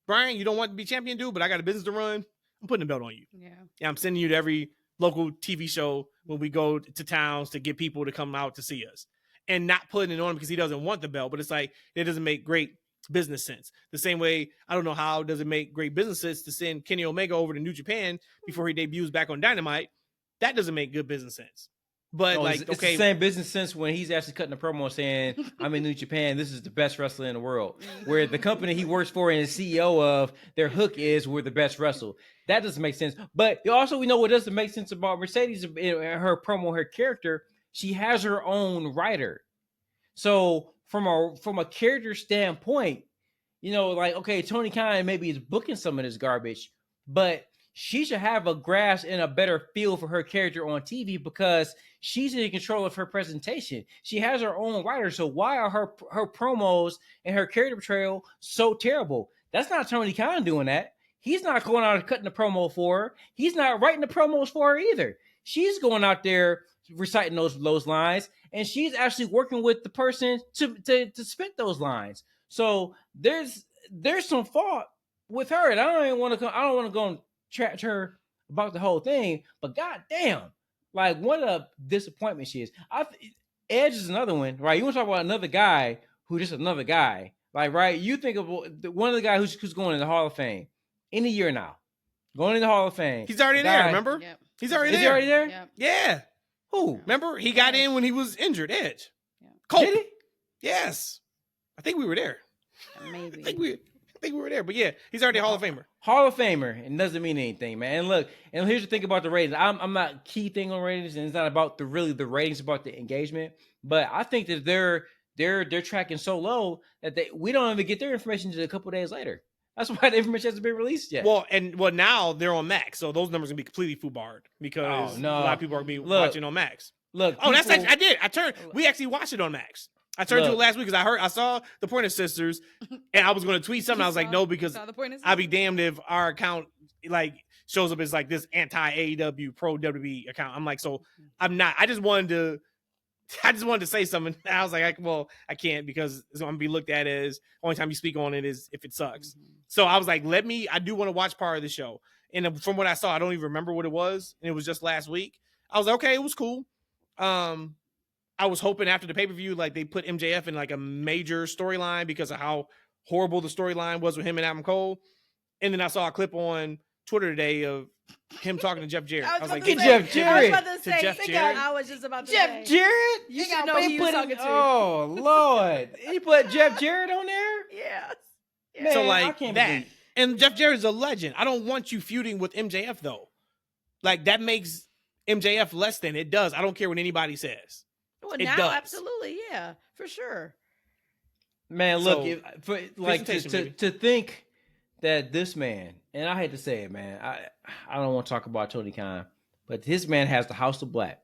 Bryan, you don't want to be champion, dude, but I got a business to run. I'm putting the belt on you. Yeah, I'm sending you to every local TV show when we go to towns to get people to come out to see us. And not putting it on him because he doesn't want the belt, but it's like, it doesn't make great business sense. The same way, I don't know how does it make great business sense to send Kenny Omega over to New Japan before he debuts back on Dynamite. That doesn't make good business sense. But it's the same business sense when he's actually cutting a promo saying, I'm in New Japan, this is the best wrestler in the world. Where the company he works for and is CEO of, their hook is we're the best wrestler. That doesn't make sense. But also we know what doesn't make sense about Mercedes and her promo, her character. She has her own writer. So from a character standpoint, like, okay, Tony Khan maybe is booking some of this garbage, but she should have a grasp and a better feel for her character on TV because she's in control of her presentation. She has her own writer. So why are her promos and her character portrayal so terrible? That's not Tony Khan doing that. He's not going out and cutting the promo for her. He's not writing the promos for her either. She's going out there reciting those lines, and she's actually working with the person to spit those lines. So there's some fault with her, and I don't want to go and trash her about the whole thing. But goddamn, like what a disappointment she is. Edge is another one, right? You want to talk about another guy who's just another guy, like right? You think of one of the guys who's going in the Hall of Fame in a year now, going in the Hall of Fame. He's already there. Remember? Yep. He's already there. Is he already there? Yep. Yeah. Who? Remember? He got in when he was injured. Edge. Yeah. Colt. Did he? Yes. I think we were there. Maybe. I think we were there. But yeah, he's already a Hall of Famer. Hall of Famer, and doesn't mean anything, man. And look, and here's the thing about the ratings. I'm not key thing on ratings, and it's not about the ratings, about the engagement. But I think that they're tracking so low that we don't even get their information until a couple of days later. That's why the information hasn't been released yet. Well, now they're on Max, so those numbers are gonna be completely foobarred because a lot of people are gonna be watching on Max. Look, that's actually, I did. I turned. We actually watched it on Max. I turned to it last week because I saw the Pointer Sisters, and I was going to tweet something. I was like, no, because I'd be damned if our account like shows up as like this anti AEW pro WWE account. I'm like, so I'm not. I just wanted to say something. I was like, I can't because it's going to be looked at as only time you speak on it is if it sucks. Mm-hmm. So I was like, I do want to watch part of the show. And from what I saw, I don't even remember what it was. And it was just last week. I was like, okay, it was cool. I was hoping after the pay-per-view, like they put MJF in like a major storyline because of how horrible the storyline was with him and Adam Cole. And then I saw a clip on Twitter today of him talking to Jeff Jarrett. I was like, get Jeff Jarrett. I was about to say, Jeff Jarrett. I was just about to Jeff say. Jarrett? You should know who he was talking to. Oh, Lord. He put Jeff Jarrett on there? Yes. Man, so like I can't that. believe. And Jeff Jarrett's a legend. I don't want you feuding with MJF though. Like that makes MJF less than it does. I don't care what anybody says. Well, it now, does. absolutely, yeah, for sure. Man, look, So, to think that this man, and I hate to say it, man, I don't want to talk about Tony Khan, but this man has the House of Black,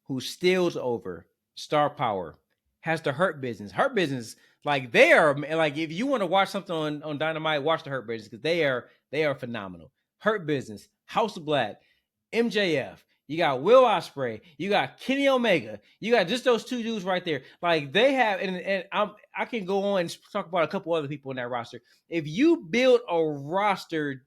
who steals over Star Power, has the Hurt Business. Hurt Business, like they are, like if you want to watch something on Dynamite, watch the Hurt Business because they are phenomenal. Hurt Business, House of Black, MJF. You got Will Ospreay. You got Kenny Omega. You got just those two dudes right there. Like they have, and I can go on and talk about a couple other people in that roster. If you build a roster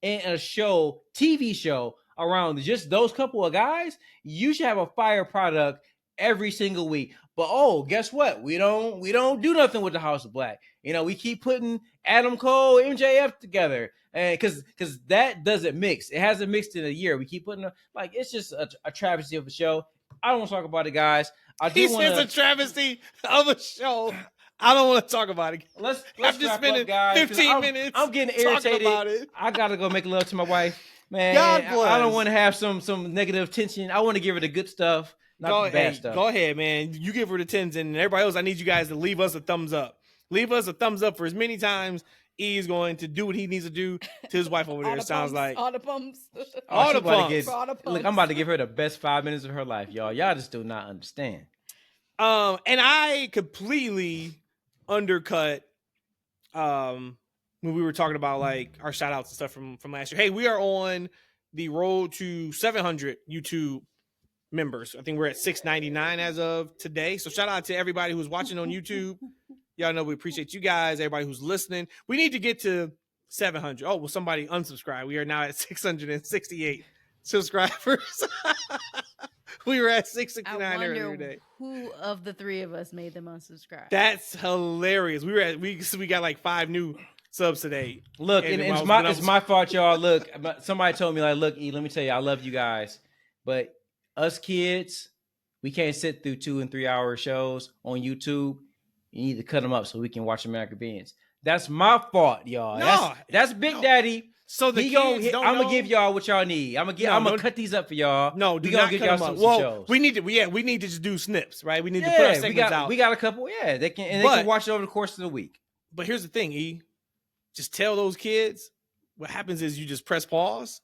and a show, TV show around just those couple of guys, you should have a fire product every single week. But guess what? We don't do nothing with the House of Black. You know, we keep putting Adam Cole, MJF together. And because that doesn't mix. It hasn't mixed in a year. We keep putting it's just a travesty of a show. I don't want to talk about it, guys. He says a travesty of a show. I don't want to talk about it. Let's after wrap spending up, guys, 15 minutes. I'm getting irritated. About it. I gotta go make love to my wife. Man, God bless. I don't want to have some negative tension. I want to give her the good stuff, not the bad stuff. Go ahead, man. You give her the 10s, and everybody else, I need you guys to leave us a thumbs up. Leave us a thumbs up for as many times he's going to do what he needs to do to his wife over there. It sounds like all the pumps. All the pumps. Look, I'm about to give her the best 5 minutes of her life, y'all. Y'all just do not understand. And I completely undercut when we were talking about like our shout outs and stuff from last year. Hey, we are on the road to 700 YouTube members. I think we're at 699 as of today. So shout out to everybody who's watching on YouTube. Y'all know we appreciate you guys, everybody who's listening. We need to get to 700. Oh, well, somebody unsubscribed. We are now at 668 subscribers. We were at 669 earlier today. Who of the three of us made them unsubscribe? That's hilarious. We got like 5 new subs today. Look, and it's my fault, y'all. Look, somebody told me like, look, E, let me tell you, I love you guys, but us kids, we can't sit through 2 and 3 hour shows on YouTube. You need to cut them up so we can watch American Beings. That's my fault, y'all. No, that's Big Daddy. So I'm gonna give y'all what y'all need. I'm gonna cut these up for y'all. No, we gonna give y'all some shows. We need to just do snips, right? We need to put our segments out. We got a couple. Yeah, they can watch it over the course of the week. But here's the thing, E. Just tell those kids what happens is you just press pause,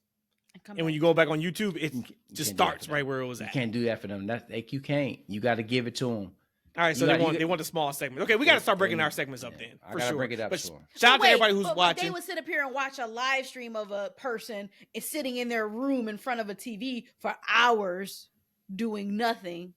and when you go back on YouTube, it just starts right where it was at. You can't do that for them. You can't. You got to give it to them. All right, so they want the small segment. Okay, we got to start breaking our segments up then. For sure. Break it up. But shout out to everybody who's watching. They would sit up here and watch a live stream of a person sitting in their room in front of a TV for hours doing nothing.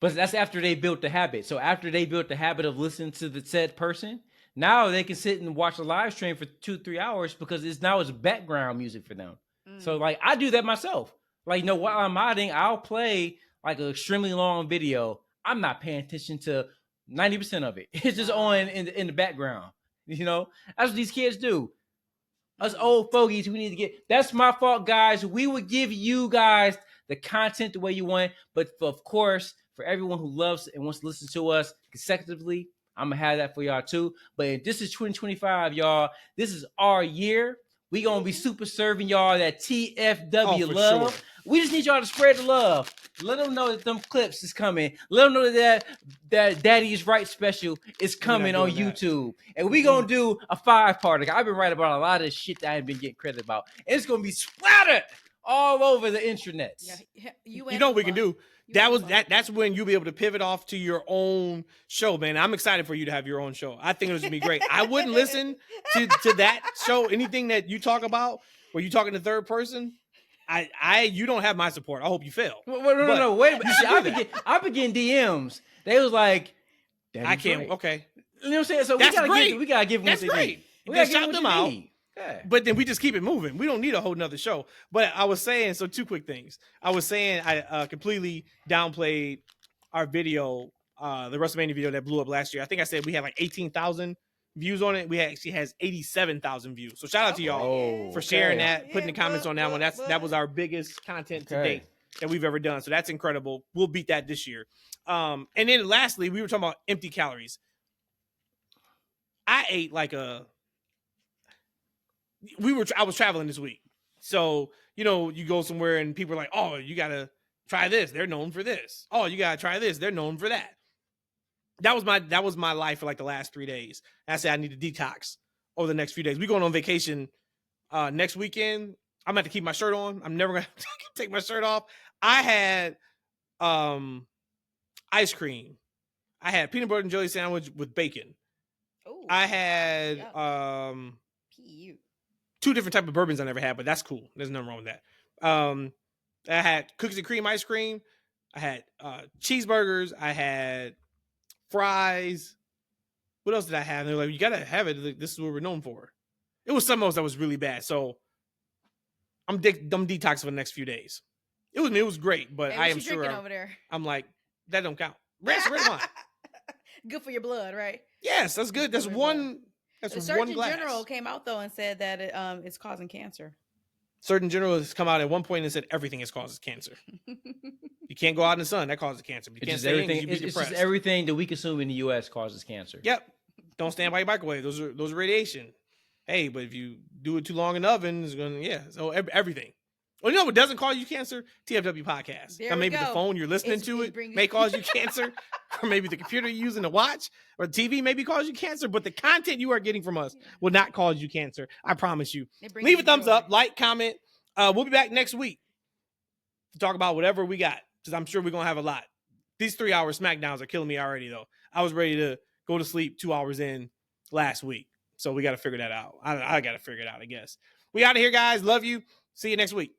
But that's after they built the habit. So after they built the habit of listening to the said person, now they can sit and watch a live stream for 2-3 hours because it's background music for them. So like I do that myself. Like, while I'm modding, I'll play like an extremely long video. I'm not paying attention to 90% of it. It's just on in the background. That's what these kids do. Us old fogies, we need to get. That's my fault, guys. We would give you guys the content the way you want, but of course, for everyone who loves and wants to listen to us consecutively, I'm gonna have that for y'all too. But this is 2025, y'all. This is our year. We gonna be super serving y'all that TFW love. Sure. We just need y'all to spread the love. Let them know that them clips is coming. Let them know that Daddy is Right special is coming on YouTube. And we gonna do a 5-parter. I've been writing about a lot of shit that I ain't been getting credit about. And it's gonna be splattered all over the internet. Yeah, you know what we can do? That's when you'll be able to pivot off to your own show, man. I'm excited for you to have your own show. I think it's gonna be great. I wouldn't listen to that show. Anything that you talk about where you talking to third person, you don't have my support. I hope you fail. No. Wait a minute. I've been getting DMs. They was like, I can't. Great. Okay. You know what I'm saying? So we gotta give them. That's great. We gotta shout them out. Yeah. But then we just keep it moving. We don't need a whole nother show. But I was saying, so 2 quick things. I was saying I completely downplayed our video, the WrestleMania video that blew up last year. I think I said we had like 18,000 views on it. We actually has 87,000 views. So shout out to y'all for sharing that, putting the comments on that one. That was our biggest content to date that we've ever done. So that's incredible. We'll beat that this year. And then lastly, we were talking about empty calories. I ate like I was traveling this week. So, you go somewhere and people are like, oh, you got to try this. They're known for this. Oh, you got to try this. They're known for that. That was my life for like the last 3 days. I said I need to detox over the next few days. We're going on vacation next weekend. I'm going to keep my shirt on. I'm never going to take my shirt off. I had ice cream. I had peanut butter and jelly sandwich with bacon. Ooh, I had 2 different type of bourbons I never had, but that's cool. There's nothing wrong with that. I had cookies and cream ice cream. I had cheeseburgers. I had fries. What else did I have? And they're like, you gotta have it. This is what we're known for. It was something else that was really bad. So I'm detoxing for the next few days. It was great, but I am sure over there? I'm like, that don't count. Red wine. Good for your blood, right? Yes, that's good. That's one. That's the Surgeon General came out though and said that it's causing cancer. Surgeon General has come out at one point and said everything causes cancer. You can't go out in the sun; that causes cancer. But you can't say anything. It's just everything that we consume in the U.S. causes cancer. Yep. Don't stand by your microwave. Those are radiation. Hey, but if you do it too long in the oven, it's gonna So everything. Well, you know what doesn't cause you cancer? TFW podcast. Now, maybe the phone you're listening to it may cause you cancer, or maybe the computer you're using to watch, or the TV maybe cause you cancer, but the content you are getting from us will not cause you cancer. I promise you. Leave a thumbs up, like, comment. We'll be back next week to talk about whatever we got, because I'm sure we're going to have a lot. These 3-hour SmackDowns are killing me already, though. I was ready to go to sleep 2 hours in last week, so we got to figure that out. I got to figure it out, I guess. We out of here, guys. Love you. See you next week.